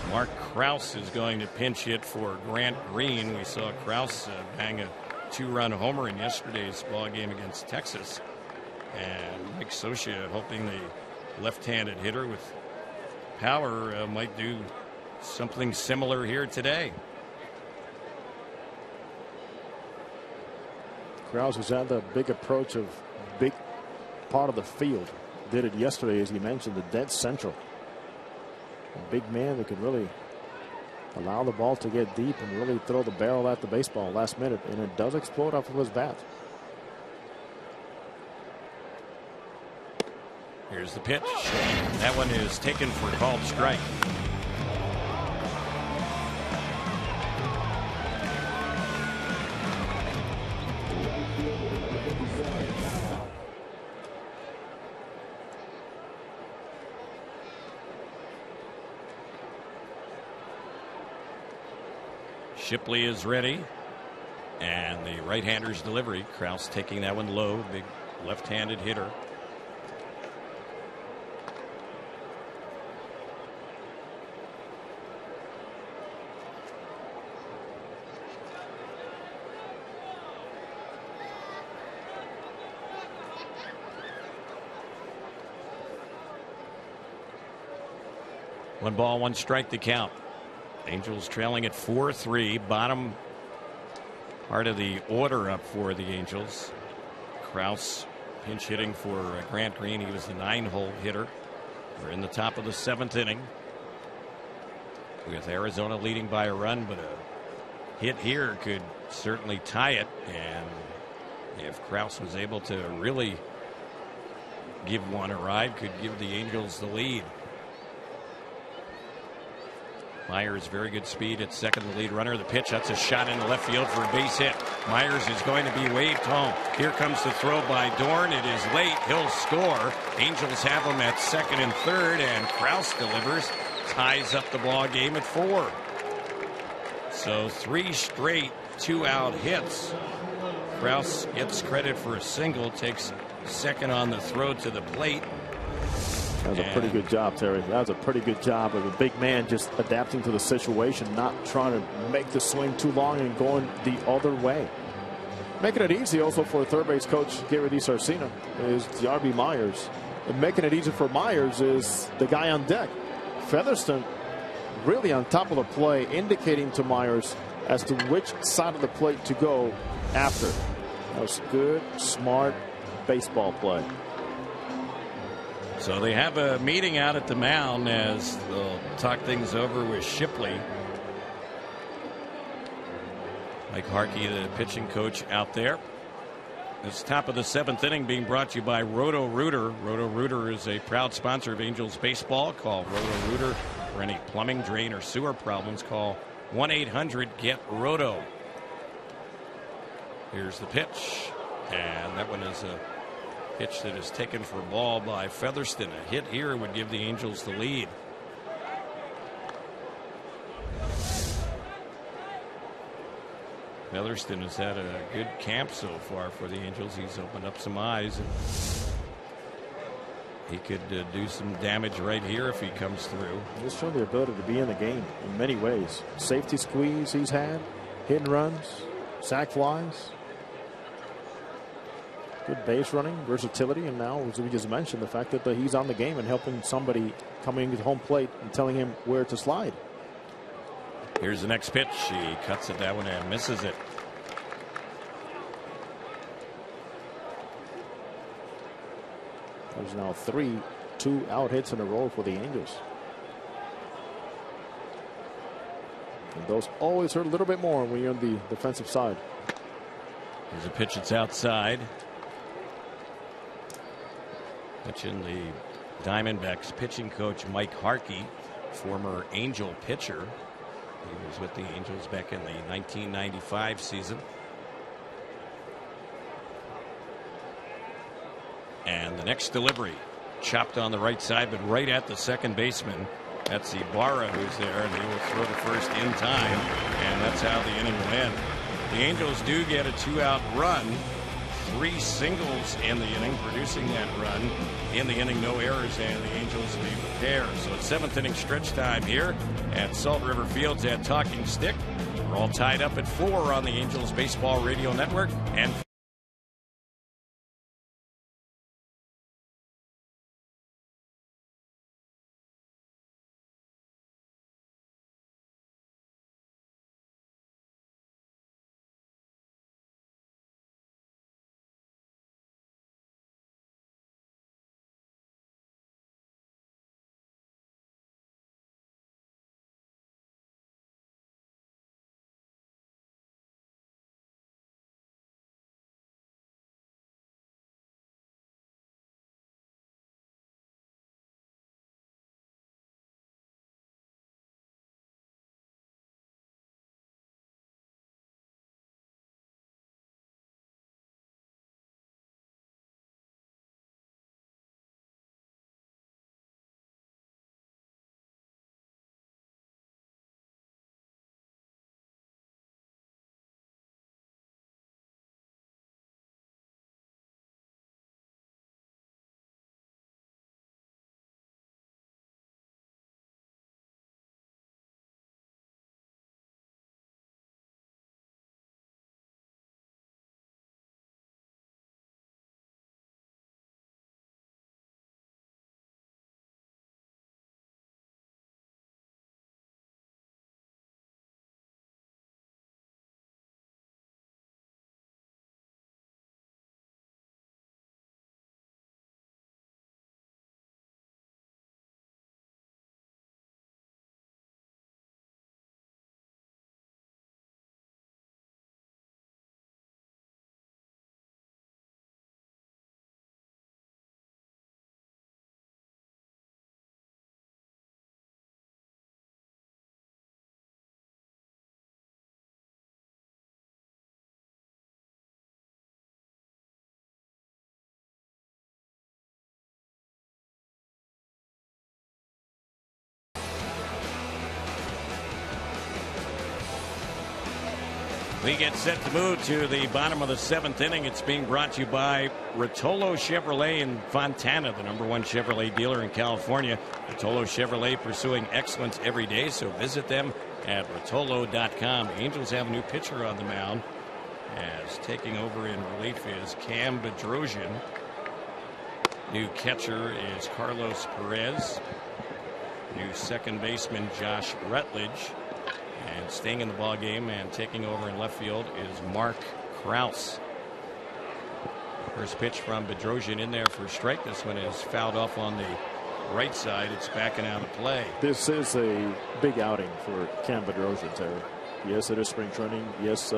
Mark Krause is going to pinch hit for Grant Green. We saw Krause bang a 2-run homer in yesterday's ball game against Texas. And Mike Scioscia hoping the left-handed hitter with power might do something similar here today. Krause has had the big approach of big part of the field. Did it yesterday, as he mentioned, the dead central. A big man that could really allow the ball to get deep and really throw the barrel at the baseball last minute, and it does explode off of his bat. Here's the pitch. That one is taken for a called strike. Shipley is ready. And the right-hander's delivery. Krause taking that one low. Big left-handed hitter. One ball, one strike to count. Angels trailing at 4-3. Bottom part of the order up for the Angels. Krause pinch hitting for Grant Green. He was the 9-hole hitter. We're in the top of the 7th inning, with Arizona leading by a run, but a hit here could certainly tie it. And if Krause was able to really give one a ride, could give the Angels the lead. Myers, very good speed at second, the lead runner. The pitch, that's a shot into left field for a base hit. Myers is going to be waved home. Here comes the throw by Dorn. It is late. He'll score. Angels have him at second and third, and Krause delivers, ties up the ball game at 4. So 3 straight 2-out hits. Krause gets credit for a single, takes second on the throw to the plate. That was a pretty good job, Terry. That was a pretty good job of a big man just adapting to the situation, not trying to make the swing too long and going the other way. Making it easy also for third base coach Gary DiSarcina is Yarby Myers. And making it easy for Myers is the guy on deck. Featherston really on top of the play, indicating to Myers as to which side of the plate to go after. That was good, smart baseball play. So they have a meeting out at the mound as they'll talk things over with Shipley. Mike Harkey, the pitching coach, out there. It's top of the 7th inning, being brought to you by Roto-Rooter. Roto-Rooter is a proud sponsor of Angels baseball. Call Roto-Rooter for any plumbing, drain, or sewer problems. Call 1-800-GET-ROTO. Here's the pitch, and that one is a pitch that is taken for a ball by Featherston. A hit here would give the Angels the lead. Featherston has had a good camp so far for the Angels. He's opened up some eyes, and he could do some damage right here if he comes through. He's shown the ability to be in the game in many ways. Safety squeeze he's had, hit and runs, sac flies. Good base running, versatility, and now, as we just mentioned, the fact that he's on the game and helping somebody coming to home plate and telling him where to slide. Here's the next pitch. He cuts it that one and misses it. There's now 3 2-out hits in a row for the Angels. And those always hurt a little bit more when you're on the defensive side. Here's a pitch that's outside. Pitching the Diamondbacks pitching coach Mike Harkey, former Angel pitcher. He was with the Angels back in the 1995 season. And the next delivery, chopped on the right side, but right at the second baseman. That's Ibarra who's there, and he will throw to first in time, and that's how the inning will end. The Angels do get a 2-out run. 3 singles in the inning, producing that run in the inning, no errors, and the Angels lead the pair. So it's 7th inning stretch time here at Salt River Fields at Talking Stick. We're all tied up at 4 on the Angels Baseball Radio Network, and We get set to move to the bottom of the 7th inning. It's being brought to you by Rotolo Chevrolet in Fontana, the #1 Chevrolet dealer in California. Rotolo Chevrolet, pursuing excellence every day, so visit them at Rotolo.com. The Angels have a new pitcher on the mound, as taking over in relief is Cam Bedrosian. New catcher is Carlos Perez. New second baseman Josh Rutledge. And staying in the ball game and taking over in left field is Mark Krause. First pitch from Bedrosian in there for a strike. This one is fouled off on the right side. It's backing out of play. This is a big outing for Cam Bedrosian, Terry. Yes, it is spring training. Yes,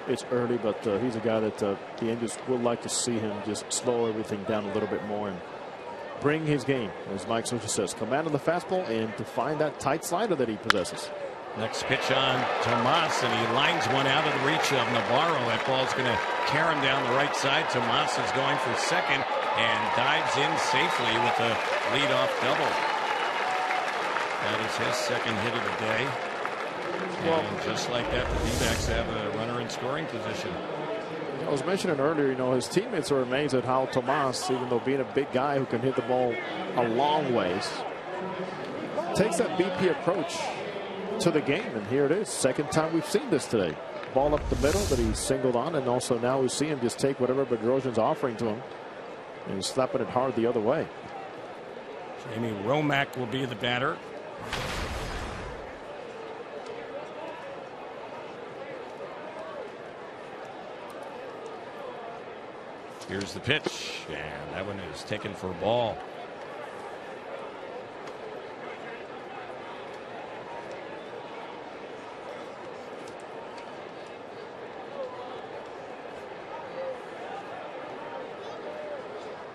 it's early, but he's a guy that the Angels would like to see him just slow everything down a little bit more and bring his game, as Mike Socha says, command of the fastball and to find that tight slider that he possesses. Next pitch on Tomas, and he lines one out of the reach of Navarro. That ball's going to carry him down the right side. Tomas is going for second and dives in safely with a leadoff double. That is his second hit of the day. And just like that, the D-backs have a runner in scoring position. I was mentioning earlier, his teammates are amazed at how Tomas, even though being a big guy who can hit the ball a long ways, takes that BP approach to the game. And here it is, second time we've seen this today. Ball up the middle that he singled on, and also now we see him just take whatever Bedrosian's offering to him and he's slapping it hard the other way. Jamie Romack will be the batter. Here's the pitch, and that one is taken for a ball.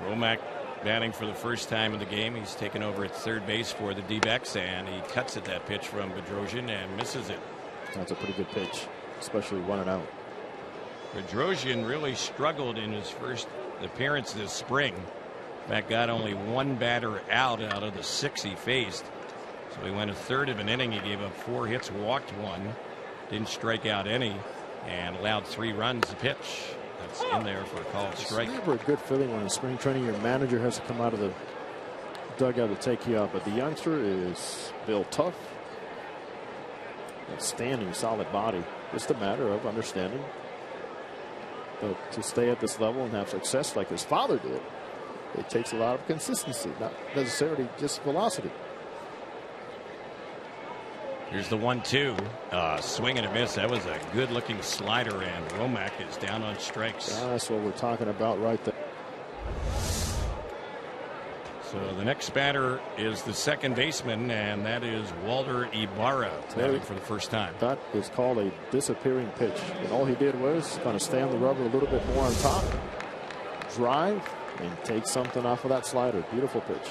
Romack batting for the first time in the game. He's taken over at third base for the D-backs, and he cuts at that pitch from Bedrosian and misses it. That's a pretty good pitch, especially 1-out. Bedrosian really struggled in his first appearance this spring. In fact, got only one batter out of the 6 he faced. So he went a third of an inning. He gave up 4 hits, walked 1, didn't strike out any, and allowed 3 runs a pitch. That's in there for a called strike. It's never a good feeling when in spring training your manager has to come out of the dugout to take you out. But the youngster is built tough, standing, solid body. Just a matter of understanding that to stay at this level and have success like his father did, it takes a lot of consistency, not necessarily just velocity. Here's the 1-2. Swing and a miss. That was a good-looking slider, and Romack is down on strikes. That's what we're talking about right there. So the next batter is the second baseman, and that is Walter Ibarra, batting for the first time. That is called a disappearing pitch. And all he did was kind of stay on the rubber a little bit more on top, drive, and take something off of that slider. Beautiful pitch.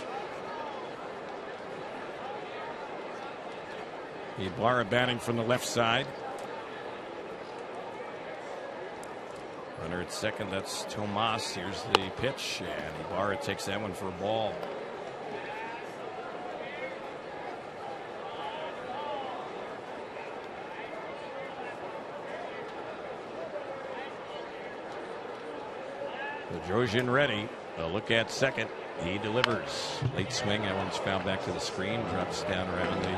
Ibarra batting from the left side. Runner at second, that's Tomas. Here's the pitch, and Ibarra takes that one for a ball. Bedrosian ready. A look at second. He delivers. Late swing. That one's fouled back to the screen. Drops down around the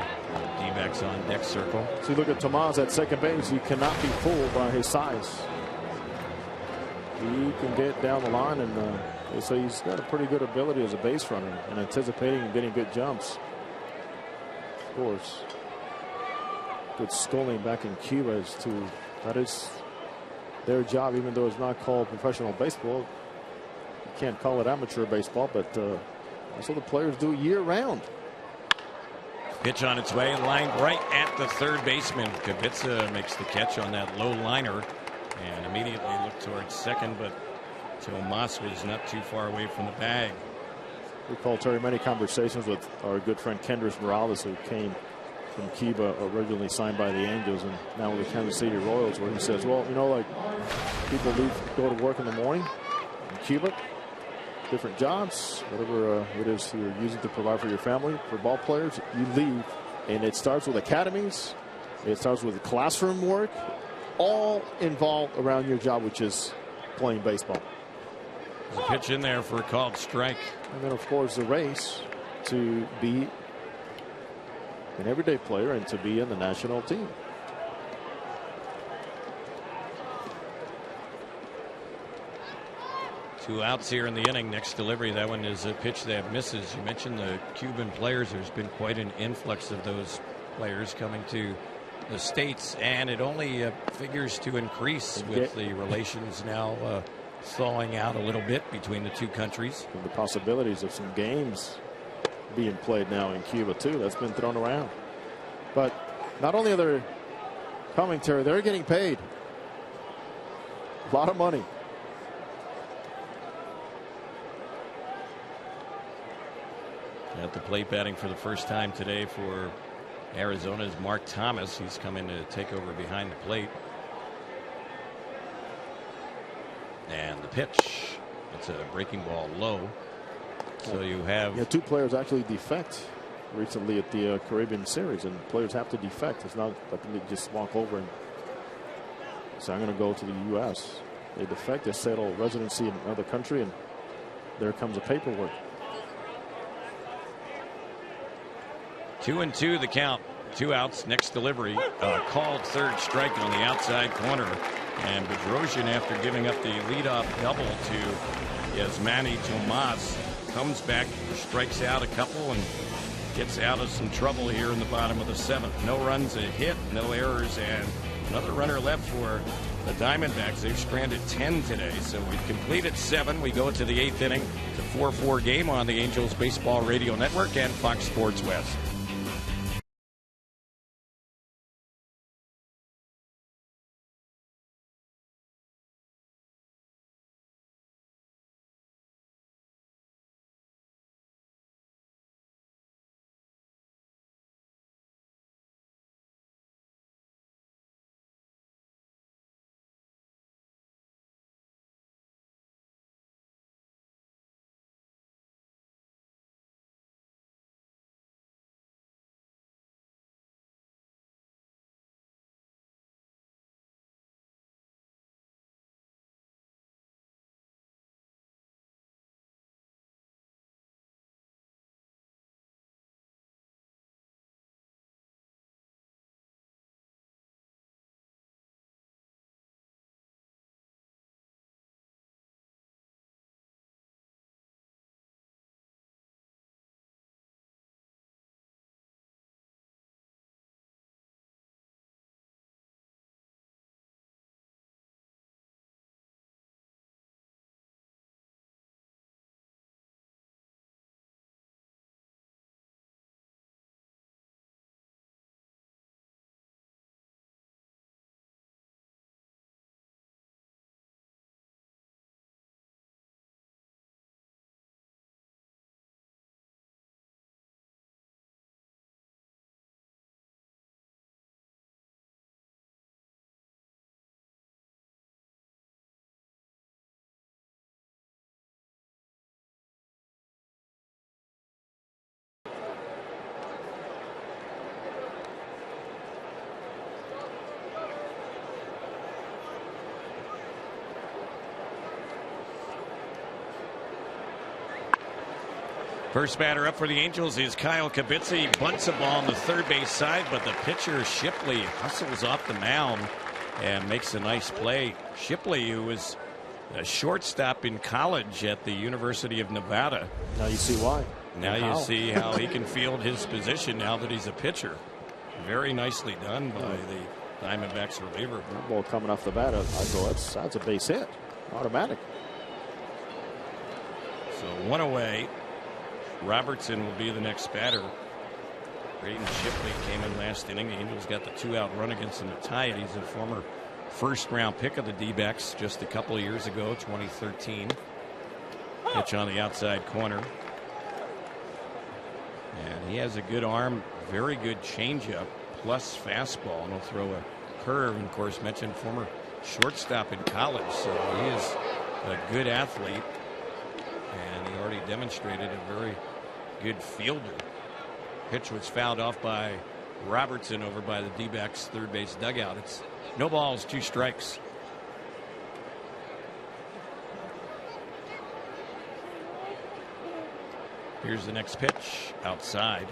D-backs on deck circle. So you look at Tomas at second base. You cannot be fooled by his size. He can get down the line, and so he's got a pretty good ability as a base runner and anticipating and getting good jumps. Of course, good schooling back in Cuba as to that is their job, even though it's not called professional baseball. Can't call it amateur baseball, but that's what the players do year round. Pitch on its way, lined right at the third baseman. Kubica makes the catch on that low liner and immediately looked towards second, but Tomas was not too far away from the bag. We call Terry many conversations with our good friend Kendrys Morales, who came from Cuba, originally signed by the Angels and now with the Kansas City Royals, where he says, well, like people go to work in the morning in Cuba, different jobs, whatever it is you're using to provide for your family. For ball players, you leave, and it starts with academies. It starts with classroom work. all involved around your job, which is playing baseball. There's a pitch in there for a called strike. And then, of course, the race to be an everyday player and to be in the national team. Two outs here in the inning. Next delivery, that one is a pitch that misses. You mentioned the Cuban players. There's been quite an influx of those players coming to the States, and it only figures to increase with the relations now thawing out a little bit between the two countries. And the possibilities of some games being played now in Cuba, too. That's been thrown around. But not only are they coming, Terry, they're getting paid a lot of money. At the plate batting for the first time today for Arizona's Mark Thomas. He's coming to take over behind the plate. And the pitch. It's a breaking ball low. So you have two players actually defect recently at the Caribbean Series, and players have to defect. It's not like they just walk over and say, I'm going to go to the U.S. They defect, they settle residency in another country, and there comes the paperwork. 2-2 the count. Two outs. Next delivery. Called third strike on the outside corner. And Bedrosian, after giving up the leadoff double to Yasmani Tomas, comes back, strikes out a couple, and gets out of some trouble here in the bottom of the seventh. No runs, a hit, no errors, and another runner left for the Diamondbacks. They've stranded 10 today, so we've completed 7. We go to the 8th inning. It's a 4-4 game on the Angels Baseball Radio Network and Fox Sports West. First batter up for the Angels is Kyle Kibitze. He bunts a ball on the third base side, but the pitcher Shipley hustles off the mound and makes a nice play. Shipley, who was a shortstop in college at the University of Nevada. Now you see why. Now you see how he can field his position now that he's a pitcher. Very nicely done by the Diamondbacks reliever. That ball coming off the bat, I go, that's a base hit. Automatic. So one away. Robertson will be the next batter. Braden Shipley came in last inning. The Angels got the 2-out run against him to tie it. He's a former first-round pick of the D-backs just a couple of years ago, 2013. Pitch on the outside corner. And he has a good arm, very good changeup, plus fastball. And he'll throw a curve. And, of course, mentioned former shortstop in college. So he is a good athlete. And he already demonstrated a very good fielder. Pitch was fouled off by Robertson over by the D-backs third base dugout. It's no balls, 2 strikes. Here's the next pitch outside.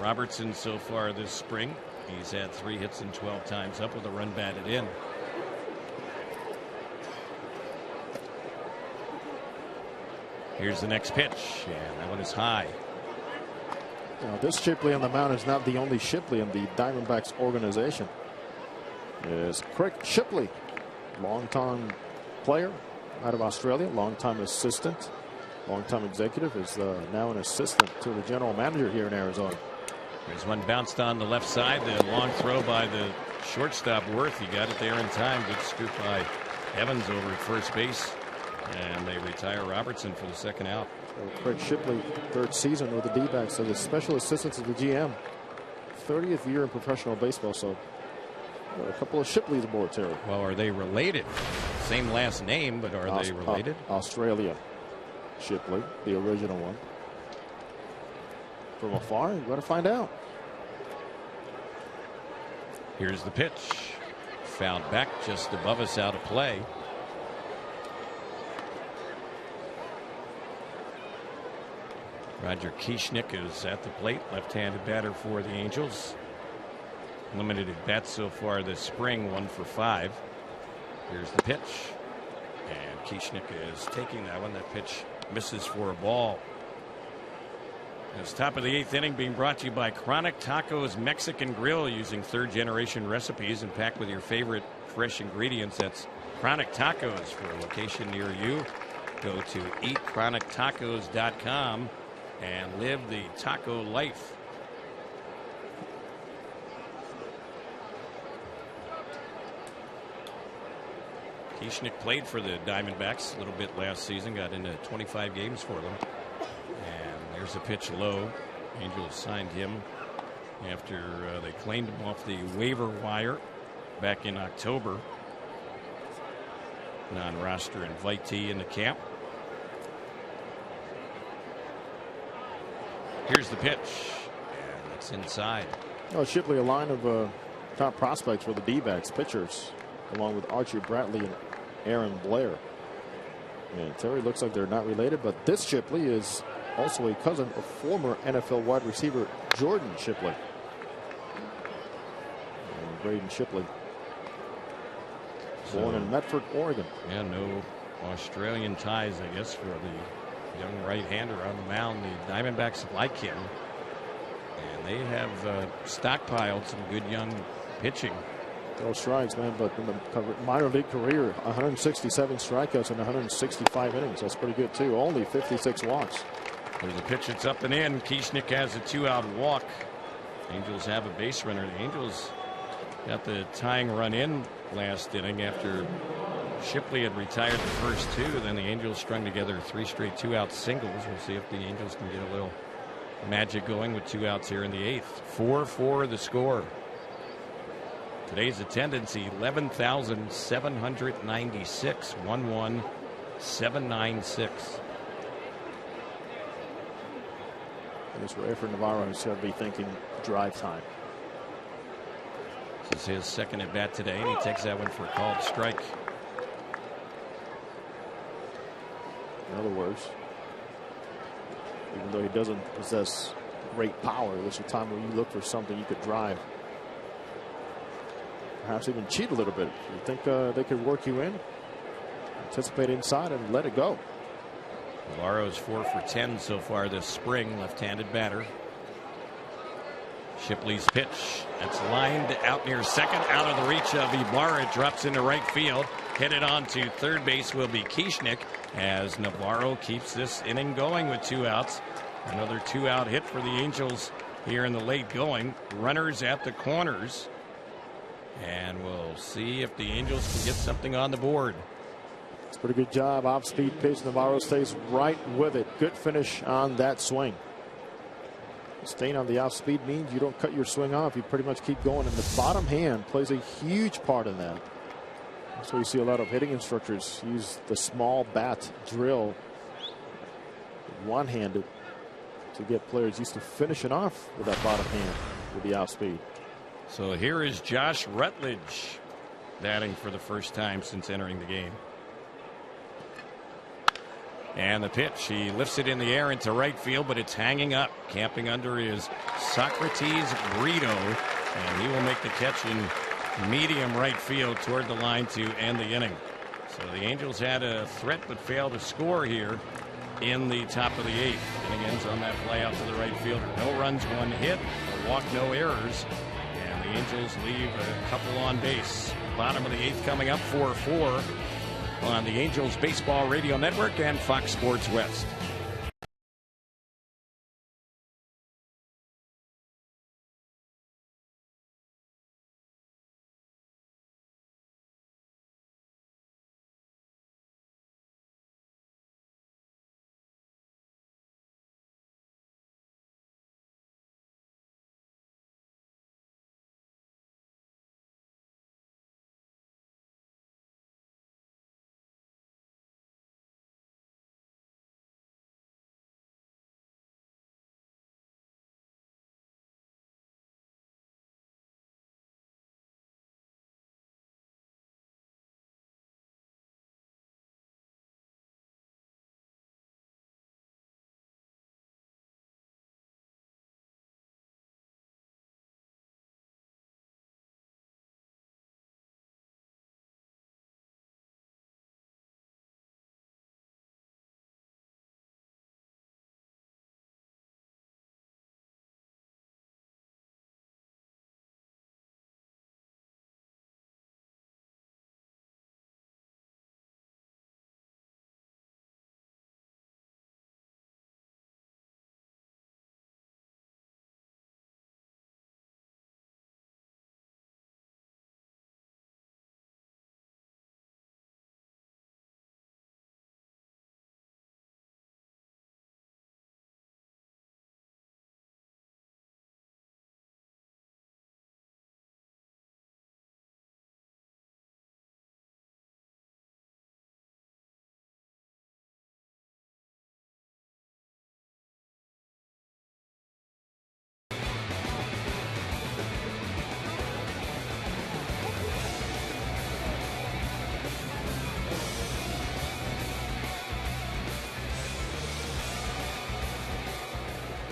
Robertson so far this spring, he's had 3 hits and 12 times up with a run batted in. Here's the next pitch, and that one is high. Now, this Shipley on the mound is not the only Shipley in the Diamondbacks organization. It's Craig Shipley, longtime player out of Australia, longtime assistant, longtime executive, is now an assistant to the general manager here in Arizona. There's one bounced on the left side. The long throw by the shortstop Worth. He got it there in time. Good scoop by Evans over at first base. And they retire Robertson for the second out. So Craig Shipley, 3rd season with the D-backs, so the special assistant to the GM. 30th year in professional baseball, so a couple of Shipleys aboard, Terry. Well, are they related? Same last name, but are they related? Australia Shipley, the original one. From afar, you got to find out. Here's the pitch. Fouled back just above us, out of play. Roger Kieschnick is at the plate, left-handed batter for the Angels. Limited at bats so far this spring, 1 for 5. Here's the pitch, and Kieschnick is taking that one. That pitch misses for a ball. It's top of the 8th inning, being brought to you by Chronic Tacos Mexican Grill, using 3rd-generation recipes and packed with your favorite fresh ingredients. That's Chronic Tacos. For a location near you, go to eatchronictacos.com and live the taco life. Kieschnick played for the Diamondbacks a little bit last season, got into 25 games for them. And there's a pitch low. Angels signed him after they claimed him off the waiver wire back in October. Non-roster invitee in the camp. Here's the pitch, and it's inside. Oh, Shipley, a line of top prospects for the D-backs pitchers, along with Archie Bradley and Aaron Blair. And Terry, looks like they're not related, but this Shipley is also a cousin of former NFL wide receiver Jordan Shipley. And Braden Shipley, born in Medford, Oregon. Yeah, no Australian ties, I guess, for the young right-hander on the mound. The Diamondbacks like him, and they have stockpiled some good young pitching. Those strikes, man, but in the minor league career, 167 strikeouts in 165 innings. That's pretty good, too. Only 56 walks. There's a pitch that's up and in. Kieschnick has a 2-out walk. Angels have a base runner. The Angels got the tying run in last inning after Shipley had retired the first 2. Then the Angels strung together 3 straight 2-out singles. We'll see if the Angels can get a little magic going with 2 outs here in the 8th. 4-4 the score. Today's attendance, 11,796. 11,796. I guess Rafer Navarro is going to be thinking drive time. This is his second at bat today, and he takes that one for a called strike. In other words, even though he doesn't possess great power, there's a time where you look for something you could drive. Perhaps even cheat a little bit. You think they could work you in, anticipate inside, and let it go. Navarro's 4 for 10 so far this spring, left-handed batter. Shipley's pitch, that's lined out near second, out of the reach of Ibarra. It drops into right field. Headed on to third base will be Kieschnick, as Navarro keeps this inning going with 2 outs. Another 2-out hit for the Angels here in the late going. Runners at the corners. And we'll see if the Angels can get something on the board. It's a pretty good job. Off-speed pitch. Navarro stays right with it. Good finish on that swing. Staying on the off-speed means you don't cut your swing off. You pretty much keep going. And the bottom hand plays a huge part in that. That's why you see a lot of hitting instructors use the small bat drill, one-handed, to get players used to finishing off with that bottom hand with the outspeed. So here is Josh Rutledge batting for the first time since entering the game. And the pitch, he lifts it in the air into right field, but it's hanging up. Camping under is Socrates Brito, and he will make the catch in medium right field toward the line to end the inning. So the Angels had a threat but failed to score here in the top of the 8th. Inning ends on that fly out to the right fielder. No runs, 1 hit, a walk, no errors, and the Angels leave a couple on base. Bottom of the 8th coming up, 4-4 on the Angels Baseball Radio Network and Fox Sports West.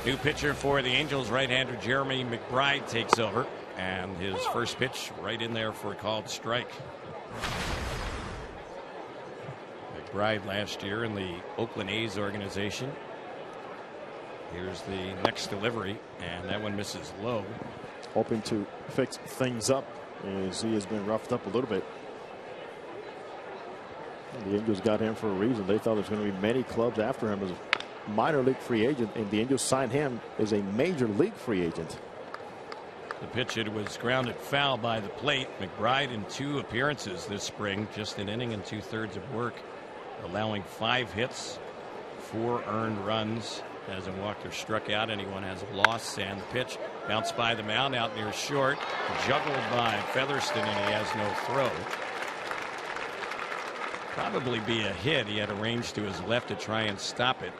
New pitcher for the Angels, right-hander Jeremy McBride takes over, and his first pitch right in there for a called strike. McBride last year in the Oakland A's organization. Here's the next delivery, and that one misses low. Hoping to fix things up as he has been roughed up a little bit. The Angels got him for a reason. They thought there was going to be many clubs after him as a minor league free agent, and the Angels signed him as a major league free agent. The pitch, it was grounded foul by the plate. McBride in 2 appearances this spring, just an inning and 2/3 of work, allowing 5 hits, 4 earned runs. Hasn't walked or struck out anyone as a loss, and the pitch bounced by the mound out near short, juggled by Featherston, and he has no throw. Probably be a hit. He had a range to his left to try and stop it.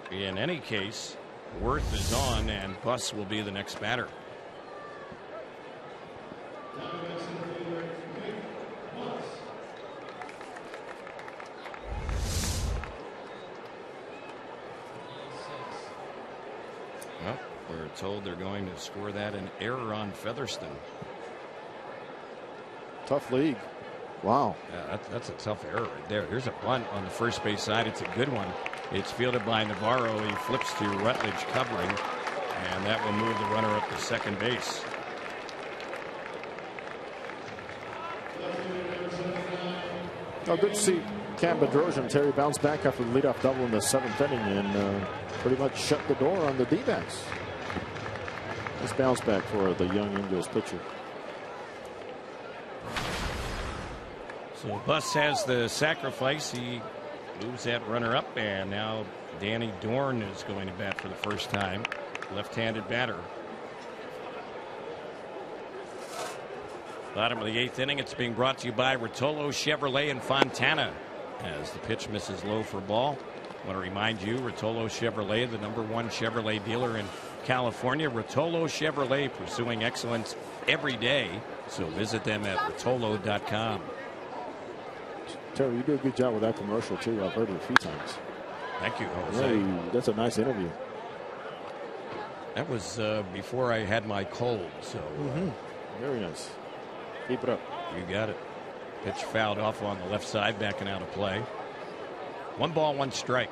In any case, Worth is on, and Buss will be the next batter. Well, we're told they're going to score that an error on Featherston. Tough league. Wow. Yeah, that's a tough error right there. Here's a bunt on the first base side. It's a good one. It's fielded by Navarro. He flips to Rutledge covering, and that will move the runner up to second base. Oh, good to see Cam Bedrosian. Terry bounce back after the leadoff double in the 7th inning and pretty much shut the door on the D-backs. Nice bounce back for the young Angels pitcher. So Buss has the sacrifice. He moves that runner up, and now Danny Dorn is going to bat for the first time. Left-handed batter. Bottom of the 8th inning. It's being brought to you by Rotolo Chevrolet and Fontana. As the pitch misses low for ball. Want to remind you, Rotolo Chevrolet, the #1 Chevrolet dealer in California. Rotolo Chevrolet, pursuing excellence every day. So visit them at rotolo.com. Terry, you did a good job with that commercial, too. I've heard it a few times. Thank you, Jose. Yeah, that's a nice interview. That was before I had my cold. So very nice. Keep it up. You got it. Pitch fouled off on the left side, backing out of play. 1 ball, 1 strike.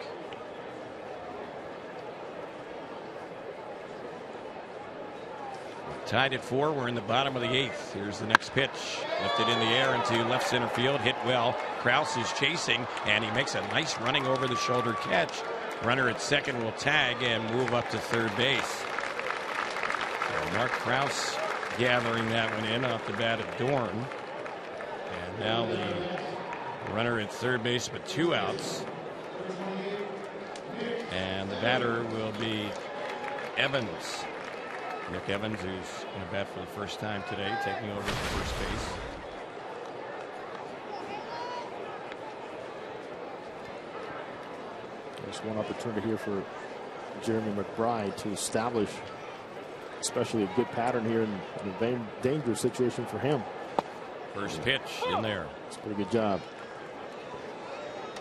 Tied at 4. We're in the bottom of the 8th. Here's the next pitch. Lifted in the air into left center field. Hit well. Krause is chasing, and he makes a nice running over the shoulder catch. Runner at second will tag and move up to third base. So Mark Krause gathering that one in off the bat of Dorn. And now the runner at third base with 2 outs. And the batter will be Evans. Nick Evans, who's going to bat for the first time today, taking over at first base. There's one opportunity here for Jeremy McBride to establish, especially a good pattern here in a dangerous situation for him. First pitch in there. It's a pretty good job.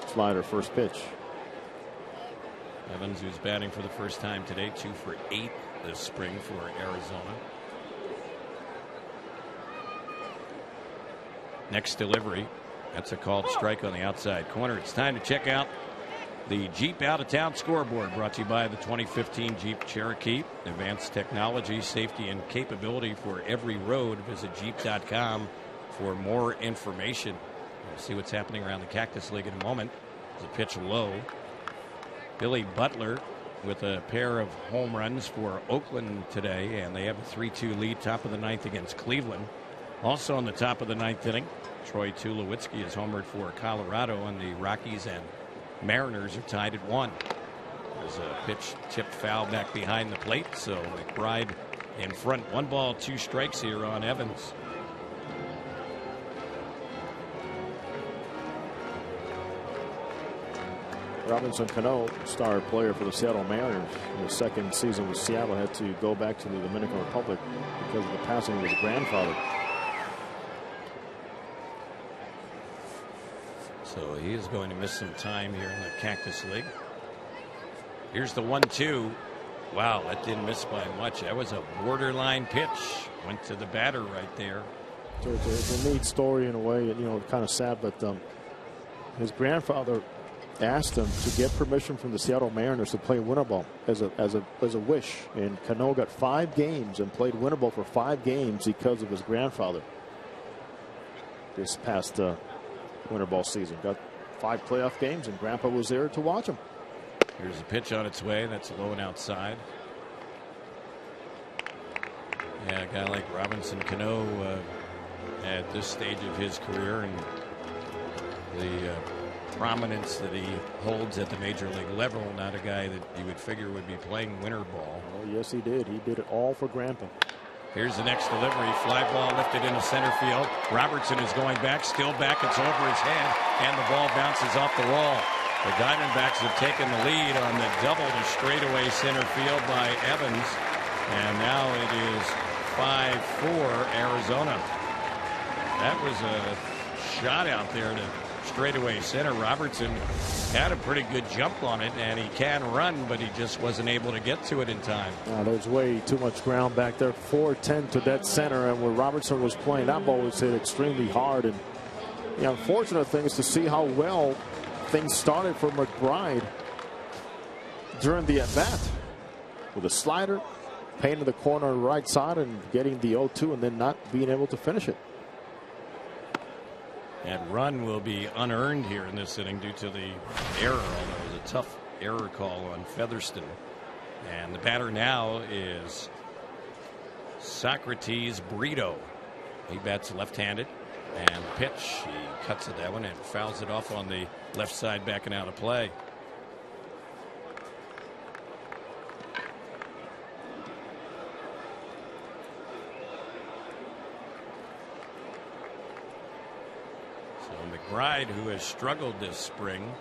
Slider, first pitch. Evans, who's batting for the first time today, 2 for 8 this spring for Arizona. Next delivery. That's a called strike on the outside corner. It's time to check out the Jeep Out of Town scoreboard, brought to you by the 2015 Jeep Cherokee. Advanced technology, safety, and capability for every road. Visit Jeep.com for more information. We'll see what's happening around the Cactus League in a moment. There's a pitch low. Billy Butler with a pair of home runs for Oakland today, and they have a 3-2 lead, top of the 9th against Cleveland. Also on the top of the 9th inning, Troy Tulowitzki has homered for Colorado, and the Rockies and Mariners are tied at 1. There's a pitch tipped foul back behind the plate, so McBride in front. 1 ball, 2 strikes here on Evans. Robinson Cano, star player for the Seattle Mariners, in his second season with Seattle, had to go back to the Dominican Republic because of the passing of his grandfather. So he is going to miss some time here in the Cactus League. Here's the 1-2. Wow, that didn't miss by much. That was a borderline pitch. Went to the batter right there. So it's a neat story in a way, you know, kind of sad, but his grandfather asked him to get permission from the Seattle Mariners to play winter ball as a wish, and Cano got 5 games and played winter ball for 5 games because of his grandfather. This past winter ball season, got 5 playoff games, and Grandpa was there to watch him. Here's a pitch on its way. That's low and outside. Yeah, a guy like Robinson Cano at this stage of his career and the prominence that he holds at the major league level, not a guy that you would figure would be playing winter ball. Oh, yes, he did. He did it all for Grandpa. Here's the next delivery. Fly ball lifted into center field. Robertson is going back, still back. It's over his head, and the ball bounces off the wall. The Diamondbacks have taken the lead on the double to straightaway center field by Evans, and now it is 5-4 Arizona. That was a shot out there to straightaway center. Robertson had a pretty good jump on it, and he can run, but he just wasn't able to get to it in time. There's way too much ground back there. 4-10 to dead center, and where Robertson was playing, that ball was hit extremely hard. And the unfortunate thing is to see how well things started for McBride during the at-bat, with a slider, painting the corner right side and getting the 0-2, and then not being able to finish it. That run will be unearned here in this inning due to the error, although it was a tough error call on Featherston. And the batter now is Socrates Brito. He bats left-handed, and pitch, he cuts at that one and fouls it off on the left side, backing out of play. McBride, who has struggled this spring,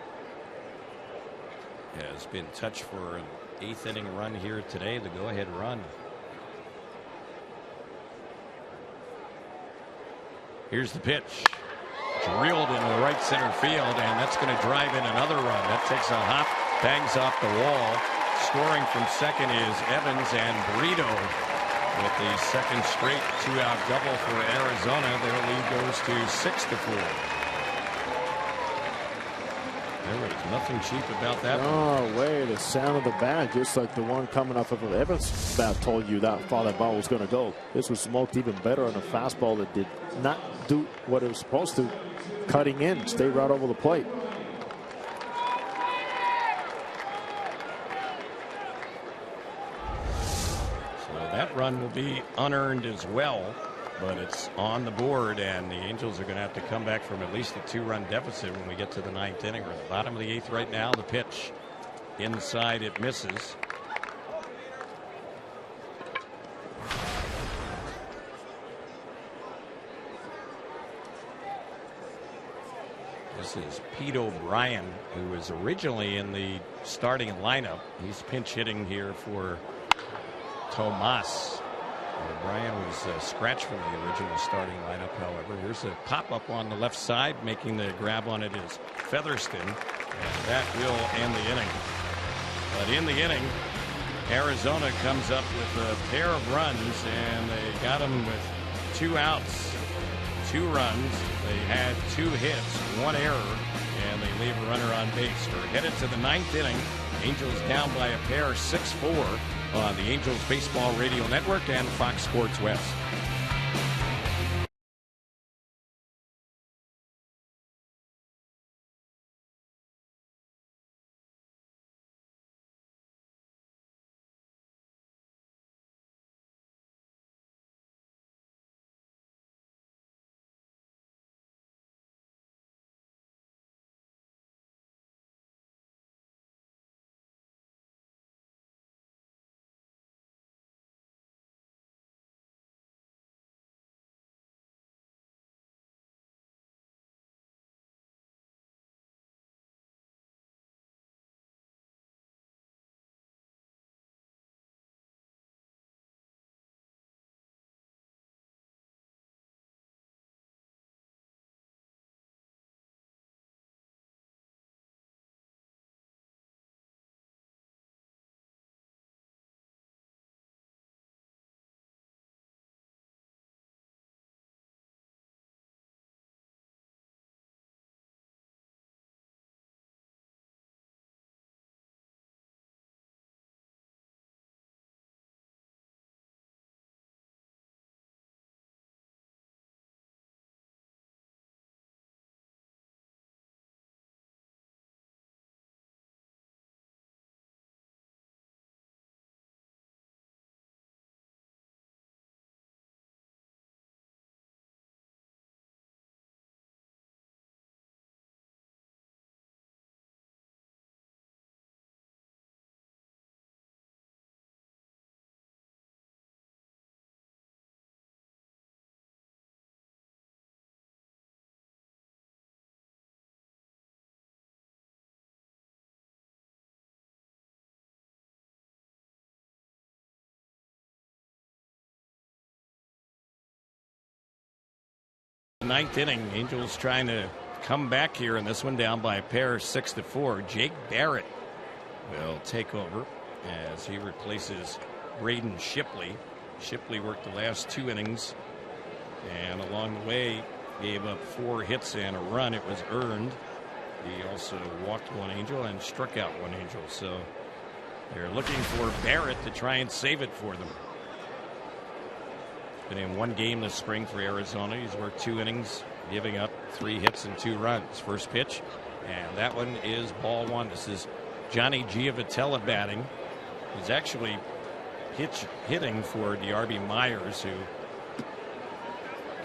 has been touched for an 8th inning run here today, the go-ahead run. Here's the pitch. Drilled into the right center field, and that's going to drive in another run. That takes a hop, bangs off the wall. Scoring from second is Evans, and Brito with the second straight 2-out double for Arizona. Their lead goes to 6-4. There was nothing cheap about that. No way, the sound of the bat, just like the one coming off of Evans' bat told you that far that ball was going to go. This was smoked even better on a fastball that did not do what it was supposed to, cutting in, stay right over the plate. So that run will be unearned as well, but it's on the board, and the Angels are going to have to come back from at least a 2-run deficit when we get to the 9th inning. We're at the bottom of the 8th right now. The pitch inside, it misses. This is Pete O'Brien, who was originally in the starting lineup. He's pinch hitting here for Tomas. O'Brien was scratched from the original starting lineup, however. Here's a pop-up on the left side. Making the grab on it is Featherston, and that will end the inning. But in the inning, Arizona comes up with a pair of runs, and they got them with 2 outs, 2 runs. They had 2 hits, 1 error, and they leave a runner on base. We're headed to the 9th inning. Angels down by a pair, 6-4 on the Angels Baseball Radio Network and Fox Sports West. Ninth inning, Angels trying to come back here in this one, down by a pair, 6-4. Jake Barrett will take over as he replaces Braden Shipley. Shipley worked the last 2 innings, and along the way gave up 4 hits and a run. It was earned. He also walked 1 Angel and struck out 1 Angel. So they're looking for Barrett to try and save it for them. Been in 1 game this spring for Arizona. He's worked 2 innings, giving up 3 hits and 2 runs. First pitch, and that one is ball 1. This is Johnny Giavotella batting. He's actually hitting for DeArby Myers, who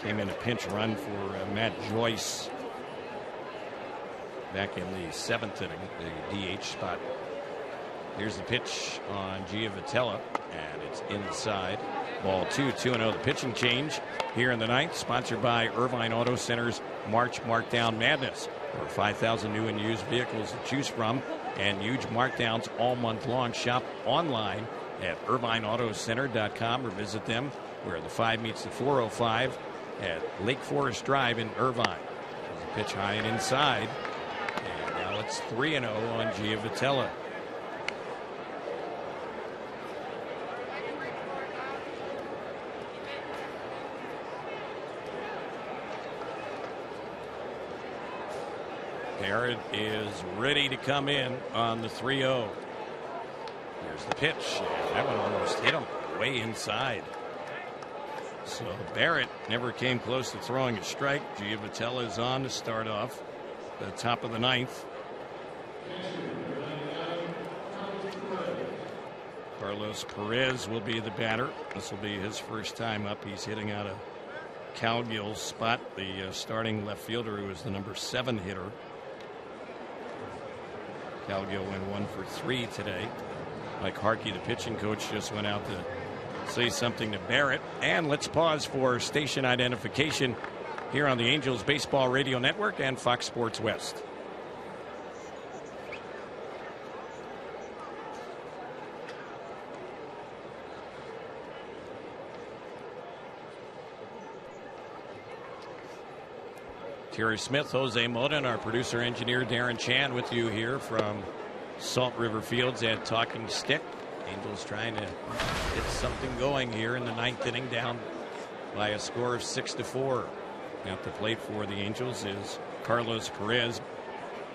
came in a pinch run for Matt Joyce back in the 7th inning, the DH spot. Here's the pitch on Giavotella, and it's inside. Ball 2, 2-0. The pitching change here in the 9th, sponsored by Irvine Auto Center's March Markdown Madness. Or 5,000 new and used vehicles to choose from and huge markdowns all month long. Shop online at IrvineAutoCenter.com or visit them where the 5 meets the 405 at Lake Forest Drive in Irvine. There's a pitch high and inside. And now it's 3-0 on Giavotella. Barrett is ready to come in on the 3-0. Here's the pitch. That one almost hit him way inside. So Barrett never came close to throwing a strike. Giavotella is on to start off the top of the ninth. Carlos Perez will be the batter. This will be his first time up. He's hitting out of Cowgill's spot, the starting left fielder who is the number 7 hitter. Cowgill went 1 for 3 today. Mike Harkey, the pitching coach, just went out to say something to Barrett. And let's pause for station identification here on the Angels Baseball Radio Network and Fox Sports West. Terry Smith, Jose Mota, and our producer engineer Darren Chan with you here from Salt River Fields at Talking Stick. Angels trying to get something going here in the 9th inning, down by a score of 6-4. At the plate for the Angels is Carlos Perez.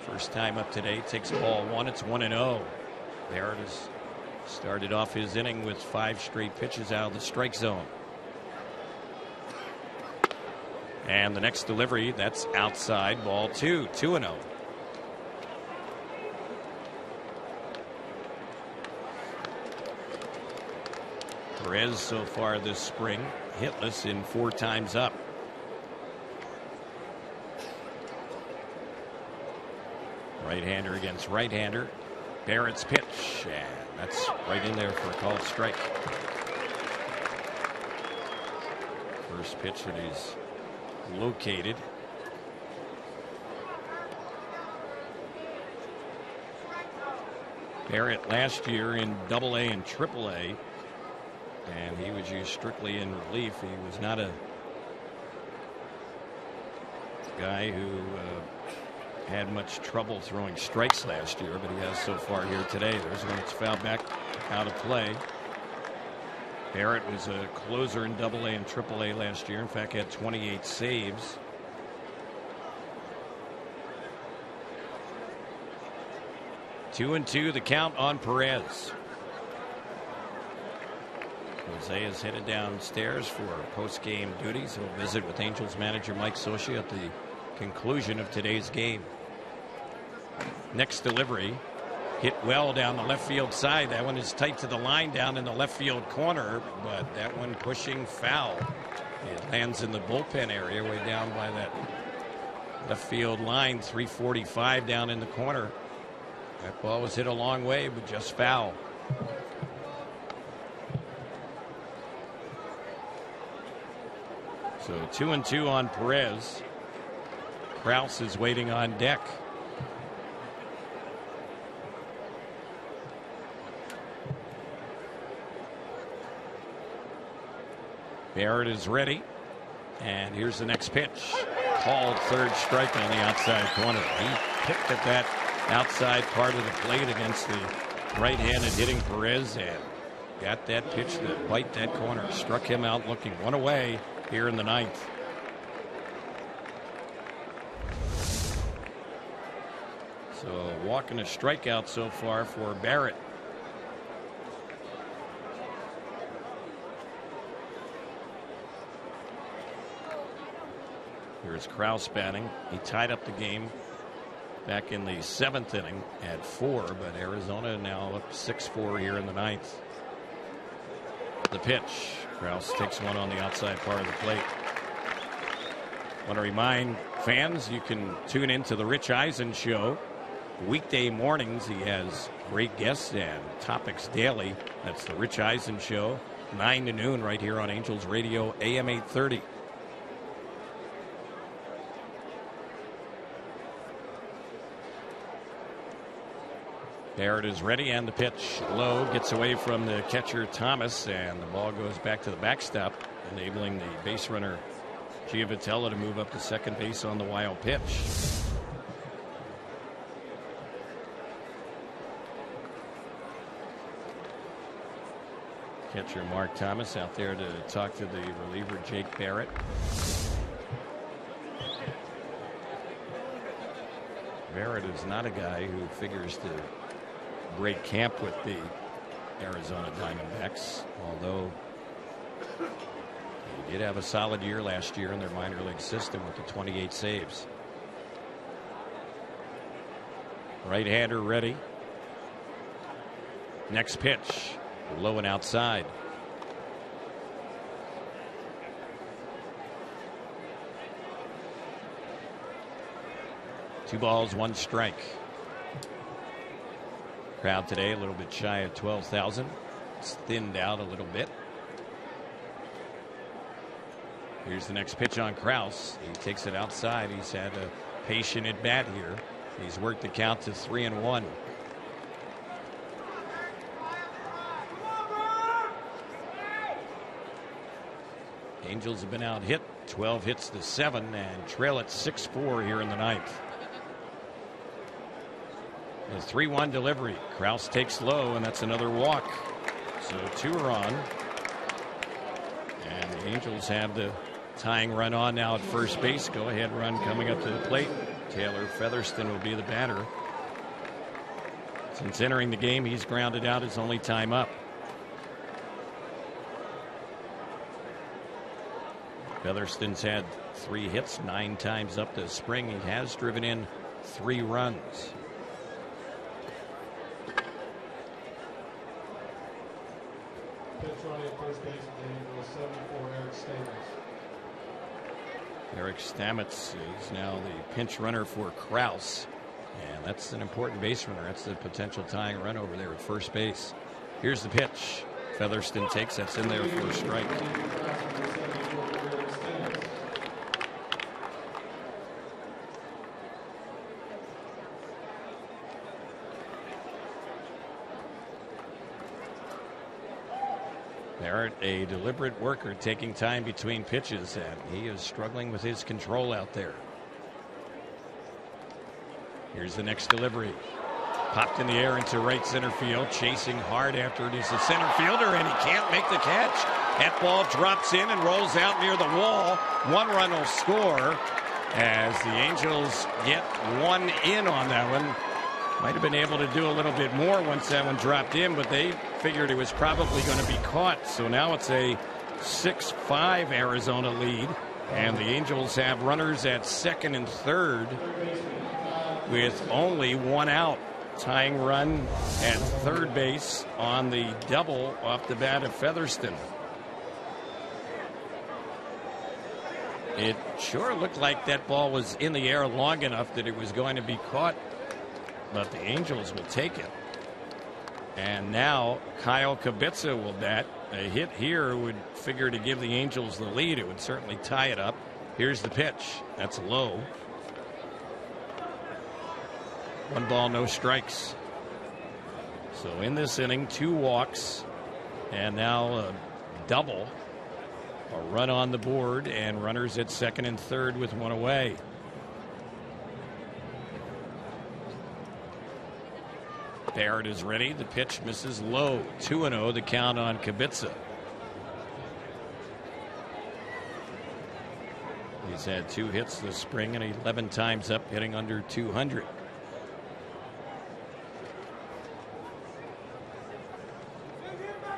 First time up today, takes ball 1. It's 1-0. Barrett has started off his inning with 5 straight pitches out of the strike zone. And the next delivery, that's outside, ball 2, 2-0. Perez so far this spring hitless in 4 times up. Right-hander against right-hander. Barrett's pitch, and that's right in there for a called strike. First pitch that he's located. Barrett last year in AA and AAA, and he was used strictly in relief. He was not a guy who had much trouble throwing strikes last year, but he has so far here today. There's one that's fouled back out of play. Barrett was a closer in AA and AAA last year. In fact, had 28 saves. Two and 2 the count on Perez. Jose is headed downstairs for post-game duties. He'll visit with Angels manager Mike Scioscia at the conclusion of today's game. Next delivery. Hit well down the left field side. That one is tight to the line down in the left field corner, but that one pushing foul. It lands in the bullpen area way down by that left field line. 345 down in the corner. That ball was hit a long way, but just foul. So 2 and 2 on Perez. Krause is waiting on deck. Barrett is ready, and here's the next pitch. Called third strike on the outside corner. He picked at that outside part of the plate against the right-handed hitting Perez and got that pitch to bite that corner. Struck him out looking one away here in the 9th. So walk and a strikeout so far for Barrett. Here's Krause batting. He tied up the game back in the 7th inning at 4, but Arizona now up 6-4 here in the 9th. The pitch. Krause takes one on the outside part of the plate. Want to remind fans you can tune into the Rich Eisen Show weekday mornings. He has great guests and topics daily. That's the Rich Eisen Show, 9 to noon right here on Angels Radio AM 830. Barrett is ready, and the pitch low, gets away from the catcher Thomas, and the ball goes back to the backstop, enabling the base runner Giovatello to move up to second base on the wild pitch. Catcher Mark Thomas out there to talk to the reliever Jake Barrett. Barrett is not a guy who figures to break camp with the Arizona Diamondbacks, although he did have a solid year last year in their minor league system with the 28 saves. Right-hander ready. Next pitch, low and outside. Two balls, one strike. Crowd today a little bit shy of 12,000. It's thinned out a little bit. Here's the next pitch on Krause. He takes it outside. He's had a patient at bat here. He's worked the count to 3-1. Angels have been out hit 12 hits to 7 and trail at 6-4 here in the ninth. A 3-1 delivery. Krause takes low, and that's another walk. So 2 are on. And the Angels have the tying run on now at first base. Go ahead run coming up to the plate. Taylor Featherston will be the batter. Since entering the game, he's grounded out his only time up. Featherston's had 3 hits 9 times up this spring. He has driven in 3 runs. Eric Stamets is now the pinch runner for Krause, and that's an important base runner. That's the potential tying run over there at first base. Here's the pitch. Featherston takes, that's in there for a strike. Barrett, a deliberate worker, taking time between pitches, and he is struggling with his control out there. Here's the next delivery. Popped in the air into right center field, chasing hard after it is the center fielder, and he can't make the catch. That ball drops in and rolls out near the wall. 1 run will score as the Angels get 1 in on that one. Might have been able to do a little bit more once that one dropped in, but they figured it was probably going to be caught. So now it's a 6-5 Arizona lead, and the Angels have runners at second and third with only 1 out. Tying run at third base on the double off the bat of Featherston. It sure looked like that ball was in the air long enough that it was going to be caught, but the Angels will take it. And now Kyle Kubica will bat. A hit here would figure to give the Angels the lead. It would certainly tie it up. Here's the pitch. That's low. 1 ball, no strikes. So in this inning, 2 walks, and now a double. A run on the board, and runners at second and third with 1 away. Barrett is ready. The pitch misses low. 2-0 the count on Kubica. He's had 2 hits this spring and 11 times up, hitting under 200.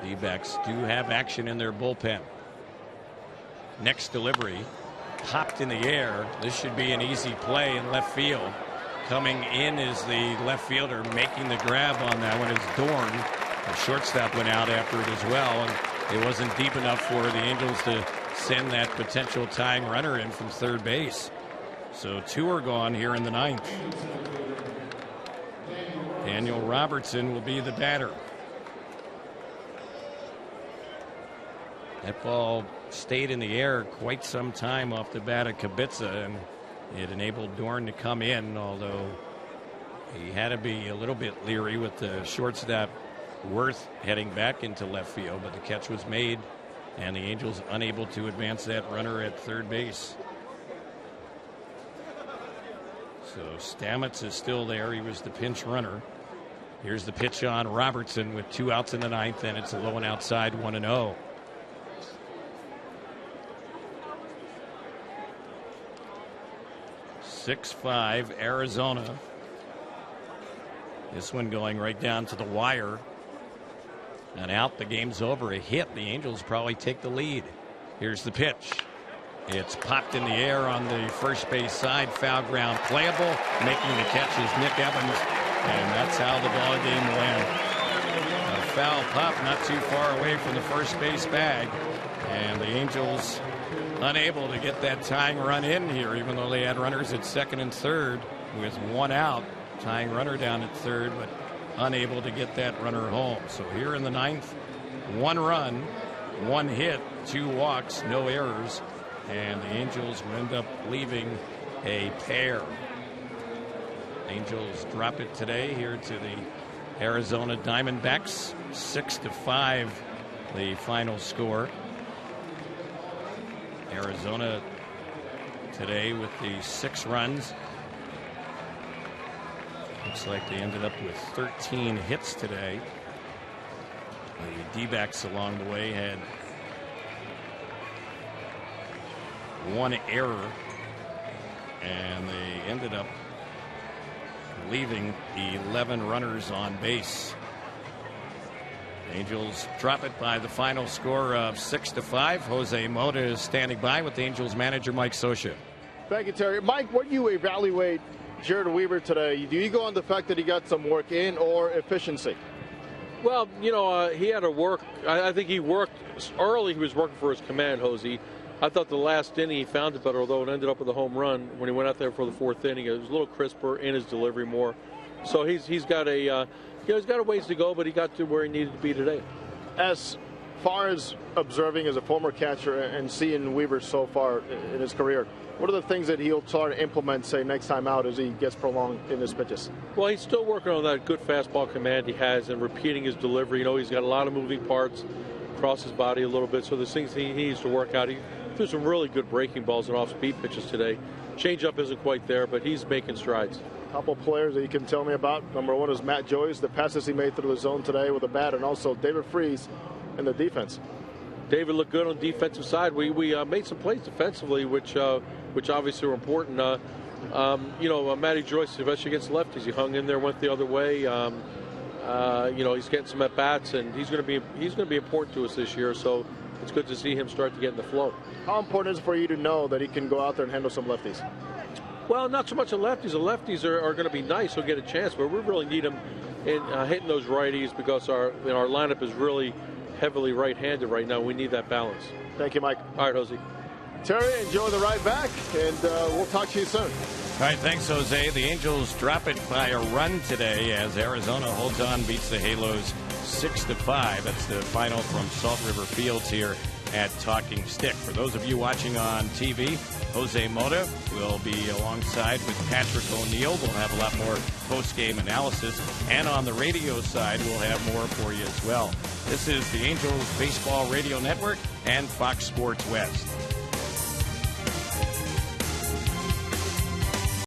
D-backs do have action in their bullpen. Next delivery, popped in the air. This should be an easy play in left field. Coming in is the left fielder, making the grab on that one is Dorn. The shortstop went out after it as well, and it wasn't deep enough for the Angels to send that potential tying runner in from third base. So 2 are gone here in the ninth. Daniel Robertson will be the batter. That ball stayed in the air quite some time off the bat of Kubica, and it enabled Dorn to come in, although He had to be a little bit leery with the shortstop Worth heading back into left field, but the catch was made, and the Angels unable to advance that runner at third base. So Stamets is still there. He was the pinch runner. Here's the pitch on Robertson with 2 outs in the ninth, and it's a low and outside 1-0. (6-5) Arizona. This one going right down to the wire. And out, the game's over. A hit. The Angels probably take the lead. Here's the pitch. It's popped in the air on the first base side. Foul ground playable. Making the catch is Nick Evans. And that's how the ball game went. A foul pop not too far away from the first base bag. And the Angels unable to get that tying run in here, even though they had runners at second and third with 1 out. Tying runner down at third, but unable to get that runner home. So here in the ninth, 1 run, 1 hit, 2 walks, no errors, and the Angels will end up leaving a pair. Angels drop it today here to the Arizona Diamondbacks, 6-5 the final score. Arizona today with the 6 runs. Looks like they ended up with 13 hits today. The D-backs along the way had 1 error, and they ended up leaving 11 runners on base. Angels drop it by the final score of 6-5. Jose Mota is standing by with the Angels manager Mike Scioscia. Thank you, Terry. Mike, what do you evaluate Jared Weaver today? Do you go on the fact that he got some work in or efficiency? Well, you know, he had to work. I think he worked early. He was working for his command, Jose. I thought the last inning he found it better, although it ended up with a home run when he went out there for the 4th inning. It was a little crisper in his delivery more. So he's got a he's got a ways to go, but he got to where he needed to be today. As far as observing as a former catcher and seeing Weaver so far in his career, what are the things that he'll try to implement, say, next time out as he gets prolonged in his pitches? Well, he's still working on that good fastball command he has and repeating his delivery. You know, he's got a lot of moving parts across his body a little bit, so there's things he needs to work out. He threw some really good breaking balls and off-speed pitches today. Changeup isn't quite there, but he's making strides. A couple players that you can tell me about. Number 1 is Matt Joyce, the passes he made through the zone today with a bat, and also David Freese in the defense. David looked good on the defensive side. We made some plays defensively, which obviously were important. You know, Matty Joyce, especially against lefties, he hung in there, went the other way. You know, he's getting some at bats, and he's going to be important to us this year. So it's good to see him start to get in the flow. How important is it for you to know that he can go out there and handle some lefties? Well, not so much the lefties. The lefties are going to be nice. He'll get a chance, but we really need him in hitting those righties because our lineup is really heavily right-handed right now. We need that balance. Thank you, Mike. All right, Jose. Terry, enjoy the ride back, and we'll talk to you soon. All right, thanks, Jose. The Angels drop it by a run today as Arizona holds on, beats the Halos 6-5. That's the final from Salt River Fields here at Talking Stick. For those of you watching on TV, Jose Mota will be alongside with Patrick O'Neill. We'll have a lot more post-game analysis. And on the radio side, we'll have more for you as well. This is the Angels Baseball Radio Network and Fox Sports West.